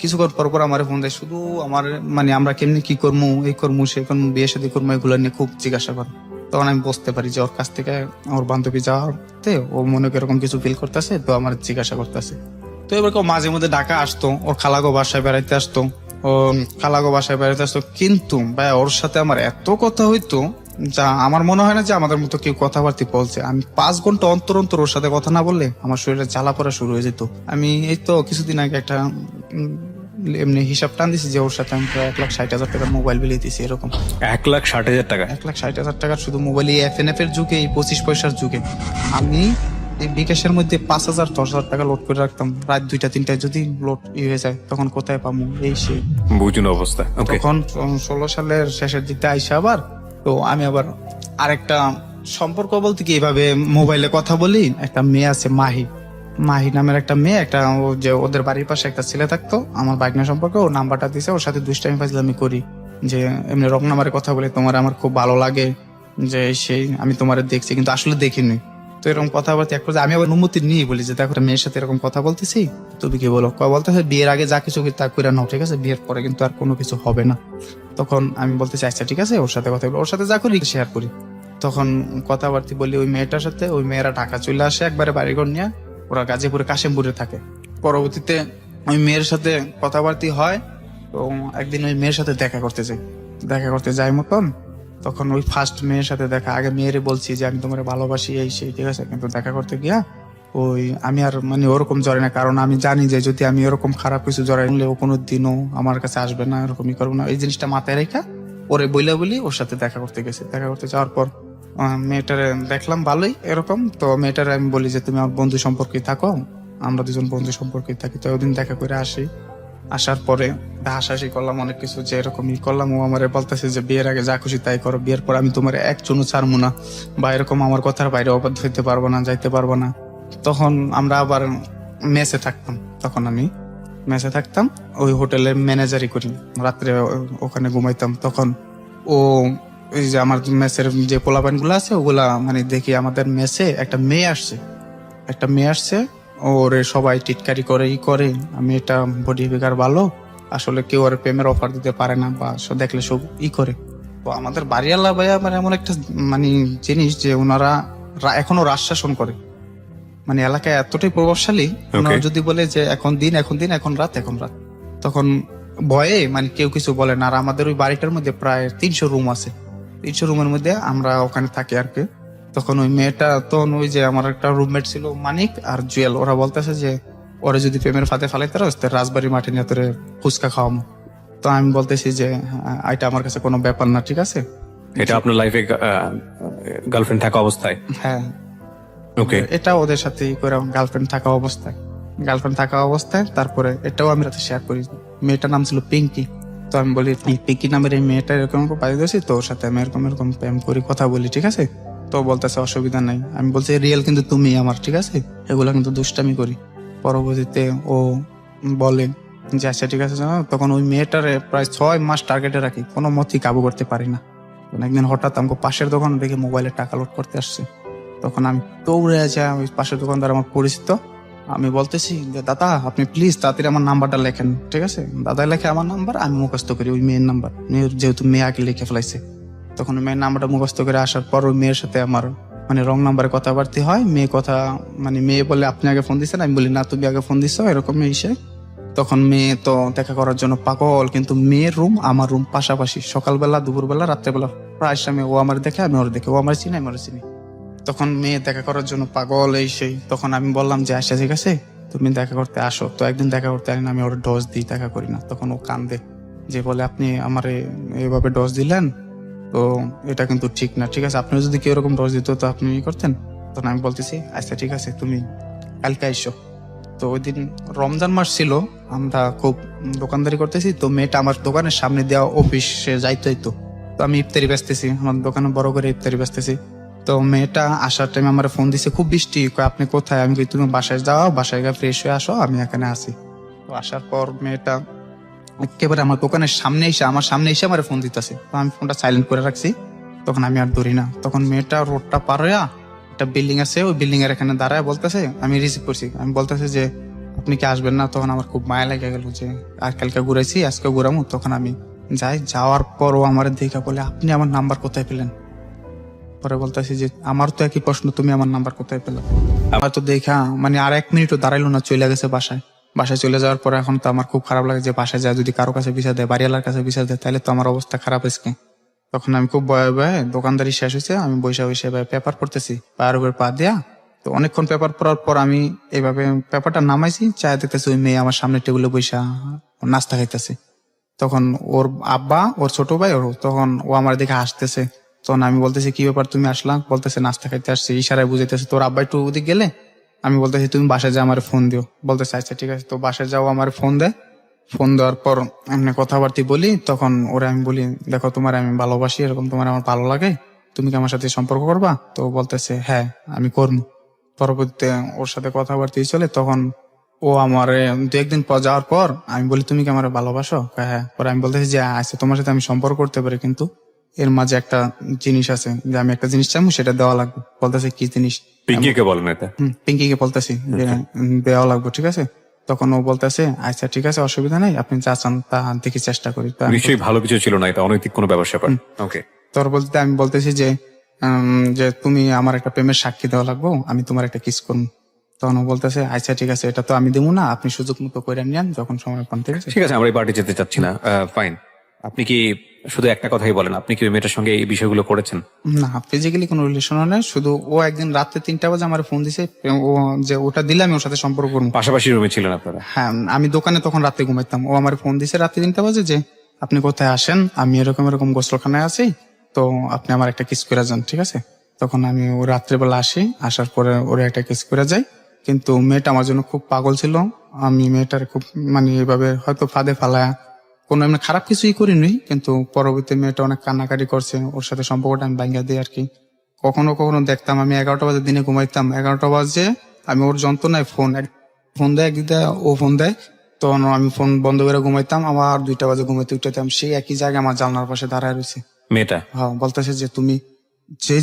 কিছুক্ষণ পর পর আমার ফোন দেয়, শুধু আমার মানে আমরা কেমনি কি করবো, এই করবো সে করবো, বিয়ে শাদী করবো, এগুলো নিয়ে খুব জিজ্ঞাসা করে। তখন আমি বুঝতে পারি যে ওর কাছ থেকে ওর বান্ধবী যাওয়াতে ও মনে এরকম কিছু ফিল করতেছে, তো আমার জিজ্ঞাসা করতেছে। তো এবার কেউ মাঝে মধ্যে ঢাকা আসতো, ওর খালাগো বাসায় বেড়াইতে আসতো, কিন্তু ভাই ওর সাথে আমার এত কথা হইতো যা আমার মনে হয় না যে আমাদের মতো কেউ কথাবার্তা বলছে। আমি 5 ঘন্টা অন্তর অন্তর ওর সাথে কথা না বললে আমার শরীরে জ্বালা পড়া শুরু হয়ে যেত। আমি এই তো কিছুদিন আগে একটা এমনি হিসাব টান দিছি যে ওর সাথে আমি প্রায় 1,60,000 টাকার মোবাইল বিলিয়ে দিছি, এরকম 1,60,000 টাকা? 1,60,000 টাকার শুধু মোবাইল, এই FNF এর যুগে, এই 25 পয়সার যুগে আমি এই বিকাশের মধ্যে 5,000 10,000 টাকা লোড করে রাখতাম। রাত 2টা 3টায় যদি লোড হয়ে যায় তখন কোথায় পাবো এই সে বুঝুন অবস্থা। ওকে, তখন 16 সালের শেষের দিকটা আইসা আবার, তো আমি আবার আরেকটা সম্পর্ক বলতে কি, এইভাবে মোবাইলে কথা বলি, একটা মেয়ে আছে মাহি, মাহি নামের একটা মেয়ে, একটা ও যে ওদের বাড়ির পাশে একটা ছেলে থাকতো, আমার বাইক না সম্পর্ক, ও নাম্বারটা দিছে, ওর সাথে দুষ্টামি ফাজলামি করি, যে এমনি রং নাম্বারে কথা বলে, তোমার আমার খুব ভালো লাগে, যে সেই আমি তোমার দেখছি কিন্তু আসলে দেখিনি। তো এরকম কথাবার্তা এক পর্যায়ে আমি আবার অনুমতি নিয়ে বলি যে দেখো একটা মেয়ের সাথে এরকম কথা বলতেছি, তুমি কি বলো? বলতেছে বিয়ের আগে যা কিছু তা করে নাও, ঠিক আছে, বিয়ের পরে কিন্তু আর কোনো কিছু হবে না। তখন আমি বলতে চাই আচ্ছা ঠিক আছে, ওর সাথে কথা বলি, ওর সাথে যা করি শেয়ার করি। তখন কথাবার্তি বলি ওই মেয়েটার সাথে, ওই মেয়েরা ঢাকা চলে আসে একবারে বাড়িঘর নিয়ে, ওরা গাজীপুরে কাশিমপুরে থাকে। পরবর্তীতে ওই মেয়ের সাথে কথাবার্তি হয়, তো একদিন ওই মেয়ের সাথে দেখা করতে যাই, দেখা করতে যাই মতন, তখন ওই ফার্স্ট মেয়ের সাথে দেখা, আগে মেয়েরে বলছি যে আমি তোমার ভালোবাসি এই সেই, ঠিক আছে, কিন্তু দেখা করতে গিয়া ওই আমি আর মানে ওরকম জড়াই না, কারণ আমি জানি যে যদি আমি ওরকম খারাপ কিছু জড়াই নিলে ও কোনো দিনও আমার কাছে আসবে না, এরকমই করবো না, এই জিনিসটা মাথায় রেখা ওরে বইলা বলি ওর সাথে দেখা করতে গেছি। দেখা করতে যাওয়ার পর মেয়েটারে দেখলাম ভালোই এরকম, তো মেয়েটারে আমি বলি যে তুমি আমার বন্ধু সম্পর্কে থাকো, আমরা দুজন বন্ধু সম্পর্কে থাকি। তো ওদিন দেখা করে আসি, আসার পরে হাসাহাসি করলাম অনেক কিছু, যে এরকম ই করলাম। ও আমারে বলতেছে যে বিয়ের আগে যা খুশি তাই করো, বিয়ের পর আমি তোমার একজনও ছাড়বো না, বা এরকম আমার কথার বাইরে অবাধ্য হইতে পারবো না, যাইতে পারবো না। তখন আমরা আবার মেসে থাকতাম, তখন আমি মেসে থাকতাম, ওই হোটেলের ম্যানেজারই করি, রাত্রে ওখানে ঘুমাইতাম। তখন ও ওই যে আমার মেসের যে পোলাপান গুলো আছে ওগুলা মানে দেখি আমাদের মেসে একটা মেয়ে আসছে, একটা মেয়ে আসছে, ওরে সবাই টিটকারি করে ই করে, আমি এটা বডি ফিগার ভালো, আসলে কেউ ওর প্রেমের অফার দিতে পারে না, বা দেখলে সব ই করে। তো আমাদের বাড়িওয়ালা ভাইয়া মানে এমন একটা মানে জিনিস যে ওনারা এখনো রাজ শাসন করে, মানে এলাকায় এতটাই প্রভাবশালী, ওনারা যদি বলে যে এখন দিন এখন দিন, এখন রাত এখন রাত, তখন ভয়ে মানে কেউ কিছু বলে না। আর আমাদের ওই বাড়িটার মধ্যে প্রায় 300 রুম আছে, 300 রুমের মধ্যে আমরা ওখানে থাকি আর কি। তখন ওই মেয়েটা, তখন ওই যে আমার একটা রুমমেট ছিল মানিক আর জুয়েল, ওরা বলতেছে যে ওরা যদি প্রেমের ফাঁদে ফালাইতে রাস রাজবাড়ি মাঠে নিয়ে তোরে ফুচকা খাওয়ামো। তো আমি বলতেছি যে এটা আমার কাছে কোনো ব্যাপার না, ঠিক আছে। এটা আপনার লাইফে গার্লফ্রেন্ড থাকা অবস্থায়? হ্যাঁ, ওকে। এটা ওদের সাথে করে গার্লফ্রেন্ড থাকা অবস্থায়, গার্লফ্রেন্ড থাকা অবস্থায় তারপরে এটাও আমি রাতে শেয়ার করি। মেয়েটার নাম ছিল পিঙ্কি। তো আমি বলি এই পিঙ্কি নামের এই মেয়েটা এরকম পাই দিয়েছি, তো ওর সাথে আমি এরকম এরকম প্রেম করি, কথা বলি, ঠিক আছে। তো বলতেছে অসুবিধা নাই। আমি বলছি রিয়েল কিন্তু তুমি আমার, ঠিক আছে, এগুলা কিন্তু দুষ্টামি করি। পরবর্তীতে ও বলে যে আচ্ছা ঠিক আছে জানো। তখন ওই মেয়েটারে প্রায় 6 মাস টার্গেটে রাখি, কোনো মতেই কাবু করতে পারি না। একদিন হঠাৎ আমাকে পাশের দোকান দেখে মোবাইলে টাকা লোড করতে আসছে, তখন আমি দৌড়ে আছি, ওই পাশের দোকানদার আমার পরিচিত, আমি বলতেছি যে দাদা আপনি প্লিজ তাড়াতাড়ি আমার নাম্বারটা লেখেন, ঠিক আছে। দাদা লেখে আমার নাম্বার, আমি মুখস্থ করি ওই মেয়ের নাম্বার, যেহেতু মেয়ে আগে লিখে ফেলাইছে। তখন মেয়ের নাম্বারটা মুখস্থ করে আসার পর ওই মেয়ের সাথে আমার মানে রং নাম্বারে কথাবার্তা হয়। মেয়ে কথা মানে মেয়ে বলে আপনি আগে ফোন দিচ্ছেন, আমি বলি না তুমি আগে ফোন দিচ্ছ, এরকম এসে তখন মেয়ে তো দেখা করার জন্য পাগল, কিন্তু মেয়ের রুম আমার রুম পাশাপাশি, সকালবেলা দুপুরবেলা রাত্রেবেলা প্রায় সময় ও আমার দেখে আমি ওর দেখে, ও আমার চিনি আমি ওর চিনি। তখন মেয়ে দেখা করার জন্য পাগল এই সেই। তখন আমি বললাম যে আচ্ছা ঠিক আছে তুমি দেখা করতে আসো। তো একদিন দেখা করতে আসেন, আমি ওর ডোজ দিই, দেখা করি না। তখন ও কান্দে, যে বলে আপনি আমারে এভাবে ডোজ দিলেন, তো এটা কিন্তু ঠিক না, ঠিক আছে, আপনি যদি কেউ এরকম ডোজ দিত তো আপনি ই করতেন। তখন আমি বলতেছি আচ্ছা ঠিক আছে তুমি কালকে এসো। তো ওই দিন রমজান মাস ছিল, আমরা খুব দোকানদারি করতেছি, তো মেয়েটা আমার দোকানের সামনে দেওয়া অফিসে যাইতো। তো আমি ইফতারি বেচতেছি, আমার দোকানে বড় করে ইফতারি বেচতেছি। তো মেয়েটা আসার টাইমে আমার ফোন দিছে, খুব বৃষ্টি, কয় আপনি কোথায়? আমি কই তুমি বাসায় যাও, বাসায় গিয়ে ফ্রেশ হয়ে আসো, আমি এখানে আসি। তো আসার পর মেয়েটা একেবারে আমার দোকানের সামনে এসে আমার ফোন দিতেছে। তো আমি ফোনটা সাইলেন্ট করে রাখছি, তখন আমি আর ধরি না। তখন মেয়েটা রোডটা পার হইয়া একটা বিল্ডিং আছে, ওই বিল্ডিং এর এখানে দাঁড়ায় বলতেছে, আমি রিসিভ করছি, আমি বলতেছে যে আপনি কি আসবেন না? তখন আমার খুব মায়া লেগে গেল যে আর কালকে ঘুরাইছি আজকে ঘুরামো। তখন আমি যাই, যাওয়ার পরও আমার দেখা বলে আপনি আমার নাম্বার কোথায় পেলেন? পরে বলতেছি যে আমার তো একই প্রশ্ন, তুমি আমার নাম্বার কোথায় পেলে? আমার তো দেখা মানে আর 1 মিনিটও দাঁড়াইলো না, চলে গেছে বাসায়। বাসায় চলে যাওয়ার পরে এখন তো আমার খুব খারাপ লাগে যে বাসায় যায় যদি কারো কাছে বিচার দেয়, বাড়িওয়ালার কাছে বিচার দেয়, তাহলে তো আমার অবস্থা খারাপ হয়েছে। তখন আমি খুব ভয়ে ভয়ে, দোকানদারি শেষ হয়েছে, আমি বসে বসে পেপার পড়তেছি পায়ের উপর পা দেয়া। তো অনেকক্ষণ পেপার পড়ার পর আমি এইভাবে পেপারটা নামাইছি, চায় দেখতেছি ওই মেয়ে আমার সামনে টেবিলে বসে নাস্তা খাইতেছে। তখন ওর আব্বা, ওর ছোট ভাই, তখন ও আমার দিকে হাসতেছে। তখন আমি বলতেছি কি ব্যাপার তুমি আসলা? বলতেছে নাস্তা খাইতে আসছে, ইশারায় বুঝাইতেছে। তোর আব্বা একটু ওদিক গেলে, আমি বলতেছি তুমি বাসায় যাও আমার ফোন দিও। বলতেছে আচ্ছা ঠিক আছে। তো বাসায় যাও, আমার ফোন দেয়। ফোন দেওয়ার পর এমনি কথাবার্তি বলি, তখন ওরা আমি বলি দেখো তোমার আমি ভালোবাসি, এরকম তোমার আমার ভালো লাগে, তুমি কি আমার সাথে সম্পর্ক করবা? তো ও বলতেছে হ্যাঁ আমি করবো। পরবর্তীতে ওর সাথে কথাবার্তা চলে, তখন ও আমার 2-1 দিন পর যাওয়ার পর আমি বলি তুমি কি আমার ভালোবাসো? কয় হ্যাঁ। পরে আমি বলতেছি যে আচ্ছা তোমার সাথে আমি সম্পর্ক করতে পারি, কিন্তু এর মাঝে একটা জিনিস আছে, যে আমি একটা জিনিস চাইবো সেটা দেওয়া লাগবে। বলতেছে কি জিনিস? পিঙ্কিকে বলেন এটা? পিঙ্কিকে বলতেছি যে দেওয়া লাগবে, ঠিক আছে। তখন ও বলতেছে আচ্ছা ঠিক আছে অসুবিধা নেই, আপনি যা চান তা দেখি চেষ্টা করি। তো আমি নিশ্চয়ই ভালো কিছু ছিল না, এটা অনৈতিক কোনো ব্যবসা ব্যাপার। ওকে। তোর বলতে আমি বলতেছি যে যে তুমি আমার একটা প্রেমের সাক্ষী দেওয়া লাগবো, আমি তোমার একটা কিস করবো। তখন ও বলতেছে আচ্ছা ঠিক আছে, এটা তো আমি দেবো না, আপনি সুযোগ মতো করে নিয়েন যখন সময় পান, ঠিক আছে। ঠিক আছে, আমরা এই পার্টি যেতে চাচ্ছি না। ফাইন। আপনি কি শুধু একটা কথাই বলেন, আপনি কি ওই মেয়েটার সঙ্গে এই বিষয়গুলো করেছেন? না, ফিজিক্যালি কোনো রিলেশন নেই, শুধু ও একদিন রাতে 3টা বাজে আমার ফোন দিছে, ও যে ওটা দিলে আমি ওর সাথে সম্পর্ক করবো। পাশাপাশি রুমে ছিলেন আপনারা? হ্যাঁ, আমি দোকানে তখন রাতে ঘুমাইতাম, ও আমার ফোন দিছে রাতে 3টা বাজে যে আপনি কোথায় আসেন, আমি এরকম এরকম গোসলখানায় আছি, তো আপনি আমার একটা কিস করে যান, ঠিক আছে। তখন আমি ও রাত্রেবেলা আসি, আসার পরে ওরা একটা কিস করে যাই। কিন্তু মেয়েটা আমার জন্য খুব পাগল ছিল, আমি মেয়েটার খুব মানে এইভাবে হয়তো ফাঁদে ফালায়া কোনো এমনি খারাপ কিছুই করিনি, কিন্তু পরবর্তী মেয়েটা অনেক কান্নাকাটি করছে, ওর সাথে সম্পর্কটা আমি ভাঙ্গা দিই আর কি। কখনো কখনো দেখতাম আমি 11টা বাজে দিনে ঘুমাইতাম, 11টা বাজে আমি ওর যন্ত্রণায় ফোন দেয় একদিক দিয়ে, ও ফোন দেয়, তখন আমি ফোন বন্ধ করে ঘুমাইতাম, আবার 2টা বাজে ঘুমাইতে উঠতাম, সেই একই জায়গায় আমার জানলার পাশে দাঁড়ায় রয়েছে। মেয়েটা? হ্যাঁ, বলতেছে যে তুমি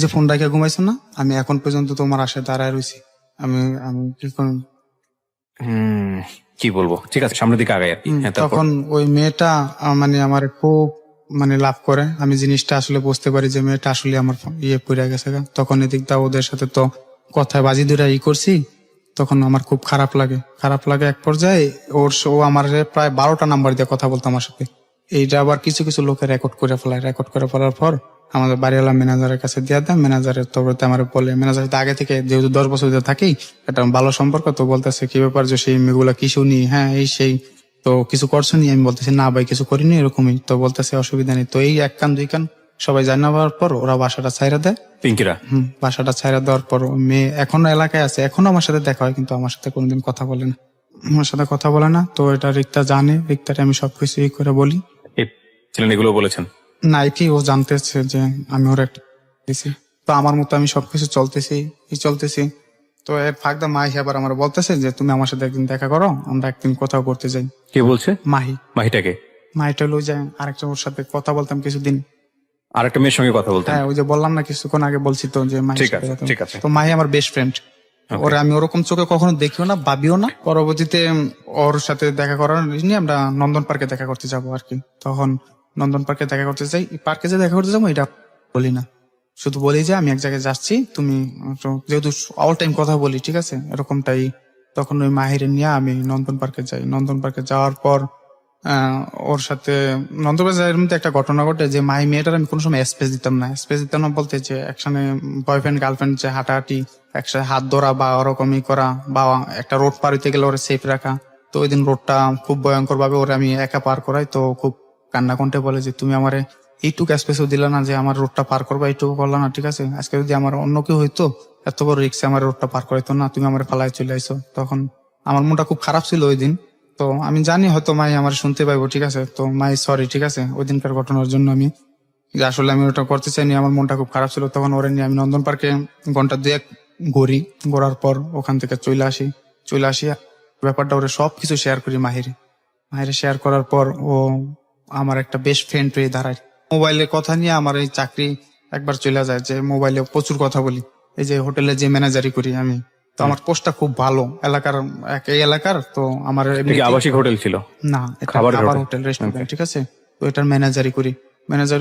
যে ফোন রেখে ঘুমাইছো না, আমি এখন পর্যন্ত তোমার আশায় দাঁড়ায় রয়েছি। আমি আমি কি করব? কি বলবো, ঠিক আছে সামনের দিকে আগাই আর কি। হ্যাঁ, তারপর? তখন ওই মেয়েটা মানে আমার খুব মানে লাভ করে, আমি জিনিসটা আসলে বুঝতে পারি যে মেয়েটা আসলে আমার ইয়ে পড়ে গেছে গা। তখন এদিকটা ওদের সাথে তো কথায় বাজি ধরে করছি, তখন আমার খুব খারাপ লাগে এক পর্যায়ে। ও আমার প্রায় 12টা নাম্বার দিয়ে কথা বলতো আমার সাথে। এইটা আবার কিছু কিছু লোকে রেকর্ড করে ফেলার পর আমাদের বাড়িওয়ালা ম্যানেজারের কাছে দিয়ে দেয়। ম্যানেজারের তো আমার বলে, ম্যানেজার আগে থেকে যেহেতু 10 বছর ধরে থাকি, একটা ভালো সম্পর্ক, তো বলতেছে কি ব্যাপার যে সেই মেয়েগুলা কি শুনি, হ্যাঁ এই সেই, তো কিছু করছো নি? আমি বলতেছি না ভাই কিছু করিনি, এরকমই। তো বলতেছে অসুবিধা নেই। তো এই 1 কান 2 কান সবাই জানাবার পর ওরা বাসাটা ছাইরা দেয়। পিঙ্কিরা? বাসাটা ছাইরা দেওয়ার পর মেয়ে এখনো এলাকায় আছে, এখনো আমার সাথে দেখা হয়, কিন্তু আমার সাথে কোনোদিন কথা বলে না, তো এটা রিক্তা জানে, রিক্তারে আমি সবকিছু করে বলি। এই ছিলেন এগুলো বলেছেন? না, কি ও জানতেছে যে আমি ওর একটা দিছি, তো আমার মতো আমি সবকিছু চলতেছি। তো এর ফাঁকদা মাহি আবার আমার বলতেছে যে তুমি আমার সাথে একদিন দেখা করো, আমরা একদিন কোথাও করতে যাই। কে বলছে? মাহি। মাহিটাকে? মাহিটা লই যায় আরেকটা, ওর সাথে কথা বলতাম কিছুদিন। আর একটা মেয়ের সঙ্গে কথা বলতেন? হ্যাঁ, ওই যে বললাম না কিছুক্ষণ আগে, বলছি তো যে মাহির ঠিক সাথে আছে, কথা। ঠিক আছে। তো মাহি আমার বেস্ট ফ্রেন্ড, ওরা আমি ওরকম চোখে কখনো দেখিও না, ভাবিও না। পরবর্তীতে ওর সাথে দেখা করার নিয়ে আমরা নন্দন পার্কে দেখা করতে যাবো আর কি। তখন নন্দন পার্কে দেখা করতে যাই, পার্কে যে দেখা করতে যাবো এটা বলি না, শুধু বলি যে আমি এক জায়গায় যাচ্ছি, তুমি যেহেতু অল টাইম কথা বলি, ঠিক আছে, এরকমটাই। তখন ওই মাহিরে নিয়ে আমি নন্দন পার্কে যাই। নন্দন পার্কে যাওয়ার পর ওর সাথে নন্দন পার্কে যাওয়ার মধ্যে একটা ঘটনা ঘটে যে মাহি মেয়েটার আমি কোনো সময় স্পেস দিতাম না বলতে যে একসাথে বয়ফ্রেন্ড গার্লফ্রেন্ড যে হাঁটাহাঁটি, একসাথে হাত ধরা বা ওরকমই করা, বা একটা রোড পার হইতে গেলে ওরা সেফ রাখা। তো ওই দিন রোডটা খুব ভয়ঙ্কর ভাবে ওরা আমি একা পার করাই, তো খুব কান্না কণ্ঠে বলে যে তুমি আমারে এইটুকু স্পেসও দিলা না, যে আমার রোডটা পার করবা এইটুকু করলা না, ঠিক আছে। আজকে যদি আমার অন্য কেউ হইতো, এত বড় রিক্সে আমার রোডটা পার করাইতো না, তুমি আমার ফালায় চলে আইসো। তখন আমার মনটা খুব খারাপ ছিল ওই দিন। তো আমি জানি হয়তো মাই আমার শুনতে পাইবো, ঠিক আছে, তো মাই সরি, ঠিক আছে, ওই দিনকার ঘটনার জন্য আমি যে আসলে আমি ওটা করতে চাইনি, আমার মনটা খুব খারাপ ছিল। তখন ওরে নিয়ে আমি নন্দন পার্কে ঘন্টা 2-1 ঘোরার পর ওখান থেকে চলে আসি ব্যাপারটা ওরে সবকিছু শেয়ার করি মাহিরে শেয়ার করার পর ও আমার একটা বেস্ট ফ্রেন্ড হয়ে দাঁড়ায়। মোবাইলের কথা নিয়ে আমার এই চাকরি একবার চলে যায়, যে মোবাইলে প্রচুর কথা বলি, এই যে হোটেলে যে ম্যানেজারি করি আমি, তো আমার পোস্টটা খুব ভালো এই এলাকার। তো আমার এটা কি আবাসিক হোটেল ছিল? না, এটা খাবারের খাবার হোটেল? হোটেল রেস্টুরেন্ট, ঠিক আছে। তো এটার ম্যানেজারি করি,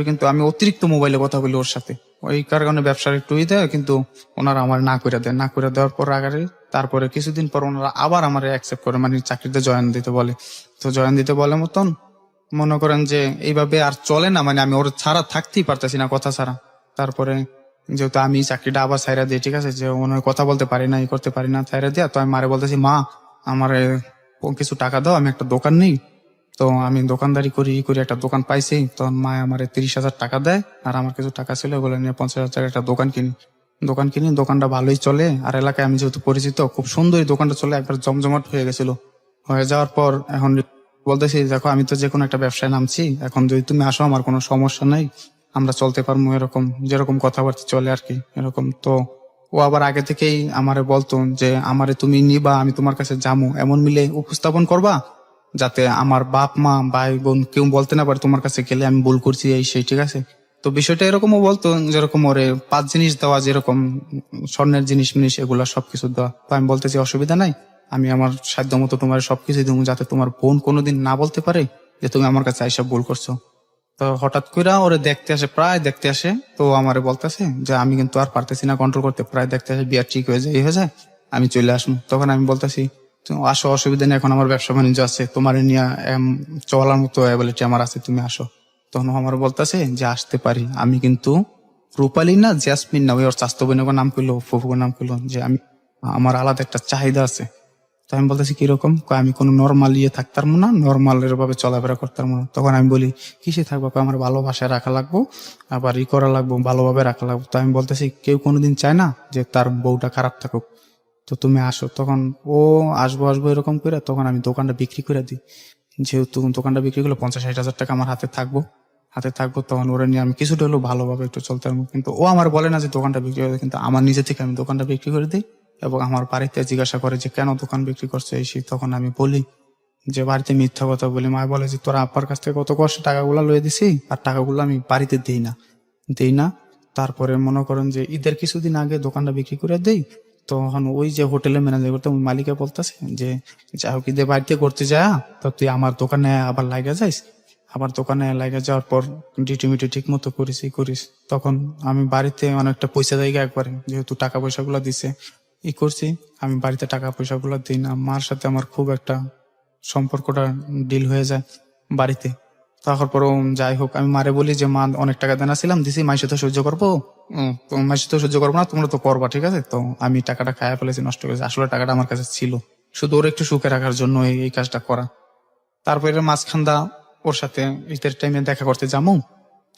কিন্তু আমি অতিরিক্ত মোবাইলে কথা বলি ওর সাথে, ওই কারণে ব্যবসার একটু দেয়, কিন্তু ওনারা আমার না করে দেওয়ার পর তারপরে কিছুদিন পর ওনারা আবার আমার অ্যাকসেপ্ট করে, মানে চাকরিতে জয়েন দিতে বলে। তো জয়েন দিতে বলে মতন মনে করেন যে এইভাবে আর চলে না, মানে আমি ওর ছাড়া থাকতেই পারতেছি না, কথা ছাড়া। তারপরে যেহেতু আমি চাকরিটা আবার ছাইরা দিই, ঠিক আছে, যে ওনার কথা বলতে পারি না, করতে পারি না, ছাইরা দিয়া, তো আমি মারে বলতেছি মা আমার কিছু টাকা দাও, আমি একটা দোকান নেই, তো আমি দোকানদারি করি একটা দোকান পাইছি। তখন মা আমার 30,000 টাকা দেয়, আর আমার কিছু টাকা ছিল, ওগুলো নিয়ে 50,000 একটা দোকান কিনি। দোকানটা ভালোই চলে, আর এলাকায় আমি যেহেতু পরিচিত, খুব সুন্দরই দোকানটা চলে, একবার জমজমাট হয়ে গেছিল। হয়ে যাওয়ার পর এখন বলতেছি দেখো আমি তো যে কোনো একটা ব্যবসায় নামছি, এখন যদি তুমি আসো আমার কোনো সমস্যা নাই, আমরা চলতে পারবো, এরকম যেরকম কথাবার্তা চলে আর কি এরকম। তো ও আবার আগে থেকেই আমারে বলতো যে আমারে তুমি নিবা, আমি তোমার কাছে যাবো, এমন মিলে উপস্থাপন করবা যাতে আমার বাপ মা ভাই বোন কেউ বলতে না পারে তোমার কাছে গেলে আমি ভুল করছি এই সেই, ঠিক আছে? তো বিষয়টা এরকমও বলতো, যেরকম ওরে 5 জিনিস দেওয়া, যেরকম স্বর্ণের জিনিস মিনিস এগুলা সবকিছু দেওয়া। তো আমি বলতেছি অসুবিধা নাই, আমি আমার সাধ্য মতো তোমার সবকিছু দেবো, যাতে তোমার বোন কোনোদিন না বলতে পারে যে তুমি আমার কাছে এইসব ভুল করছো। তো হঠাৎ করে ওরে দেখতে আসে, প্রায় দেখতে আসে, তো আমারে বলতেছে যে আমি কিন্তু আর পারতেছি না কন্ট্রোল করতে, প্রায় দেখতে আসে বিয়ার ঠিক হয়ে যায়, এই হয়ে যায়, আমি চলে আসবো। তখন আমি বলতেছি তুমি আসো, অসুবিধা নেই, এখন আমার ব্যবসা বাণিজ্য আছে, তোমার নিয়ে চলার মতো অ্যাবিলিটি আমার আছে, তুমি আসো। তখন ও আমার বলতেছে যে আসতে পারি, আমি কিন্তু রূপালী না, জেসমিন না, ওই ওর চাস্তো বোনের নাম করলো, ফুফুর নাম করলো, যে আমি আমার আলাদা একটা চাহিদা আছে। তো আমি বলতেছি কিরকম? কয় আমি কোনো নর্মাল ইয়ে থাকতাম না, নর্মাল এভাবে চলাফেরা করতাম না। তখন আমি বলি কিসে থাকবো? কয় আমার ভালোবাসায় রাখা লাগবো, আবার ই করা লাগবো, ভালোভাবে রাখা লাগবো। তো আমি বলতেছি কেউ কোনোদিন চায় না যে তার বউটা খারাপ থাকুক, তো তুমি আসো। তখন ও আসবো আসবো এরকম করে, তখন আমি দোকানটা বিক্রি করে দিই। যেহেতু দোকানটা বিক্রি করলে 50-60 হাজার টাকা আমার হাতে থাকবো, তখন ওরা নিয়ে আমি কিছুটা হলেও ভালোভাবে একটু চলতে পারবো। কিন্তু ও আমার বলে না যে দোকানটা বিক্রি করে দিই, কিন্তু আমার নিজে থেকে আমি দোকানটা বিক্রি করে দিই। এবং আমার বাড়িতে জিজ্ঞাসা করে যে কেন দোকান বিক্রি করছে এই সেই, তখন আমি বলি যে বাড়িতে মিথ্যা কথা বলি। মা বলে যে তোরা আব্বার কাছ থেকে কত কষ্ট টাকাগুলো লয়ে দিছি, আর টাকাগুলো আমি বাড়িতে দেই না। তারপরে মনে করেন যে ঈদের কিছুদিন আগে দোকানটা বিক্রি করে দেই, তখন ওই যে হোটেলে ম্যানেজার করতে ওই মালিকে বলতেছে যে যাই হোক ঈদের বাড়িতে করতে যা, তো তুই আমার দোকানে আবার লাগা যাইস, আবার দোকানে লাগা যাওয়ার পর ডিটিমিটি ঠিক মতো করিস। তখন আমি বাড়িতে অনেকটা পয়সা জায়গা একবারে, যেহেতু টাকা পয়সাগুলো দিছে করছি, আমি বাড়িতে টাকা পয়সাগুলো দিই না। মার সাথে আমার খুব একটা সম্পর্কটা ডিল হয়ে যায় বাড়িতে। তারপর যাই হোক আমি মারে বলি যে মা অনেক টাকা দেনা ছিলাম, দিছি, মাইসে তো সহ্য করবো, তো মাইসে তো সহ্য করবো না, তোমরা তো করবা, ঠিক আছে? তো আমি টাকাটা খায়া ফেলেছি, নষ্ট করেছি। আসলে টাকাটা আমার কাছে ছিল শুধু ওর একটু সুখে রাখার জন্য এই কাজটা করা। তারপরে মাঝখান্দা ওর সাথে ঈদের টাইমে দেখা করতে যাবো,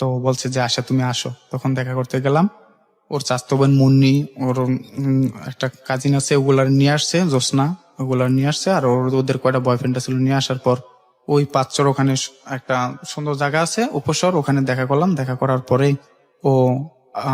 তো বলছে যে আশা তুমি আসো। তখন দেখা করতে গেলাম, ওর চাস্তো বোন মুন্নি, ওর একটা কাজিন আছে, ওগুলার নিয়ে আসছে, জোসনা, ওগুলার নিয়ে আসছে, আর ওদের কয়টা বয়ফ্রেন্ড ছিল নিয়ে আসার পর ওই পাঁচচর ওখানে একটা সুন্দর জায়গা আছে উপসর, ওখানে দেখা করলাম। দেখা করার পরে ও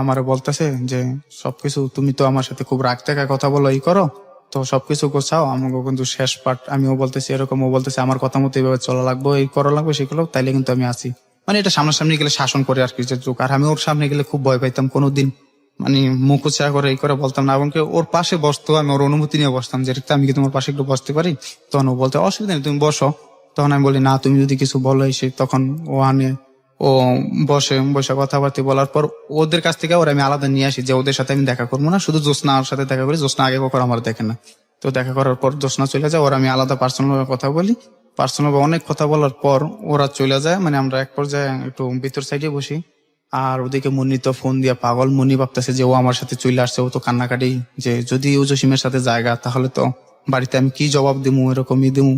আমারে বলতেছে যে সবকিছু তুমি তো আমার সাথে খুব রাগ দেখা কথা বলো, এই করো, তো সবকিছু গোছাও, আমাকে কিন্তু শেষ পার্ট। আমিও বলতেছি এরকম, ও বলতেছে আমার কথা মতো এইভাবে চলা লাগবে, এই করা লাগবে, সেগুলো তাইলে কিন্তু আমি আছি। মানে এটা সামনাসামনি গেলে শাসন করে আর কি, যে চোখ। আর আমি ওর সামনে গেলে খুব ভয় পাইতাম, কোনোদিন মানে মুখ উচ্চা করে এই করে বলতাম না। এমনকি ওর পাশে বসতো, আমি ওর অনুমতি নিয়ে বসতাম যে আমি কি তোমার পাশে একটু বসতে পারি? তখন ও বলতে অসুবিধা নেই, তুমি বসো। তখন আমি বলি না, তুমি যদি কিছু বলো এসে, তখন ও আনে, ও বসে কথাবার্তা বলার পর ওদের কাছ থেকে ওরা আমি আলাদা নিয়ে আসি, যে ওদের সাথে আমি দেখা করবো না, শুধু জ্যোৎস্নার সাথে দেখা করি। জ্যোৎস্না আগে কখনো আমার দেখে না। তো দেখা করার পর জ্যোৎস্না চলে যায়, ওরা আমি আলাদা পার্সোনাল ভাবে কথা বলি। পার্সোনাল ভাবে অনেক কথা বলার পর ওরা চলে যায়, মানে আমরা এক পর্যায়ে একটু ভিতর সাইডে বসি। আর ওদিকে মুন্নি তো ফোন দিয়া পাগল, মুন্নি ভাবতেছে যে ও আমার সাথে চলে আসছে, ও তো কান্নাকাটি, যে যদি ও জসিমের সাথে জায়গা তাহলে তো বাড়িতে আমি কি জবাব দিমু, এরকমই দিমু।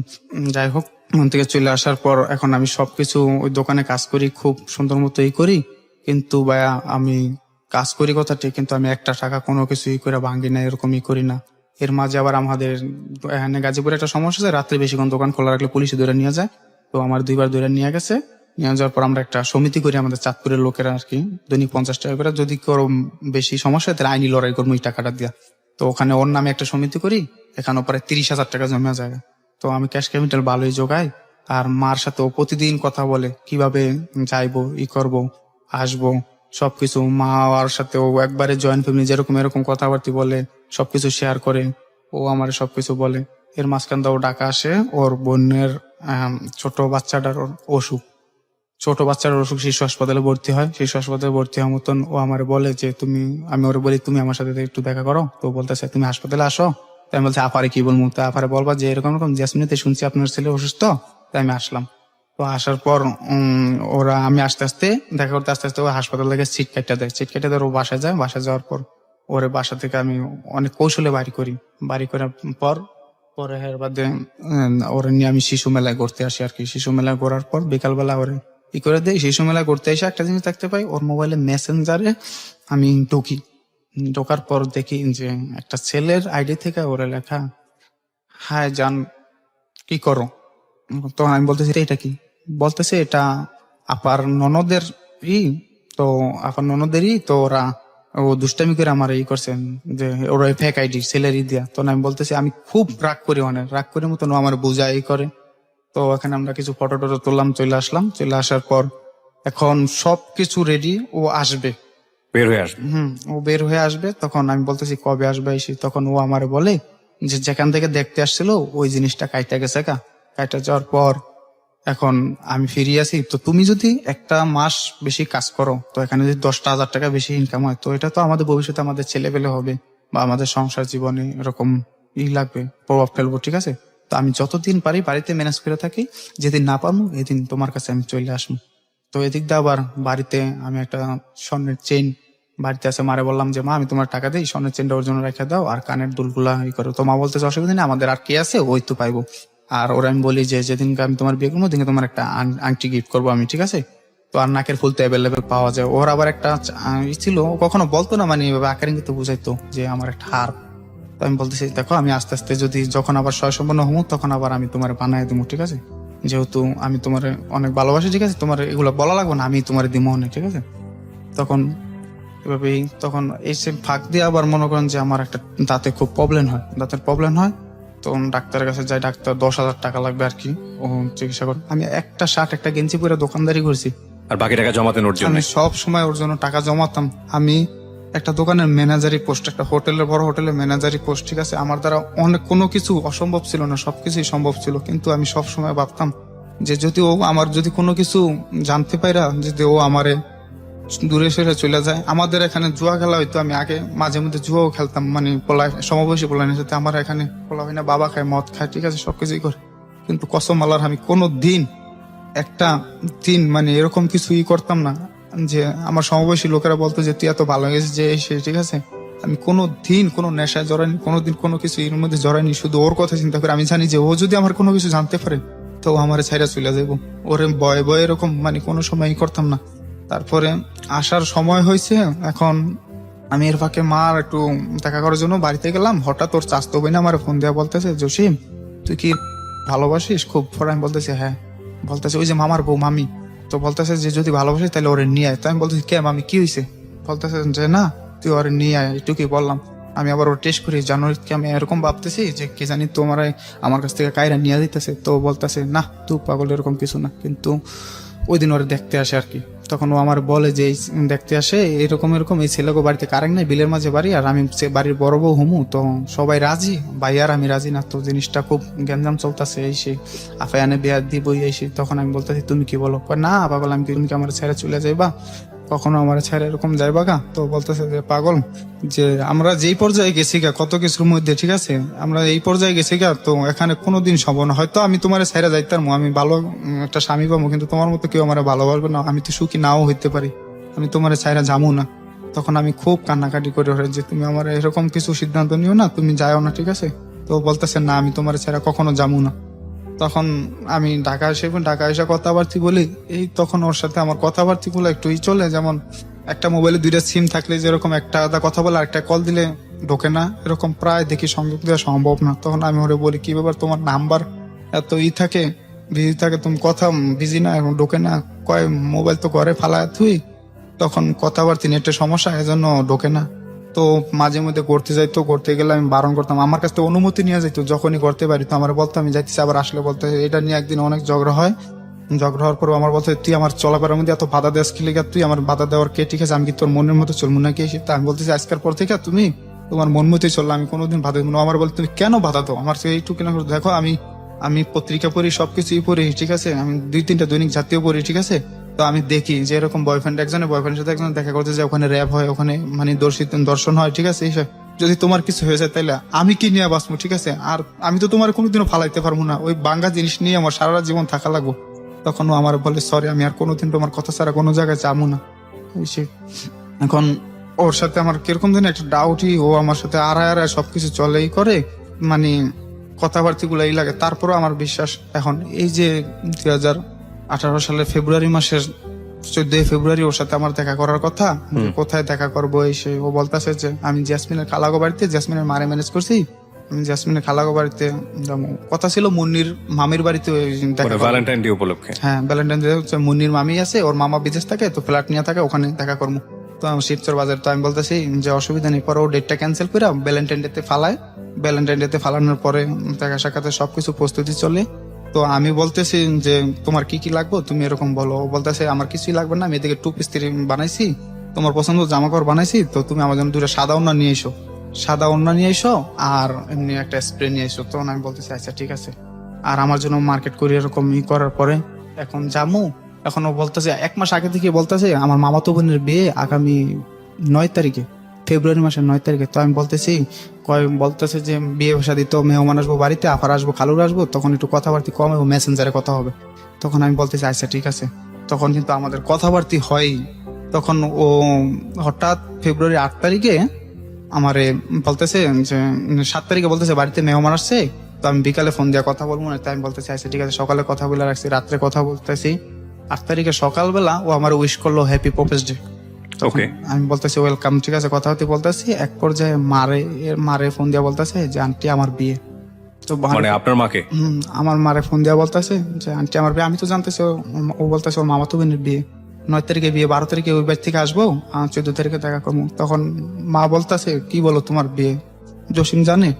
যাই হোক, মন থেকে চলে আসার পর এখন আমি সবকিছু ওই দোকানে কাজ করি, খুব সুন্দর মতোই করি। কিন্তু ভাইয়া আমি কাজ করি কথা ঠিক, কিন্তু আমি একটা টাকা কোনো কিছু করে ভাঙ্গি না, এরকমই করি না। এর মাঝে আবার আমাদের এখানে গাজীপুরে একটা সমস্যা আছে, রাত্রে বেশিক্ষণ দোকান খোলা রাখলে পুলিশে ধরে নিয়ে যায়। তো আমার 2বার ধরে নিয়ে গেছে। নিয়ে যাওয়ার পর আমরা একটা সমিতি করি, আমাদের চাঁদপুরের লোকেরা আর কি, দৈনিক 50 টাকা করে, যদি কারো বেশি সমস্যা হয় তাহলে আইনি লড়াই করবো এই টাকাটা দিয়া। তো ওখানে ওর নামে একটা সমিতি করি, এখানে প্রায় 30,000 টাকা জমা যায়। তো আমি ক্যাশ ক্যাপিটাল ভালোই জোগাই। আর মার সাথে ও প্রতিদিন কথা বলে কিভাবে যাইবো, ই করব, আসবো, সবকিছু। মা আর সাথে ও একবারে জয়েন্ট ফ্যামিলি, যেরকম এরকম কথাবার্তা বলে, সবকিছু শেয়ার করে, ও আমার সবকিছু বলে। এর মাঝখান ও ডাকা আসে ওর বোনের ছোট বাচ্চাটার অসুখ, শিশু হাসপাতালে ভর্তি হয়। শিশু হাসপাতালে ভর্তি হওয়ার মতন ও আমার বলে যে আমি ওরে বলি তুমি আমার সাথে একটু দেখা করো। তো বলতেছে তুমি হাসপাতালে আসো। তাই আমি বলছি আপারে কি বলবো, তা আপারে বলবা যে এরকম এরকম জেসমিনেতে শুনছি আপনার ছেলে অসুস্থ, তাই আমি আসলাম। তো আসার পর আমি আস্তে আস্তে দেখা করতে আস্তে আস্তে ও হাসপাতাল থেকে সিট কাটটা দেয়। সিট কাটটা দেয়, ও বাসায় যায়। বাসায় যাওয়ার পর ওরে বাসা থেকে আমি অনেক কৌশলে বাড়ি করার পর পরে এর বাদে ওরে নিয়ে আমি শিশু মেলায় ঘুরতে আসি আর কি। শিশু মেলায় ঘোরার পর বিকালবেলা ওরে ই করে দেয়। শিশু মেলায় ঘুরতে এসে একটা জিনিস দেখতে পাই, ওর মোবাইলে মেসেঞ্জারে আমি ঢোকার পর দেখি যে একটা ছেলের আইডি থেকে ওরে লেখা, হাই জান, কি করো? তো আমি বলতেছি এটা কি? বলতেছে এটা আপার ননদের ই তো আপার ননদেরই, তো ওরা ও দুষ্টামি করে আমার এই করছেন যে ওরা ফেক আইডি স্যালারি দিয়া। তো আমি বলতেছি আমি খুব রাগ করি, অনেক রাগ করে মতন ও আমার বোঝা এই করে। তো এখানে আমরা কিছু ফটো টটো তুললাম, চলে আসলাম। চলে আসার পর এখন সবকিছু রেডি, ও আসবে। বের হয়ে আসবে। ও বের হয়ে আসবে। তখন আমি বলতেছি কবে আসবে এসে, তখন ও আমারে বলে যে যেখান থেকে দেখতে আসছিল ওই জিনিসটা কাইটা গেছে কাইটা যাওয়ার পর এখন আমি ফিরে আসি। তো তুমি যদি একটা মাস বেশি কাজ করো, তো এখানে যদি 10,000 টাকা বেশি ইনকাম হয়, তো এটা তো আমাদের ভবিষ্যতে আমাদের ছেলেপেলে হবে বা আমাদের সংসার জীবনে এরকম লাগবে, প্রভাব ফেলবো, ঠিক আছে? তো আমি যতদিন পারি বাড়িতে ম্যানেজ করে থাকি, যেদিন না পারবো এদিন তোমার কাছে আমি চলে আসবো। তো এদিক দিয়ে আবার বাড়িতে আমি একটা স্বর্ণের চেইন বাড়িতে আছে, মারে বললাম যে মা আমি তোমার টাকা দিই, স্বর্ণের চেনটা ওর জন্য রেখে দাও আর কানের দুলগুলা ই করো। তো মা বলতেছে অসুবিধা নেই, আমাদের আর কে আছে, ওই তো পাইবো। আর ওরা আমি বলি যে যেদিনকে আমি তোমার বিয়ে করবো ওদিনকে তোমার একটা আংটি গিফট করবো আমি, ঠিক আছে? তো আর নাকের ফুল তো অ্যাভেলেবেল পাওয়া যায়। ওর আবার একটা ছিল, ও কখনো বলতো না, মানে এভাবে আকারে কিন্তু বুঝাইতো যে আমার একটা হার। তো আমি বলতেছি দেখো আমি আস্তে আস্তে যদি যখন আবার সয় সম্পন্ন হবো তখন আবার আমি তোমার বানায় দেবো, ঠিক আছে? যেহেতু আমি তোমার অনেক ভালোবাসি, ঠিক আছে? তোমার এগুলো বলা লাগবে না, আমি তোমার দিমো অনেক, ঠিক আছে? তখন এভাবেই তখন এই সে ফাঁক দিয়ে আবার মনে করেন যে আমার একটা দাঁতে খুব প্রবলেম হয়, দাঁতের প্রবলেম হয়। তো ডাক্তারের কাছে যাই, ডাক্তার 10,000 টাকা লাগবে আর কি ও চিকিৎসা করে। আমি একটা শার্ট একটা গেঞ্জি পরে দোকানদারি করছি, আর বাকি টাকা জমাতেন ওর জন্য। আমি সব সময় ওর জন্য টাকা জমাতাম। আমি একটা দোকানের ম্যানেজারি পোস্ট, একটা হোটেলের বড় হোটেলের ম্যানেজারি পোস্ট, ঠিক আছে? আমার দ্বারা অনেক কোনো কিছু অসম্ভব ছিল না, সবকিছুই সম্ভব ছিল। কিন্তু আমি সব সময় ভাবতাম যে যদি ও আমার যদি কোনো কিছু জানতে পাইরা যদি ও আমারে দূরে সরে চলে যায়। আমাদের এখানে জুয়া খেলা হইতো, আমি আগে মাঝে মধ্যে জুয়াও খেলতাম, মানে সমবয়সী পোলানের সাথে। আমার এখানে পোলা হয় না, বাবা খায়, মদ খায়, ঠিক আছে, সবকিছুই করে। কিন্তু কসম আল্লাহর আমি কোনো দিন একটা দিন মানে এরকম কিছুই করতাম না যে আমার সমবয়সী লোকেরা বলতো যে তুই এত ভালো হয়ে গেছিস যে এই সে, ঠিক আছে? আমি কোনো দিন কোনো নেশায় জড়াইনি, কোনোদিন কোনো কিছু এর মধ্যে জড়াইনি। শুধু ওর কথা চিন্তা করে আমি জানি যে ও যদি আমার কোনো কিছু জানতে পারে তো ও আমার ছাইরা চলে যাবো। ওরে বয়ে বয়ে এরকম মানে কোনো সময়ই করতাম না। তারপরে আসার সময় হয়েছে, এখন আমি এর ফাঁকে মার একটু দেখা করার জন্য বাড়িতে গেলাম। হঠাৎ ওর চাস্তো বোন আমার ফোন দেওয়া বলতেছে জসিম তুই কি ভালোবাসিস খুব? পরে আমি বলতেছি হ্যাঁ। বলতেছে ওই যে মামার বউ মামি। তো বলতেছে যে যদি ভালোবাসিস তাহলে ওরে নিয়ে আয়। তো আমি বলতেছি কে মামি, কি হয়েছে? বলতেছে যে না তুই ওরে নিয়ে আয়, এটুকুই বললাম। আমি আবার ওর টেস্ট করি জানুয়ারিতে, আমি এরকম ভাবতেছি যে কে জানি তোমার আমার কাছ থেকে কায়রা নিয়ে দিতেছে। তো বলতেছে না তুই পাগল, এরকম কিছু না। কিন্তু ওই দিন ওরে দেখতে আসে আর কি। তখন ও আমার বলে যে এই দেখতে আসে এরকম এরকম, এই ছেলেকে বাড়িতে কারেন্ট নাই, বিলের মাঝে বাড়ি, আর আমি বাড়ির বড় বউ হুমু। তো সবাই রাজি, ভাই আর আমি রাজি না। তো জিনিসটা খুব গ্যাঞ্জাম চলতেছে, এই সে আফায়ানে বিয়া দিবই এই সে। তখন আমি বলতেছি তুমি কি বলো? কয়, না পাগল আমি কি, তুমি কি আমার ছেড়ে চলে যাইবা? কখনো আমার ছেড়ে এরকম যাইবা গা? তো বলতেছে যে পাগল, যে আমরা যেই পর্যায়ে গেছি গা কত কিছুর মধ্যে, ঠিক আছে, আমরা এই পর্যায়ে গেছি গা, তো এখানে কোনোদিন সম্ভব না। হয়তো আমি তোমার ছেড়ে যাইতাম, আমি ভালো একটা স্বামী পাবো, কিন্তু তোমার মতো কেউ আমার ভালোবাসবে না। আমি তো সুখী নাও হইতে পারি, আমি তোমার ছেড়ে যাবো না। তখন আমি খুব কান্নাকাটি করে ওঠে যে তুমি আমার এরকম কিছু সিদ্ধান্ত নিও না, তুমি যাও না, ঠিক আছে? তো বলতেছে না আমি তোমার ছেড়ে কখনো যাবো না। তখন আমি ঢাকা এসে কথাবার্তি বলি। এই তখন ওর সাথে আমার কথাবার্তি গুলো একটু চলে, যেমন একটা মোবাইলে 2টা সিম থাকলে যেরকম একটা আধা কথা বলে আর একটা কল দিলে ঢোকে না, এরকম প্রায় দেখি সংযোগ দেওয়া সম্ভব না। তখন আমি ওরে বলি কি ব্যাপার তোমার নাম্বার এত থাকে, বিজি থাকে, তুমি কথা বিজি না এখন ঢোকে না? কয় মোবাইল তো ঘরে ফালায় তুই, তখন কথাবার্তি নেটের সমস্যা, এজন্য ঢোকে না। তো মাঝে মধ্যে করতে যাইতো, করতে গেলে আমি বারণ করতাম, আমার কাছ থেকে অনুমতি নিয়ে যাইতো। যখনই করতে পারি তো আমার বলতো আমি যাইতেছি, আবার আসলে বলতে এটা নিয়ে একদিন অনেক ঝগড়া হয়। ঝগড়া হওয়ার পর আমার বলতো তুই আমার চলাফেরার মধ্যে এত বাধা দেস কি লেগে, তুই আমার বাধা দেওয়ার কে, ঠিক আছে? আমি কি তোর মনের মতো চলবো নাকি? তা আমি বলতেছি আজকের পর থেকে তুমি তোমার মন মতোই চললো, আমি কোনোদিন বাধা দেবো না। আমার বলতো তুমি কেন বাধা দাও আমার এইটুকু না? দেখো আমি আমি পত্রিকা পড়ি, সবকিছুই পড়ি, ঠিক আছে, আমি 2-3টা দৈনিক জাতীয় পড়ি, ঠিক আছে? তো আমি দেখি যে এরকম বয়ফ্রেন্ডের সাথে একজন দেখা করতে যায়, ওখানে র্যাপ হয়, ওখানে মানে দর্শন হয়, ঠিক আছে? এইসব যদি তোমার কিছু হয়ে যায় তাহলে আমি কি নিয়ে বাঁচবো, ঠিক আছে? আর আমি তো তোমার কোনোদিনও ফালাইতে পারবো না, ওই বাঙ্গা জিনিস নিয়ে আমার সারা জীবন থাকা লাগবো। তখন ও আমার বলে সরি, আমি আর কোনোদিন তোমার কথা ছাড়া কোনো জায়গায় যাবো না। এখন ওর সাথে আমার কিরকম যেন একটা ডাউটই, ও আমার সাথে আড়ায় সবকিছু চলেই করে, মানে কথাবার্তা গুলো এই লাগে। তারপরও আমার বিশ্বাস এখন এই যে 2018 সালের ফেব্রুয়ারি মাসের 14 ফেব্রুয়ারি ওর সাথে আমার দেখা করার কথা, কোথায় দেখা করবো এই সে। ও বলতেছে যে আমি জেসমিনের কালাগো বাড়িতে জেসমিনের মারে ম্যানেজ করছি, আমি জাসমিনের খালাগো বাড়িতে যাবো। কথা ছিল মুন্নির মামির বাড়িতে দেখা করবো। ভ্যালেন্টাইন ডে উপলক্ষে। হ্যাঁ ভ্যালেন্টাইন ডে হচ্ছে মুন্নির মামি আছে, ওর মামা বিদেশ থাকে, তো ফ্ল্যাট নিয়ে থাকে, ওখানে দেখা করবো। তো আমি শিবচর বাজার, তো আমি বলতেছি যে অসুবিধা নেই, পরে ও ডেটটা ক্যান্সেল করে ভ্যালেন্টাইন ডে তে ফালায়। ভ্যালেন্টাইন ডে তে ফালানোর পরে দেখা সাক্ষাতে সবকিছু প্রস্তুতি চলে। তো আমি বলতেছি যে তোমার কি কি লাগবে তুমি এরকম বলো। ও বলতেছে আমার কিছুই লাগবে না, আমি এদিকে টু পিস বানাইছি, তোমার পছন্দ জামা কাপড় বানাইছি, তো তুমি আমার জন্য দুটো সাদা ওড়না নিয়ে এসো, সাদা ওড়না নিয়ে এসো আর এমনি একটা স্প্রে নিয়ে এসো। তখন আমি বলতেছি আচ্ছা ঠিক আছে। আর আমার জন্য মার্কেট করে এরকম করার পরে এখন জামু। এখন ও বলতেছে 1 মাস আগে থেকে বলতেছে আমার মামাতো বোনের বিয়ে আগামী 9 তারিখে, ফেব্রুয়ারি মাসের 9 তারিখে। তো আমি বলতেছি বলতেছে যে বিয়ে শাদী তো মেহমান আসবো বাড়িতে, আফার আসবো, খালুর আসবো, তখন একটু কথাবার্তি কম হবে, মেসেঞ্জারে কথা হবে। তখন আমি বলতেছি আচ্ছা ঠিক আছে। তখন কিন্তু আমাদের কথাবার্তি হয়। তখন ও হঠাৎ ফেব্রুয়ারি 8 তারিখে আমারে বলতেছে যে 7 তারিখে বলতেছে বাড়িতে মেহমান আসছে, তো আমি বিকালে ফোন দিয়ে কথা বলবো না। তাই আমি বলতেছি আচ্ছা ঠিক আছে, সকালে কথা বলে রাখছি, রাত্রে কথা বলতেছি। 8 তারিখে সকালবেলা ও আমার উইশ করলো হ্যাপি প্রপোজ ডে। ওকে। আমি বলতেছি ওয়েলকাম, ঠিক আছে, কথা হতে বলতেছি। এক পর্যায়ে মারে ফোন দিয়া বলতেছে যে আন্টি আমার বিয়ে। তো মানে আপনার মাকে? আমার মারে ফোন দিয়া বলতেছে যে আন্টি আমার বিয়ে। আমি তো জানতেছি ও বলতেছে ওর মামাতো বোনের বিয়ে, 9 তারিখে বিয়ে, 12 তারিখে ওই বাড়ি থেকে আসবো, 14 তারিখে দেখা করবো। তখন মা বলতেছে কি বলো তোমার বিয়ে জসিম জানে?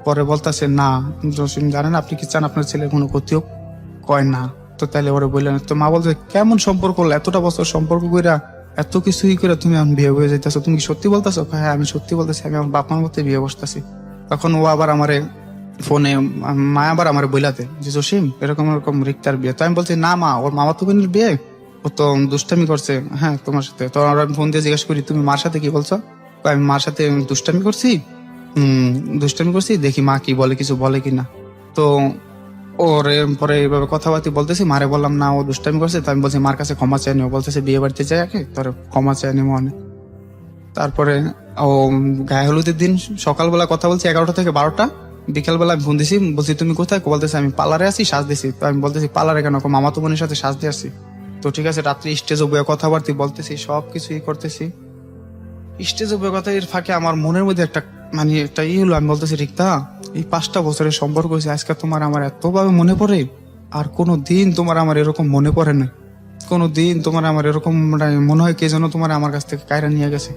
পরে বলতেছে না জসিম জানে না, আপনি কি চান আপনার ছেলের কোনো ক্ষতি হোক? কয় না। তো তাহলে ওরে বললেন। তো মা বলছে কেমন সম্পর্ক হলো, এতটা বছর সম্পর্ক কইরা এত কিছুই করে তুমি এখন বিয়ে হয়ে যাইতেছো, তুমি কি সত্যি বলতেছো? হ্যাঁ আমি সত্যি বলতেছি, আমি আমার বাপ মার মধ্যে বিয়ে বসতেছি। তখন ও আবার আমারে ফোনে মা আবার আমার বইলাতে যে জসিম এরকম এরকম রিক্তার বিয়ে। তো আমি বলছি না মা, ওর মামা তো বোনের বিয়ে, ও তো দুষ্টামি করছে হ্যাঁ তোমার সাথে। তো আমি ফোন দিয়ে জিজ্ঞেস করি তুমি মার সাথে কি বলছো? কয়, আমি মার সাথে দুষ্টামি করছি, দুষ্টামি করছি, দেখি মা কি বলে, কিছু বলে কিনা। তো ওরে পরে এইভাবে কথাবার্তা বলতেছি, মারে বললাম না ও দুষ্টামি করছে। তো আমি বলছি মার কাছে ক্ষমা চাই নি। ও বলতেছে বিয়ে বাড়িতে যাই আগে তোর ক্ষমা চাই নি মনে। তারপরে ও গায়ে হলুদের দিন সকালবেলা কথা বলছি 11টা থেকে 12টা, বিকালবেলা ফোন দিছি, বলছি তুমি কোথায়? বলতেছে আমি পার্লারে আছি, সাজ দিছি। তো আমি বলতেছি পার্লারে কেন? মামাতো বোনের সাথে সাজ দিয়ে আসছি। তো ঠিক আছে, রাত্রে স্টেজে বয়ে কথাবার্তা বলতেছি, সবকিছুই করতেছি। স্টেজে বয়ে কথা এর ফাঁকে আমার মনের মধ্যে একটা মানে একটা হলো, আমি বলতেছি রিক্তা এই 5টা বছরের সম্পর্ক হয়েছে, আজকে তোমার আমার এতভাবে মনে পড়ে, আর কোনো দিন তোমার আমার এরকম মনে পড়ে না। কোনো দিন তোমার আমার এরকম মনে হয় কে যেন তোমার আমার কাছ থেকে কায়রা নিয়ে গেছে।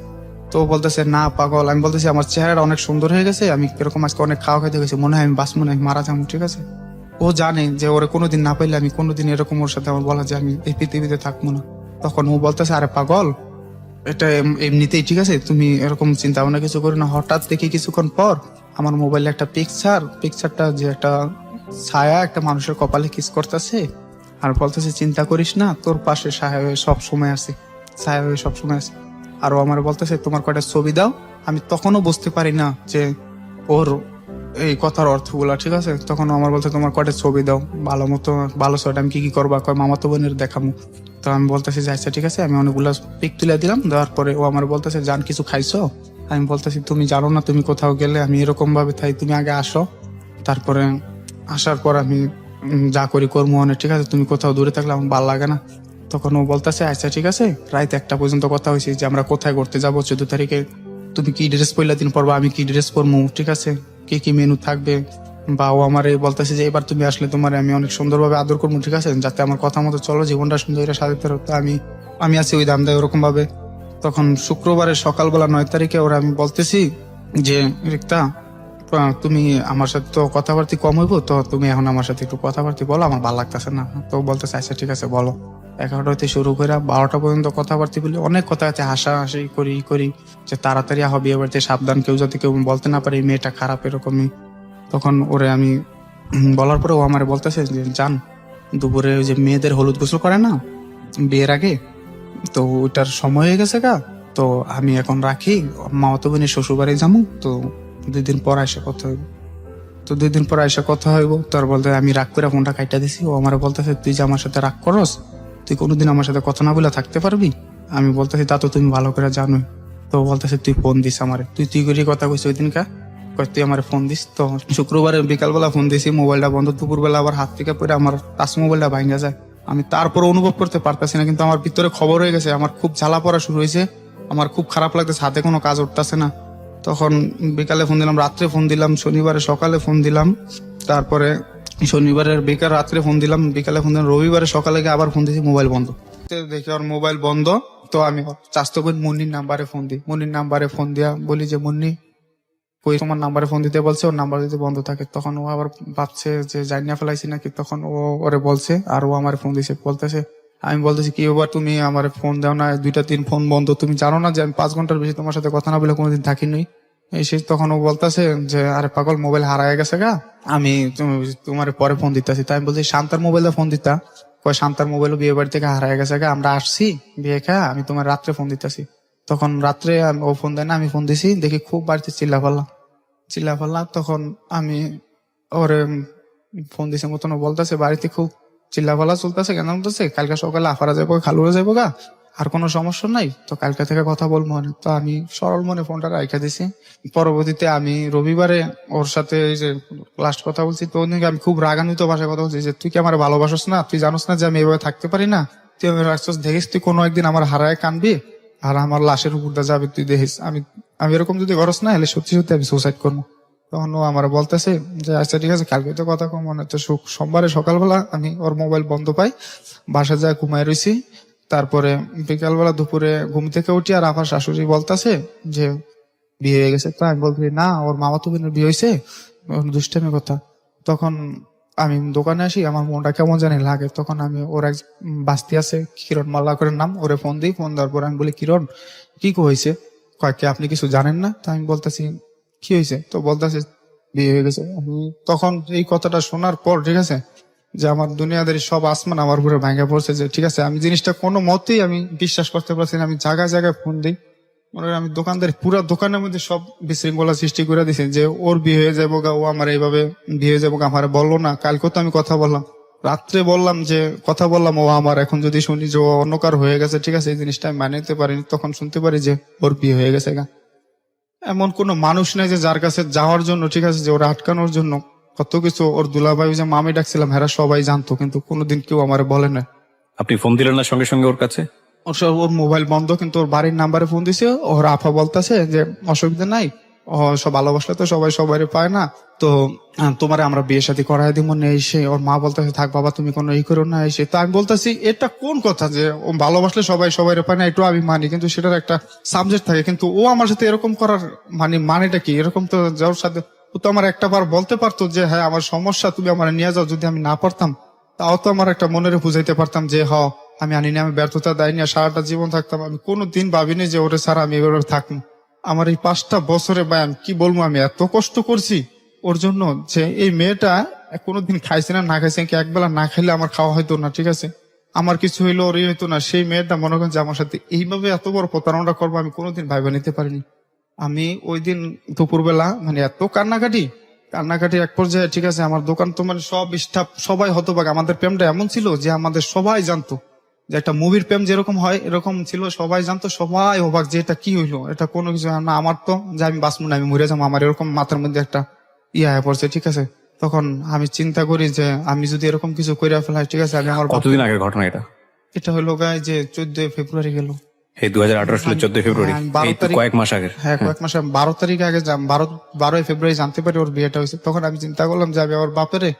তো বলতেছে না পাগল। আমি বলতেছি আমার চেহারাটা অনেক সুন্দর হয়ে গেছে, আমি এরকম আজকে অনেক খাওয়া খাইতে গেছি, মনে হয় আমি বাঁচবো না, আমি মারা যাবো, ঠিক আছে। ও জানে যে ওরে কোনোদিন না পাইলে আমি কোনোদিন এরকম ওর সাথে আমার বলা যে আমি এই পৃথিবীতে থাকবো না। তখন ও বলতেছে আরে পাগল এটা এমনিতেই ঠিক আছে, তুমি এরকম চিন্তা ভাবনা কিছু করো না। হঠাৎ দেখি কিছুক্ষণ পর আমার মোবাইলে একটা পিকচারটা যে একটা ছায়া একটা মানুষের কপালে কিস করতেছে, আর বলতেছে চিন্তা করিস না, তোর পাশে ছায়া হয়ে সব সময় আছে, ছায়া হয়ে সব সময় আছে। আর ও আমার বলতেছে তোমার কয়টা ছবি দাও। আমি তখনও বুঝতে পারি না যে ওর এই কথার অর্থগুলা, ঠিক আছে। তখন ও আমার বলতে তোমার কয়টা ছবি দাও ভালো মতো, ভালো ছবিটা আমি কি কি করবো, কয় মামাতো বোনের দেখামু। তো আমি বলতেছি যে আচ্ছা ঠিক আছে, আমি অনেকগুলো পিক তুলে দিলাম। দেওয়ার পরে ও আমার বলতেছে জান কিছু খাইছো? আমি বলতেছি তুমি জানো না, তুমি কোথাও গেলে আমি এরকম ভাবে থাই, তুমি আগে আসো, তারপরে আসার পর আমি যা করি করবো অনেক, ঠিক আছে। তুমি কোথাও দূরে থাকলে আমার ভালো লাগে না। তখন ও বলতেছে আচ্ছা ঠিক আছে, রাত 1টা পর্যন্ত কথা হয়েছে যে আমরা কোথায় ঘুরতে যাবো 14 তারিখে, তুমি কি ড্রেস পরলা দিন পরবা, আমি কি ড্রেস পরবো, ঠিক আছে, কি কি মেনু থাকবে। বা ও আমার বলতেছে যে এবার তুমি আসলে তোমার আমি অনেক সুন্দরভাবে আদর করবো, ঠিক আছে, যাতে আমার কথা মতো চলো, জীবনটা সুন্দর সাজাতে পারো। তো আমি আছি ওই দাম দেয় ওরকম ভাবে। তখন শুক্রবারের সকালবেলা 9 তারিখে ওরা আমি বলতেছি যে রিক্তা তুমি আমার সাথে তো কথাবার্তি কম হইবো, তো তুমি এখন আমার সাথে একটু কথাবার্তি বলো, আমার ভালো লাগতেছে না। তো বলতেছে আচ্ছা ঠিক আছে বলো। 11টা হইতে শুরু করে 12টা পর্যন্ত কথাবার্তি বলি, অনেক কথা আছে, হাসাহাসি করি যে তাড়াতাড়ি হবে বিয়ে বাড়িতে, সাবধান, কেউ যাতে কেউ বলতে না পারে এই মেয়েটা খারাপ এরকমই। তখন ওরে আমি বলার পরে ও আমার বলতেছে যে জান দুপুরে ওই যে মেয়েদের হলুদ গোসল করে না বিয়ের আগে, তো ওইটার সময় হয়ে গেছে গা, তো আমি এখন রাখি, মামাতো বোনের শ্বশুর বাড়ি যাবো, তো 2 দিন পর এসে কথা হইব। তো 2 দিন পর এসে কথা হইব। তোর বলতে আমি রাগ করে ফোনটা কাইটা দিছি। ও আমার বলতেছে তুই যে আমার সাথে রাগ করস, তুই কোনোদিন আমার সাথে কথা না বলে থাকতে পারবি? আমি বলতেছি তা তো তুমি ভালো করে জানোই। তো বলতেছে তুই ফোন দিস আমারে, তুই করে কথা কইস ওই দিনকা, তুই আমার ফোন দিস। তো শুক্রবারে বিকালবেলা ফোন দিছি, মোবাইলটা বন্ধ, দুপুরবেলা আবার হাত থেকে পড়ে আমার টাচ মোবাইলটা ভাঙা যায়। আমি তারপর অনুভব করতে পারতেছি না, কিন্তু আমার ভিতরে খবর হয়ে গেছে, আমার খুব জ্বালা পড়া শুরু হয়েছে, আমার খুব খারাপ লাগতেছে, হাতে কোনো কাজ উঠতেছে না। তখন বিকালে ফোন দিলাম, রাত্রে ফোন দিলাম, শনিবারে সকালে ফোন দিলাম, তারপরে শনিবারের বিকাল রাত্রে ফোন দিলাম, বিকালে ফোন দিলাম, রবিবারে সকালে গিয়ে আবার ফোন দিয়েছি, মোবাইল বন্ধ। তো দেখি ওর মোবাইল বন্ধ। তো আমি চাস্তো বোন মুন্নির নাম্বারে ফোন দিই, মুন্নির নাম্বারে ফোন দিয়া বলি যে মুন্নি কই, তোমার নাম্বারে ফোন দিতে বলছে, ওর নাম্বার যদি বন্ধ থাকে। তখন ও আবার ভাবছে যে জানিয়া ফেলাইছি নাকি, তখন ও ওরে বলছে, আর ও আমার ফোন দিছে, বলতেছে, আমি বলতেছি কি এবার তুমি আমার ফোন দাও না, 2-3 ফোন বন্ধ, তুমি জানো না যে আমি 5 ঘন্টার বেশি তোমার সাথে কথা না বলে কোনোদিন থাকিনি। এসে তখন ও বলতেছে যে আরে পাগল, মোবাইল হারায় গেছে গা, আমি তোমার পরে ফোন দিতেছি। তাই আমি বলছি শান্তার মোবাইলে ফোন দিতা, কয় শান্তার মোবাইলও বিয়ে বাড়ি থেকে হারায় গেছে গা, আমরা আসছি বিয়ে খা, আমি তোমার রাত্রে ফোন দিতেছি। তখন রাত্রে ও ফোন দেয় না, আমি ফোন দিছি, দেখি খুব বাড়িতে চিল্লা পাল্লা। তখন আমি ওরে ফোন দিছে মতন, ও বলতেছে বাড়িতে খুব চিল্লা পাল্লা চলতেছে, কেন বলতেছে কালকে সকালে আফারা যাবো, খালুরা যাবো গা, আর কোনো সমস্যা নাই, তো কালকে থেকে কথা বলবো। তো আমি সরল মনে ফোনটা রাখা দিছি। পরবর্তীতে আমি রবিবারে ওর সাথে এই যে লাস্ট কথা বলছি, তো ওদিকে আমি খুব রাগান্বিত ভাষায় কথা বলছি যে তুই কি আমার ভালোবাসস না, তুই জানোস না যে আমি এভাবে থাকতে পারি না, তুই আমি রাখছস, দেখিস তুই কোনো একদিন আমার হারায় কানবি আর আমার লাশের উপর দিয়ে যাবে, তুই দেখিস আমি আমি এরকম যদি করস না, হলে সত্যি সত্যি আমি সুসাইড করবো। তখন ও আমার বলতেছে যে আচ্ছা ঠিক আছে, কালকে তো কথা কম, মনে তো সোমবারে সকালবেলা আমি ওর মোবাইল বন্ধ পাই, বাসা যায় ঘুমায় রইছি। তারপরে বিকালবেলা দুপুরে ঘুম থেকে উঠি, আর আমার শাশুড়ি বলতেছে যে বিয়ে হয়ে গেছে। তো আমি বলছি না, ওর মামাতো বোনের বিয়ে হয়েছে, দুষ্টামি কথা। তখন আমি দোকানে আসি, আমার মনটা কেমন জানি লাগে। তখন আমি ওর এক বাস্তি আছে, কিরণ মাল্লা করে নাম, ওরে ফোন দিই। ফোন দেওয়ার পর আমি বলি কিরণ কি হয়েছে, কয়েককে আপনি কিছু জানেন না? তো আমি বলতেছি কি হয়েছে, তো বলতেছে বিয়ে হয়ে গেছে। আমি তখন এই কথাটা শোনার পর ঠিক আছে, যে আমার দুনিয়াদারি সব আসমান আমার উপরে ভাঙা পড়ছে, যে ঠিক আছে আমি জিনিসটা কোনো মতেই আমি বিশ্বাস করতে পারছি না। আমি জায়গায় জায়গায় ফোন দিই, মনে হয় আমি দোকানদার পুরো দোকানের মধ্যে সব বিশৃঙ্খলা সৃষ্টি করে দিছে, যে ওর বিয়ে হয়ে যাবো গা, ও আমার এইভাবে বিয়ে হয়ে যাবো গা, আমার বললো না। কালকে তো আমি কথা বললাম, রাত্রে বললাম যে কথা বললাম, ও আমার এখন যদি শুনি যে ও অন্য কার হয়ে গেছে, ঠিক আছে এই জিনিসটা আমি মানে নিতে পারিনি। তখন শুনতে পারি যে ওর বিয়ে হয়ে গেছে গা। এমন কোন মানুষ নাই যে যার কাছে যাওয়ার জন্য, ঠিক আছে, যে ওরা আটকানোর জন্য কত কিছু। ওর দুলাভাই যে মামি ডাকছিলাম, হেরা সবাই জানতো, কিন্তু কোনোদিন কেউ আমার বলে না। আপনি ফোন দিলেন না সঙ্গে সঙ্গে ওর কাছে? ওর মোবাইল বন্ধ, কিন্তু ওর বাড়ির নাম্বারে ফোন দিছে। ওর আফা বলতেছে যে অসুবিধা নাই, সব ভালোবাসলে তো সবাই সবাই পায় না, তো তোমারে আমরা বিয়ে শাদী করাই দিব না। এসে ওর মা বলতেছে থাক বাবা তুমি কোনো ই করো না। এসে তো আমি বলতেছি এটা কোন কথা, যে ও ভালোবাসলে সবাই সবাই পায় না, একটু আমি মানি, কিন্তু সেটার একটা সাবজেক্ট থাকে। কিন্তু ও আমার সাথে এরকম করার মানেটা কি? এরকম তো যাওয়ার সাথে ও তো আমার একটা বার বলতে পারতো যে হ্যাঁ আমার সমস্যা, তুমি আমার নিয়ে যাও। যদি আমি না পারতাম, তাও তো আমার একটা মনের বুঝাইতে পারতাম যে আমি আনিনি, আমি ব্যর্থতা দেয়নি, আর সারাটা জীবন থাকতাম। আমি কোনোদিন ভাবিনি যে ওরে ছাড়া আমি এভাবে থাকবো। আমার এই 5টা বছরে ভাই আমি কি বলবো, আমি এত কষ্ট করছি ওর জন্য, যে এই মেয়েটা কোনোদিন খাইছে না, না খাইছে কি একবেলা না খাইলে আমার খাওয়া হইতো না, ঠিক আছে, আমার কিছু হইলো ওর হইতো না। সেই মেয়েটা মনে করেন যে আমার সাথে এইভাবে এত বড় প্রতারণা করবো আমি কোনোদিন ভাইবা নিতে পারিনি। আমি ওই দিন দুপুরবেলা এত কান্নাকাটি এক পর্যায়ে, ঠিক আছে, আমার দোকান তো সব স্টাফ সবাই হতবাক। আমাদের প্রেমটা এমন ছিল যে আমাদের সবাই জানতো, যে একটা মুভির প্রেম যেরকম হয় এরকম ছিল, সবাই জানতো, সবাই অবাক যে এটা কি হইলো, এটা কোনো কিছু না। আমার তো যে আমি বাঁচবো না, আমি মরে যাবো, আমার এরকম মাথার মধ্যে একটা হয়ে পড়ছে, ঠিক আছে। তখন আমি চিন্তা করি যে আমি যদি এরকম কিছু করে ফেলাই, ঠিক আছে, আমি আমার কতদিন আগের ঘটনা এটা? এটা হলো গায়ে যে 14 ফেব্রুয়ারি গেল, এই 2018 সালের 14 ফেব্রুয়ারি, হ্যাঁ, 12 এই তো তারিখ। কয়েক মাস আগের। হ্যাঁ কয়েক মাস, 12 তারিখ আগে 12ই ফেব্রুয়ারি জানতে পারি ওর বিয়েটা হয়েছে। তখন আমি চিন্তা করলাম যে আমি ওর বাপেরে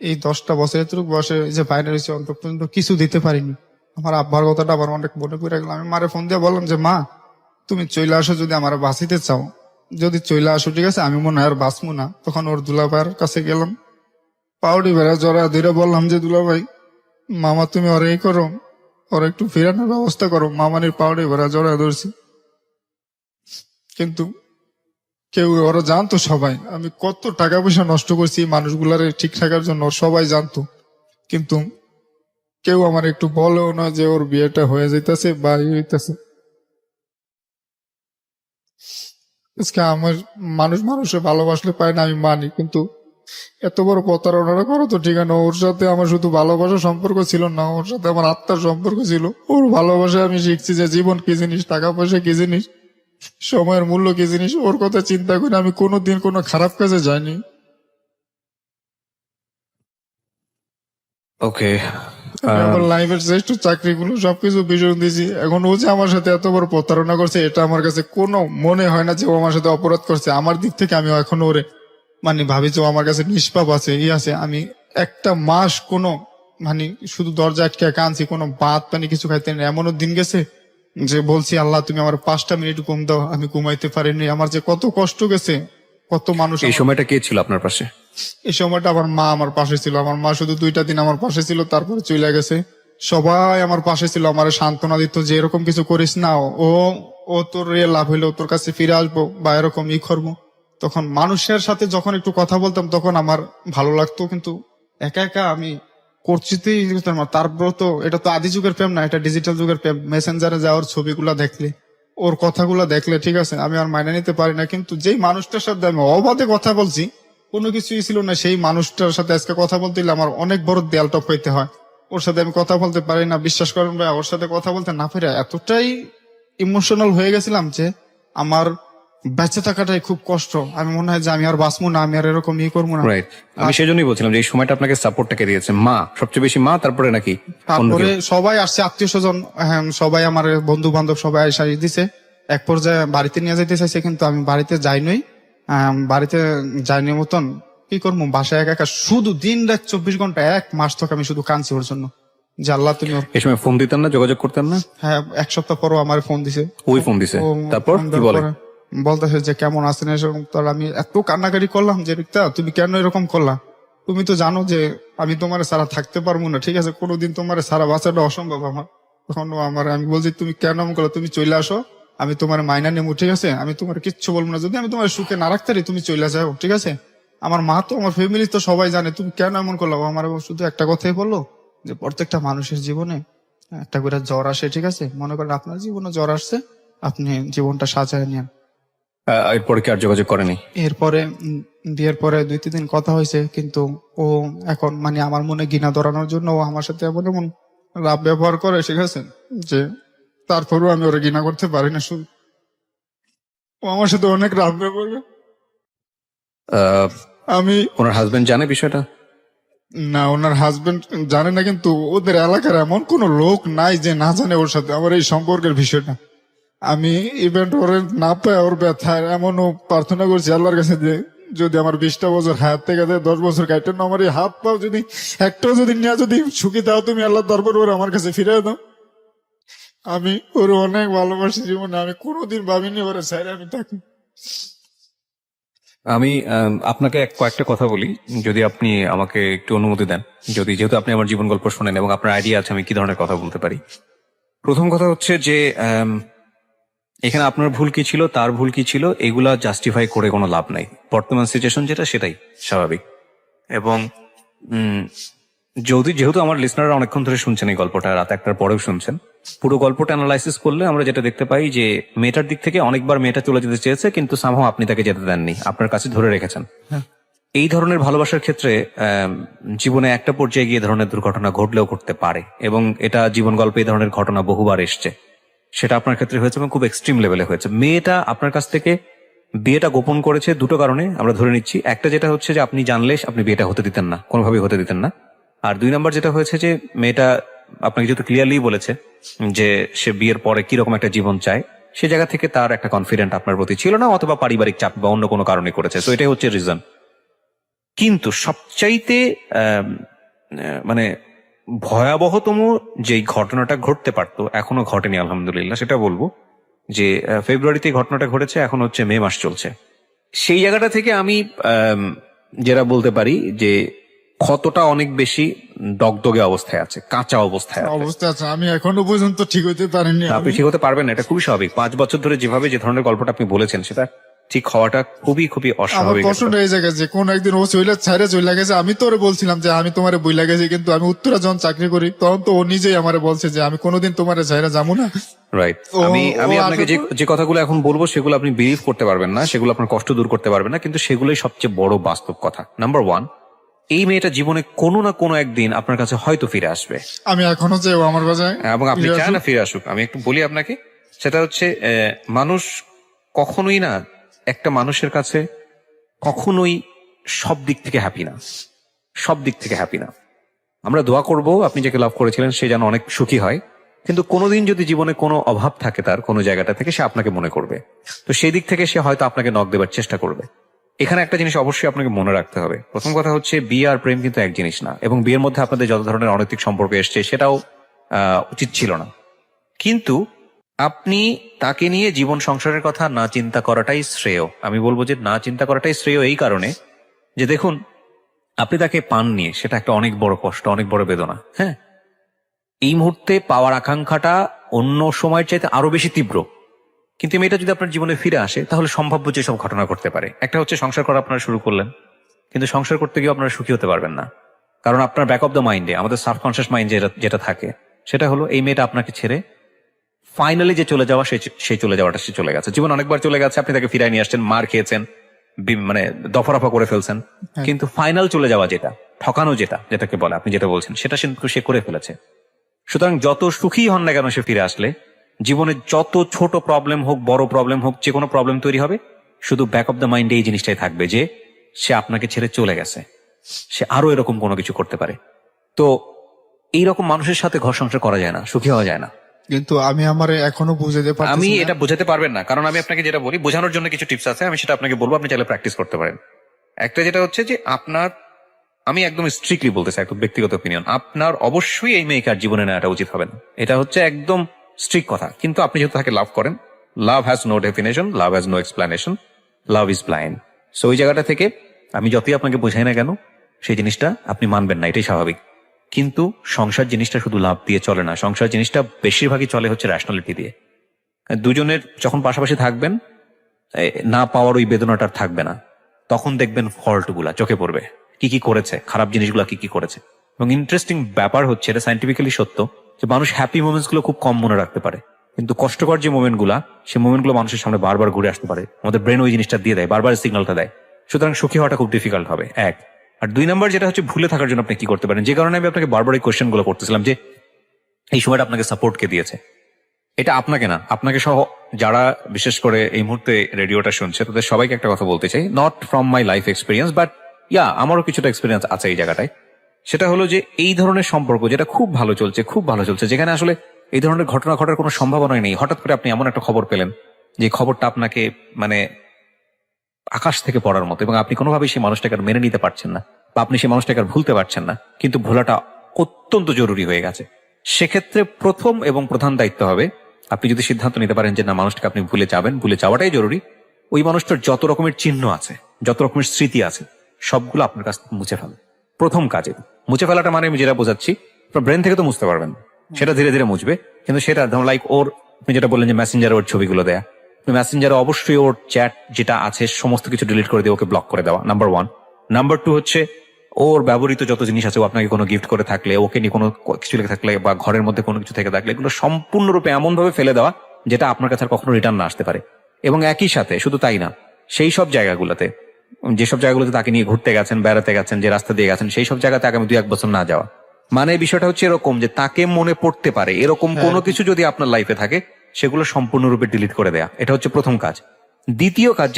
এই 10টা বছর এতটুকু বয়সে যে বাইরে হয়েছে অন্তত পর্যন্ত কিছু দিতে পারিনি। আমার আব্বার কথাটা আবার অনেক মনে পড়ে গেল। আমি মারে ফোন দিয়ে বললাম যে মা তুমি চলে আসো, যদি আমার বাঁচিতে চাও, যদি চলে আসো, ঠিক আছে, আমি মনে হয় আর বাঁচবো না। তখন ওর দুলাভাইয়ের কাছে গেলাম, পাউডি বেড়া জড়া ধীরে বললাম যে দুলাভাই মামা তুমি ওর এই করো, ওর একটু ফেরানোর ব্যবস্থা করো। মামানির পাউডি বেড়া জড়া ধরছি, কিন্তু কেউ, ওরা জানতো সবাই আমি কত টাকা পয়সা নষ্ট করছি মানুষগুলার ঠিক থাকার জন্য, সবাই জানতো, কিন্তু কেউ আমার একটু বলেও না যে ওর বিয়েটা হয়ে যেতেছে বা হইতেছে। আজকে আমার মানুষের ভালোবাসলে পায় না, আমি মানি, কিন্তু এত বড় প্রতারণা করো তো ঠিকানা। ওর সাথে আমার শুধু ভালোবাসার সম্পর্ক ছিল না, ওর সাথে আমার আত্মার সম্পর্ক ছিল। ওর ভালোবাসায় আমি শিখছি যে জীবন কি জিনিস, টাকা পয়সা কি জিনিস, সময়ের মূল্য কি জিনিস। ওর কথা চিন্তা করে আমি কোনোদিন কোনো খারাপ কাজে যাইনি। ওকে, আমি আমার লাইফের শ্রেষ্ঠ চাকরিগুলো সবকিছু বিসর্জন দিয়েছি। এখন ও যে আমার সাথে এত বড় প্রতারণা করছে, এটা আমার কাছে কোনো মনে হয় না যে ও আমার সাথে অপরাধ করছে। আমার দিক থেকে আমি এখন ওরে মানে ভাবি যে ও আমার কাছে নিষ্পাপ আছে, আছে। আমি একটা মাস কোনো মানে শুধু দরজা আটকে কাঁদছি, কোনো ভাত পানি কিছু খাইতে নেই। এমনও দিন গেছে যে বলছি, আল্লাহ তুমি আমার 5টা মিনিট ঘুম দাও, আমি ঘুমাইতে পারিনি। আমার যে কত কষ্ট গেছে, কত মানুষ এই সময়টা কে ছিল আপনার পাশে? এই সময়টা আমার মা আমার পাশে ছিল। আমার মা শুধু 2টা দিন আমার পাশে ছিল, তারপরে চলে গেছে। সবাই আমার পাশে ছিল, আমার সান্ত্বনা দিত যে এরকম কিছু করিস না, ও ও তোর লাভ হইলো, তোর কাছে ফিরে আসবো বা এরকম করবো। তখন মানুষের সাথে যখন একটু কথা বলতাম তখন আমার ভালো লাগতো, কিন্তু একা একা আমি করছিতেই করতাম না। তারপর তো এটা তো আদি যুগের প্রেম না, এটা ডিজিটাল যুগের প্রেম। মেসেঞ্জারে যাওয়ার ছবিগুলা দেখলে, ওর কথাগুলা দেখলে, ঠিক আছে আমি আর মাইনে নিতে পারি না। কিন্তু যেই মানুষটার সাথে আমি অবাধে কথা বলছি, কোনো কিছুই ছিল না, সেই মানুষটার সাথে আজকে কথা বলতে গেলে আমার অনেক বড় দেয়াল টপ হইতে হয়। ওর সাথে আমি কথা বলতে পারি না, বিশ্বাস করেন ভাই। ওর সাথে কথা বলতে না পেরে এতটাই ইমোশনাল হয়ে গেছিলাম যে আমার বেঁচে থাকাটাই খুব কষ্ট। আমি মনে হয় যে আমি আর বাঁচবো না, আমি আর এরকম করবো না। রাইট, আমি সেজন্যই বলছিলাম যে এই সময়টা আপনাকে সাপোর্টটা কে দিয়েছে? মা সবচেয়ে বেশি, মা তারপরে নাকি অন্য তারপরে কেউ? সবাই আসছে, আত্মীয় স্বজন, সবাই আমার বন্ধু বান্ধব সবাই এসে দিছে। এক পর্যায়ে বাড়িতে নিয়ে যেতে চাইছে, কিন্তু আমি বাড়িতে যাইনি। বাড়িতে যাইনি মতন কি করবো, বাসায় একা একা শুধু দিন রাত 24 ঘন্টা 1 মাস থেকে আমি শুধু কাঁদছি ওর জন্য যে আল্লাহ তুমি এই সময় ফোন দিতেন না, যোগাযোগ করতেন না? হ্যাঁ, 1 সপ্তাহ পরও আমার ফোন দিছে। ওই ফোন দিছে, ও তারপর ফোন কি দেওয়ার বলে? পরে বলতেছে যে কেমন আছেন এরকম। তার আমি এত কান্নাকারি করলাম যে রিক্তা তুমি কেন এরকম করলা, তুমি তো জানো যে আমি তোমার সারা থাকতে পারবো না, ঠিক আছে কোনোদিন তোমার সারা বাঁচাটা অসম্ভব আমার। তখন ও আমার, আমি বলছি তুমি কেন এমন করলা, তুমি চলে আসো, আমি তোমার মাইনা নেবো, ঠিক আছে আমি তোমার কিচ্ছু বলবো না, যদি আমি তোমার সুখে না রাখতে পারি তুমি চলে যাও, ঠিক আছে। আমার মা তো আমার ফ্যামিলি তো সবাই জানে, তুমি কেন এমন করলো। ও আমার শুধু একটা কথাই বললো যে প্রত্যেকটা মানুষের জীবনে একটা করে জ্বর আসে, ঠিক আছে, মনে করেন আপনার জীবনে জ্বর আসছে, আপনি জীবনটা সাজায় নেন। এরপরে কি আর যোগাযোগ করেনি? এরপরে বিয়ের পরে 2-3 দিন কথা হয়েছে, কিন্তু ও এখন মানে আমার মনে ঘৃণা ধরানোর জন্য ও আমার সাথে এমন এমন রাব ব্যবহার করে, ঠিক আছে, যে তারপরেও আমি ওরা ঘৃণা করতে পারি না। শুধু ও আমার সাথে অনেক রাব ব্যবহার করে। আহ, আমি ওনার হাজবেন্ড জানে বিষয়টা? না, ওনার হাজবেন্ড জানে না, কিন্তু ওদের এলাকার এমন কোন লোক নাই যে না জানে ওর সাথে আমার এই সম্পর্কের বিষয়টা। আমি ইভেন্ট ওরে না পাই, ওর ব্যথায় এমনও প্রার্থনা করছি আল্লাহর কাছে যে যদি আমার 20টা বছর হায়াত থেকে যায়, 10 বছর কাটেন, আমার এই হাত পাও যদি একটাও যদি নিয়ে যদি সুখী দাও তুমি আল্লাহ, তারপর ওরা আমার কাছে ফিরে দাও। আমি ওর অনেক ভালোবাসি জীবনে, আমি কোনোদিন ভাবিনি ওরা ছাইরে আমি থাকি। আমি আপনাকে কয়েকটা কথা বলি, যদি আপনি আমাকে একটু অনুমতি দেন। যেহেতু আপনি আমার জীবন গল্প শোনেন এবং আপনার আইডিয়া আছে আমি কি ধরনের কথা বলতে পারি। প্রথম কথা হচ্ছে যে এখানে আপনার ভুল কি ছিল, তার ভুল কি ছিল, এগুলা জাস্টিফাই করে কোনো লাভ নাই। বর্তমান সিচুয়েশন যেটা, সেটাই স্বাভাবিক। এবং যেহেতু আমার লিসনাররা অনেকক্ষণ ধরে শুনছেন এই গল্পটা, রাত 1টার পরেও শুনছেন, পুরো গল্পটা অ্যানালাইসিস করলে আমরা যেটা দেখতে পাই যে মেয়েটার দিক থেকে অনেকবার মেয়েটা চলে যেতে চেয়েছে, কিন্তু সামহাও আপনি তাকে যেতে দেননি, আপনার কাছে ধরে রেখেছেন। এই ধরনের ভালোবাসার ক্ষেত্রে জীবনে একটা পর্যায়ে গিয়ে ধরনের দুর্ঘটনা ঘটলেও ঘটতে পারে, এবং এটা জীবন গল্পে এই ধরনের ঘটনা বহুবার এসছে। সেটা আপনার ক্ষেত্রে হয়েছে এবং খুব এক্সট্রিম লেভেলে হয়েছে। মেয়েটা আপনার কাছ থেকে বিয়েটা গোপন করেছে 2টো কারণে আমরা ধরে নিচ্ছি। একটা যেটা হচ্ছে যে আপনি জানলে আপনি বিয়েটা হতে দিতেন না, কোনোভাবেই হতে দিতেন না। আর 2 নাম্বার যেটা হয়েছে যে মেয়েটা আপনাকে যেহেতু ক্লিয়ারলি বলেছে যে সে বিয়ের পরে কিরকম একটা জীবন চায়, সে জায়গা থেকে তার একটা কনফিডেন্ট আপনার প্রতি ছিল না, অথবা পারিবারিক চাপ বা অন্য কোনো কারণে করেছে। তো এটাই হচ্ছে রিজন। কিন্তু সবচাইতে মানে ভয়াবহতম যেই ঘটনাটা ঘটতে পারতো, এখনো ঘটেনি আলহামদুলিল্লাহ, সেটা বলবো যে ফেব্রুয়ারিতে ঘটনাটা ঘটেছে, এখন হচ্ছে মে মাস চলছে। সেই জায়গাটা থেকে আমি যেটা বলতে পারি যে ক্ষতটা অনেক বেশি দগদগে অবস্থায় আছে, কাঁচা অবস্থায় আছে। অবস্থা আছে, আমি এখনো পর্যন্ত ঠিক হইতে পারিনি। আপনি ঠিক হতে পারবেন না, এটা খুবই স্বাভাবিক। 5 বছর ধরে যেভাবে যে ধরনের গল্পটা আপনি বলেছেন, সেটা ঠিক হওয়াটা খুবই খুবই আমার অস্বাভাবিক। কষ্ট হয়ে গেছে, কোন একদিন ও চলে গেছে। আমি তো ওরে বলছিলাম যে আমি তোমারে বইলা গেছি, কিন্তু আমি উত্তরা যখন চাকরি করি তখন তো ও নিজেই আমারে বলছে যে আমি কোনোদিন তোমারে ছাইরা যাবো না। রাইট। ও- আমি ও আপনাকে যে কথাগুলো এখন বলবো সেগুলো আপনি বিলিভ করতে পারবেন না, সেগুলো আপনার কষ্ট দূর করতে পারবেন না, কিন্তু সেগুলোই সবচেয়ে বড় বাস্তব কথা। নাম্বার 1, এই মেয়েটা জীবনে কোনো না কোনো একদিন আপনার কাছে হয়তো ফিরে আসবে, আমি এখনো চাই ও আমার বাসায়, এবং আপনি চান না ফিরে আসুক। আমি একটু বলি আপনাকে, সেটা হচ্ছে মানুষ কখনোই না, একটা মানুষের কাছে কখনোই সব দিক থেকে হ্যাপি না, সব দিক থেকে হ্যাপি না। আমরা দোয়া করব আপনি যাকে লাভ করেছিলেন সে যেন অনেক সুখী হয়, কিন্তু কোনোদিন যদি জীবনে কোনো অভাব থাকে তার কোনো জায়গাটা থেকে, সে আপনাকে মনে করবে। তো সেই দিক থেকে সে হয়তো আপনাকে নক দেবার চেষ্টা করবে। এখানে একটা জিনিস অবশ্যই আপনাকে মনে রাখতে হবে। প্রথম কথা হচ্ছে বিয়ে আর প্রেম কিন্তু এক জিনিস না, এবং বিয়ের মধ্যে আপনাদের যত ধরনের অনৈতিক সম্পর্ক এসছে সেটাও উচিত ছিল না। কিন্তু আপনি তাকে নিয়ে জীবন সংসারের কথা না চিন্তা করাটাই শ্রেয়। আমি বলবো যে না চিন্তা করাটাই শ্রেয় এই কারণে যে দেখুন, আপনি তাকে পাননি, সেটা একটা অনেক বড় কষ্ট, অনেক বড় বেদনা। হ্যাঁ, এই মুহূর্তে পাওয়ার আকাঙ্ক্ষাটা অন্য সময়ের চাইতে আরো বেশি তীব্র। কিন্তু মেয়েটা যদি আপনার জীবনে ফিরে আসে তাহলে সম্ভাব্য যেসব ঘটনা ঘটতে পারে, একটা হচ্ছে সংসার করা আপনারা শুরু করলেন, কিন্তু সংসার করতে গিয়ে আপনারা সুখী হতে পারবেন না। কারণ আপনার ব্যাক অফ দ্য মাইন্ডে, আমাদের সাবকনশিয়াস মাইন্ডে যেটা থাকে সেটা হলো এই মেয়েটা আপনাকে ছেড়ে ফাইনালি যে চলে যাওয়া, সেই চলে যাওয়াটা সে চলে গেছে। জীবন অনেকবার চলে গেছে, আপনি তাকে ফিরাই নিয়ে আসছেন, মার খেয়েছেন, মানে দফারফা করে ফেলছেন, কিন্তু ফাইনাল চলে যাওয়া যেটা, ঠকানো যেটাকে বলে, আপনি যেটা বলছেন সেটা সে করে ফেলেছে। সুতরাং যত সুখী হন না কেন সে ফিরে আসলে, জীবনে যত ছোট প্রবলেম হোক, বড় প্রবলেম হোক, যে কোনো প্রবলেম তৈরি হবে, শুধু ব্যাক অফ দ্য মাইন্ডে এই জিনিসটাই থাকবে যে সে আপনাকে ছেড়ে চলে গেছে, সে আরো এরকম কোনো কিছু করতে পারে। তো এইরকম মানুষের সাথে ঘর সংসার করা যায় না, সুখী হওয়া যায় না। কিন্তু আমি আমারে এখনো বুঝাতে পারছি আমি না। এটা বোঝাতে পারবেন না, কারণ আমি আপনাকে যেটা বলি, বোঝানোর জন্য কিছু টিপস আছে, আমি সেটা আপনাকে বলবো, আপনি চাইলে প্র্যাকটিস করতে পারেন। একটা যেটা হচ্ছে যে আমি একদম স্ট্রিক্টলি বলতেছি, একদম ব্যক্তিগত অপিনিয়ন, আপনার অবশ্যই এই মেয়েকে আর জীবনে নেওয়াটা উচিত হবে না। এটা হচ্ছে একদম স্ট্রিক্ট কথা। কিন্তু আপনি যেহেতু তাকে লাভ করেন, love has no definition, love has no explanation, love is blind. So ওই জায়গাটা থেকে আমি যতই আপনাকে বোঝাই না কেন, সেই জিনিসটা আপনি মানবেন না, এটাই স্বাভাবিক। কিন্তু সংসার জিনিসটা শুধু লাভ দিয়ে চলে না, সংসার জিনিসটা বেশিরভাগই চলে হচ্ছে র্যাশনালিটি দিয়ে। দুজনের যখন পাশাপাশি থাকবেন, না পাওয়ার ওই বেদনাটা আর থাকবে না, তখন দেখবেন ফল্ট গুলা চোখে পড়বে, কি কি করেছে, খারাপ জিনিসগুলো কি কি করেছে। এবং ইন্টারেস্টিং ব্যাপার হচ্ছে, এটা সাইন্টিফিক্যালি সত্য, যে মানুষ হ্যাপি মোমেন্টস গুলো খুব কম মনে রাখতে পারে, কিন্তু কষ্টকর যে মোমেন্ট গুলা, সেই মোমেন্ট গুলো মানুষের সামনে বারবার ঘুরে আসতে পারে। আমাদের ব্রেন ওই জিনিসটা দিয়ে দেয়, বারবার সিগন্যালটা দেয়। সুতরাং সুখী হওয়াটা খুব ডিফিকাল্ট হবে, এক। আর দুই নম্বর যেটা হচ্ছে, ভুলে থাকার জন্য আপনি কি করতে পারেন, যে কারণে আমি আপনাকে বারবার এই কোয়েশ্চেন গুলো করতেছিলাম, যে এই সময়টা আপনাকে সাপোর্ট কে দিয়েছে। এটা আপনাকে না, আপনাকে সহ যারা বিশেষ করে এই মুহূর্তে রেডিওটা শুনছে তাদের সবাইকে একটা কথা বলতে চাই, not from my life experience, but আমারও কিছুটা এক্সপিরিয়েন্স আছে এই জায়গাটায়। সেটা হলো যে এই ধরনের সম্পর্ক যেটা খুব ভালো চলছে, যেখানে আসলে এই ধরনের ঘটনা ঘটার কোনো সম্ভাবনাই নেই, হঠাৎ করে আপনি এমন একটা খবর পেলেন যে খবরটা আপনাকে মানে আকাশ থেকে পড়ার মতো, এবং আপনি কোনোভাবেই সেই মানুষটাকে আর মেনে নিতে পারছেন না, বা আপনি সেই মানুষটাকে আর ভুলতে পারছেন না, কিন্তু ভোলাটা অত্যন্ত জরুরি হয়ে গেছে। সেক্ষেত্রে প্রথম এবং প্রধান দায়িত্ব হবে, আপনি যদি সিদ্ধান্ত নিতে পারেন যে না, মানুষটাকে আপনি ভুলে যাবেন, ভুলে যাওয়াটাই জরুরি, ওই মানুষটার যত রকমের চিহ্ন আছে, যত রকমের স্মৃতি আছে, সবগুলো আপনার কাছ থেকে মুছে ফেলেন। প্রথম কাজে মুছে ফেলাটা মানে আমি যেটা বোঝাচ্ছি, আপনার ব্রেন থেকে তো মুছতে পারবেন, সেটা ধীরে ধীরে মুছবে, কিন্তু সেটা ধরুন লাইক ওর, আপনি যেটা বললেন যে মেসেঞ্জারে ওর ছবিগুলো দেয়া, মেসেঞ্জারে অবশ্যই ওর চ্যাট যেটা আছে সমস্ত কিছু ডিলিট করে দিয়ে ওকে ব্লক করে দেওয়া, নাম্বার ওয়ান। নাম্বার টু হচ্ছে, ওর ব্যবহৃত যত জিনিস আছে, ও আপনাকে কোনো গিফট করে থাকলে, ওকে নিয়ে কোনো কিছু লেগে থাকলে, বা ঘরের মধ্যে কোনো কিছু থেকে থাকলে, এগুলো সম্পূর্ণরূপে এমন ভাবে ফেলে দেওয়া যেটা আপনার কাছে আর কখনো রিটার্ন না আসতে পারে। এবং একই সাথে শুধু তাই না, সেই সব জায়গাগুলোতে, যেসব জায়গাগুলোতে তাকে নিয়ে ঘুরতে গেছেন, বেড়াতে গেছেন, যে রাস্তা দিয়ে গেছেন, সেই সব জায়গাতে আগামী 2-1 বছর না যাওয়া। মানে বিষয়টা হচ্ছে এরকম যে তাকে মনে পড়তে পারে এরকম কোনো কিছু যদি আপনার লাইফে থাকে, সেগুলো সম্পূর্ণরূপে ডিলিট করে দেয়া। এটা হচ্ছে প্রথম কাজ। দ্বিতীয় কাজ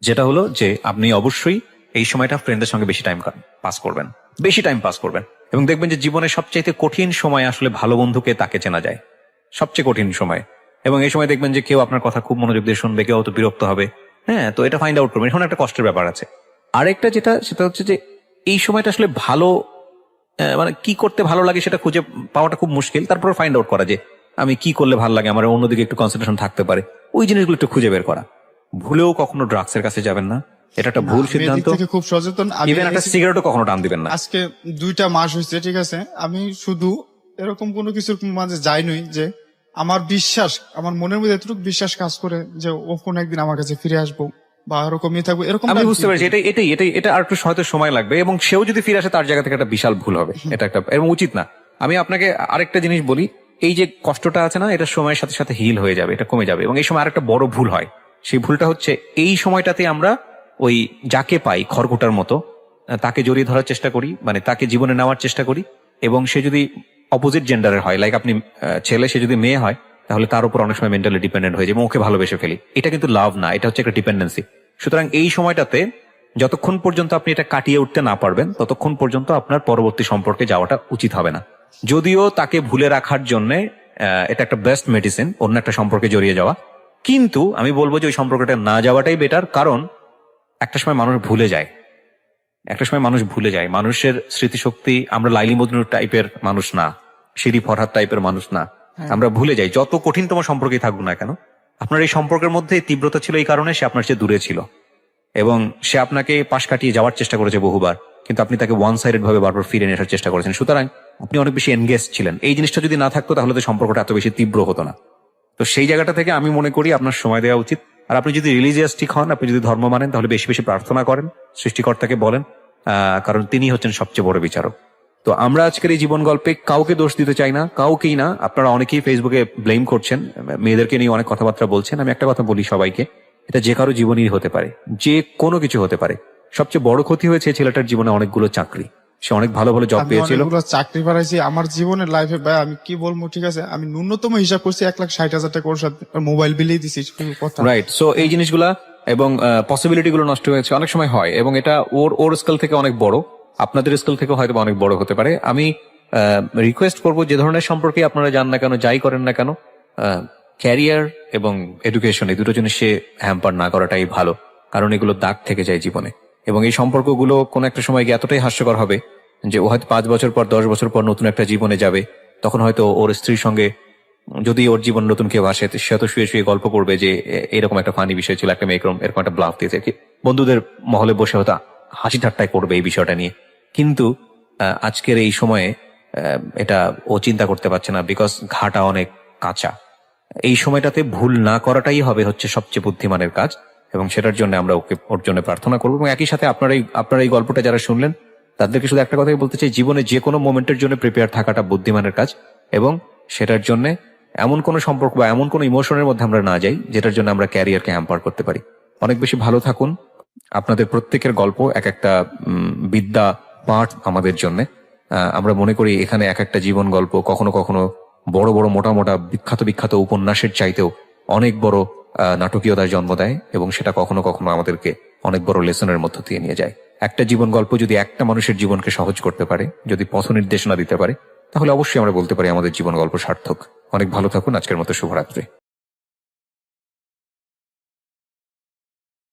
যেটা হলো যে আপনি অবশ্যই এই সময়টা ফ্রেন্ডের সঙ্গে বেশি টাইম পাস করবেন, এবং দেখবেন যে জীবনের সবচাইতে কঠিন সময় আসলে ভালো বন্ধুকে তাকে চেনা যায়, সবচেয়ে কঠিন সময়। এবং এই সময় দেখবেন যে কেউ আপনার কথা খুব মনোযোগ দিয়ে শুনবে, কেউ হয়তো বিরক্ত হবে। হ্যাঁ, তো এটা ফাইন্ড আউট করবেন, এখন একটা কষ্টের ব্যাপার আছে। আরেকটা সেটা হচ্ছে যে এই সময়টা আসলে ভালো, মানে কি করতে ভালো লাগে সেটা খুঁজে পাওয়াটা খুব মুশকিল। তারপর ফাইন্ড আউট করা যে আমি কি করলে ভালো লাগে, আমার অন্যদিকে একটু কনসেন্ট্রেশন থাকতে পারে, ওই জিনিসগুলো একটু খুঁজে বের করা। ভুলেও কখনো ড্রাগস এর কাছে যাবেন না, এটা একটা ভুল সিদ্ধান্ত। খুব সচেতন। ইভেন একটা সিগারেটও কখনো টান দিবেন না। আজকে 2টা মাস হয়েছে, ঠিক আছে, আমি শুধু এরকম কোনো কিছুর মাঝে যাইনি যে আমার বিশ্বাস, আমার মনের মধ্যে এতটুকু বিশ্বাস কাজ করে যে ও কোনো একদিন আমার কাছে ফিরে আসবো বা এরকমই থাকবো, এরকম আমি বুঝতে পারছি। এটা আর একটু হয়তো সময় লাগবে, এবং সেও যদি ফিরে আসে তার জায়গা থেকে একটা বিশাল ভুল হবে, এটা একটা এবং উচিত না। আমি আপনাকে আরেকটা জিনিস বলি, এই যে কষ্টটা আছে না, এটা সময়ের সাথে সাথে হিল হয়ে যাবে, এটা কমে যাবে। এবং এই সময় আরেকটা বড় ভুল হয়, সেই ভুলটা হচ্ছে এই সময়টাতে আমরা ওই যাকে পাই খড়কুটার মতো তাকে জড়িয়ে ধরার চেষ্টা করি, মানে তাকে জীবনে নেওয়ার চেষ্টা করি। এবং সে যদি অপোজিট জেন্ডারের হয়, লাইক আপনি ছেলে, সে যদি মেয়ে হয়, তাহলে তার উপর অনেক সময় মেন্টালি ডিপেন্ডেন্ট হয়ে যায় এবং ওকে ভালোবেসে ফেলি। এটা কিন্তু লাভ না, এটা হচ্ছে একটা ডিপেন্ডেন্সি। সুতরাং এই সময়টাতে যতক্ষণ পর্যন্ত আপনি এটা কাটিয়ে উঠতে না পারবেন ততক্ষণ পর্যন্ত আপনার পরবর্তী সম্পর্কে যাওয়াটা উচিত হবে না। যদিও তাকে ভুলে রাখার জন্য এটা একটা বেস্ট মেডিসিন, অন্য একটা সম্পর্কে জড়িয়ে যাওয়া, কিন্তু আমি বলবো যে ওই সম্পর্কটা না যাওয়াটাই বেটার। কারণ একটা সময় মানুষ ভুলে যায়, মানুষের স্মৃতিশক্তি, আমরা লাইলি মজনু টাইপের মানুষ না, সিঁড়ি ফরহাদ টাইপের মানুষ না, আমরা ভুলে যাই যত কঠিনতম সম্পর্কেই থাকুক না কেন। আপনার এই সম্পর্কের মধ্যে তীব্রতা ছিল এই কারণে সে আপনার চেয়ে দূরে ছিল এবং সে আপনাকে পাশ কাটিয়ে যাওয়ার চেষ্টা করেছে বহুবার, কিন্তু আপনি তাকে ওয়ান সাইডেড ভাবে বারবার ফিরে নিয়ে আসার চেষ্টা করেছেন। সুতরাং আপনি অনেক বেশি এনগেজ ছিলেন। এই জিনিসটা যদি না থাকতো তাহলে তো সম্পর্কটা এত বেশি তীব্র হতো না। তো সেই জায়গাটা থেকে আমি মনে করি আপনার সময় দেওয়া উচিত। আর আপনি যদি রিলিজিয়াস হন, আপনি যদি ধর্ম মানেন, তাহলে বেশি বেশি প্রার্থনা করেন, সৃষ্টিকর্তাকে বলেন, কারণ তিনি হচ্ছেন সবচেয়ে বড় বিচারক। তো আমরা আজকের এই জীবন গল্পে কাউকে দোষ দিতে চাই না, কাউকেই না। আপনারা অনেকেই ফেসবুকে ব্লেম করছেন, মেয়েদেরকে নিয়ে অনেক কথাবার্তা বলছেন। আমি একটা কথা বলি সবাইকে, এটা যে কারো জীবনই হতে পারে, যে কোনো কিছু হতে পারে। সবচেয়ে বড় ক্ষতি হয়েছে ছেলেটার জীবনে অনেকগুলো চাকরি, সে অনেক ভালো ভালো জব আমি পেয়েছিল। অনেকগুলো চাকরি বাড়াইছি আমার জীবনের লাইফে ভাই, আমি কি বলবো, ঠিক আছে আমি ন্যূনতম হিসাব করছি 1,60,000 টাকা ওর সাথে মোবাইল বিলেই দিছি, শুধু কথা। রাইট। সো এই জিনিসগুলা এবং পসিবিলিটি গুলো নষ্ট হয়েছে, অনেক সময় হয়, এবং এটা ওর স্কেল থেকে অনেক বড়, আপনাদের স্কেল থেকে হয়তো অনেক বড় হতে পারে। আমি রিকোয়েস্ট করব, যে ধরনের সম্পর্কে আপনারা যান না কেন, যাই করেন না কেন, ক্যারিয়ার এবং এডুকেশন এই দুটো জিনিসে হ্যাম্পার না করাটাই ভালো। কারণ এগুলো দাগ থেকে যায় জীবনে, এবং এই সম্পর্কগুলো কোনো একটা সময় গিয়ে এতটাই হাস্যকর হবে যে ও হয়তো 5 বছর পর 10 বছর পর নতুন একটা জীবনে যাবে, তখন হয়তো ওর স্ত্রীর সঙ্গে যদি ওর জীবন নতুন কেউ আসে, সে তো শুয়ে শুয়ে গল্প করবে যে এরকম একটা ফানি বিষয় ছিল, একটা মেয়ে এরকম একটা ব্লাফ দিয়েছে, বন্ধুদের মহলে বসে হয়তো হাসি ঠাট্টাই করবে এই বিষয়টা নিয়ে। কিন্তু আজকের এই সময়ে এটা ও চিন্তা করতে পারছে না, বিকজ ঘাটা অনেক কাঁচা। এই সময়টাতে ভুল না করাটাই হবে হচ্ছে সবচেয়ে বুদ্ধিমানের কাজ, এবং সেটার জন্য আমরা ওর জন্য প্রার্থনা করবো। এবং একই সাথে আপনারা এই গল্পটা যারা শুনলেন তাদেরকে শুধু একটা কথাই বলতে চাই, জীবনে যে কোনো মোমেন্টের জন্য প্রিপেয়ার থাকাটা বুদ্ধিমানের কাজ, এবং সেটার জন্য এমন কোনো সম্পর্ক বা এমন কোনো ইমোশনের মধ্যে আমরা না যাই যেটার জন্য আমরা ক্যারিয়ারকে হ্যাম্পার করতে পারি। অনেক বেশি ভালো থাকুন। আপনাদের প্রত্যেকের গল্প এক একটা বিদ্যা পাঠ আমাদের জন্য। আমরা মনে করি এখানে এক একটা জীবন গল্প কখনো কখনো বড় বড় মোটা মোটা বিখ্যাত উপন্যাসের চাইতেও অনেক বড় নাটকীয়তার জন্ম দেয়, এবং সেটা কখনো কখনো আমাদেরকে অনেক বড় লেসনের মধ্য দিয়ে নিয়ে যায়। একটা জীবন গল্প যদি একটা মানুষের জীবনকে সহজ করতে পারে, যদি পথ নির্দেশনা দিতে পারে, তাহলে অবশ্যই আমরা বলতে পারি আমাদের জীবন গল্প সার্থক। অনেক ভালো থাকুন। আজকের মতো শুভরাত্রি।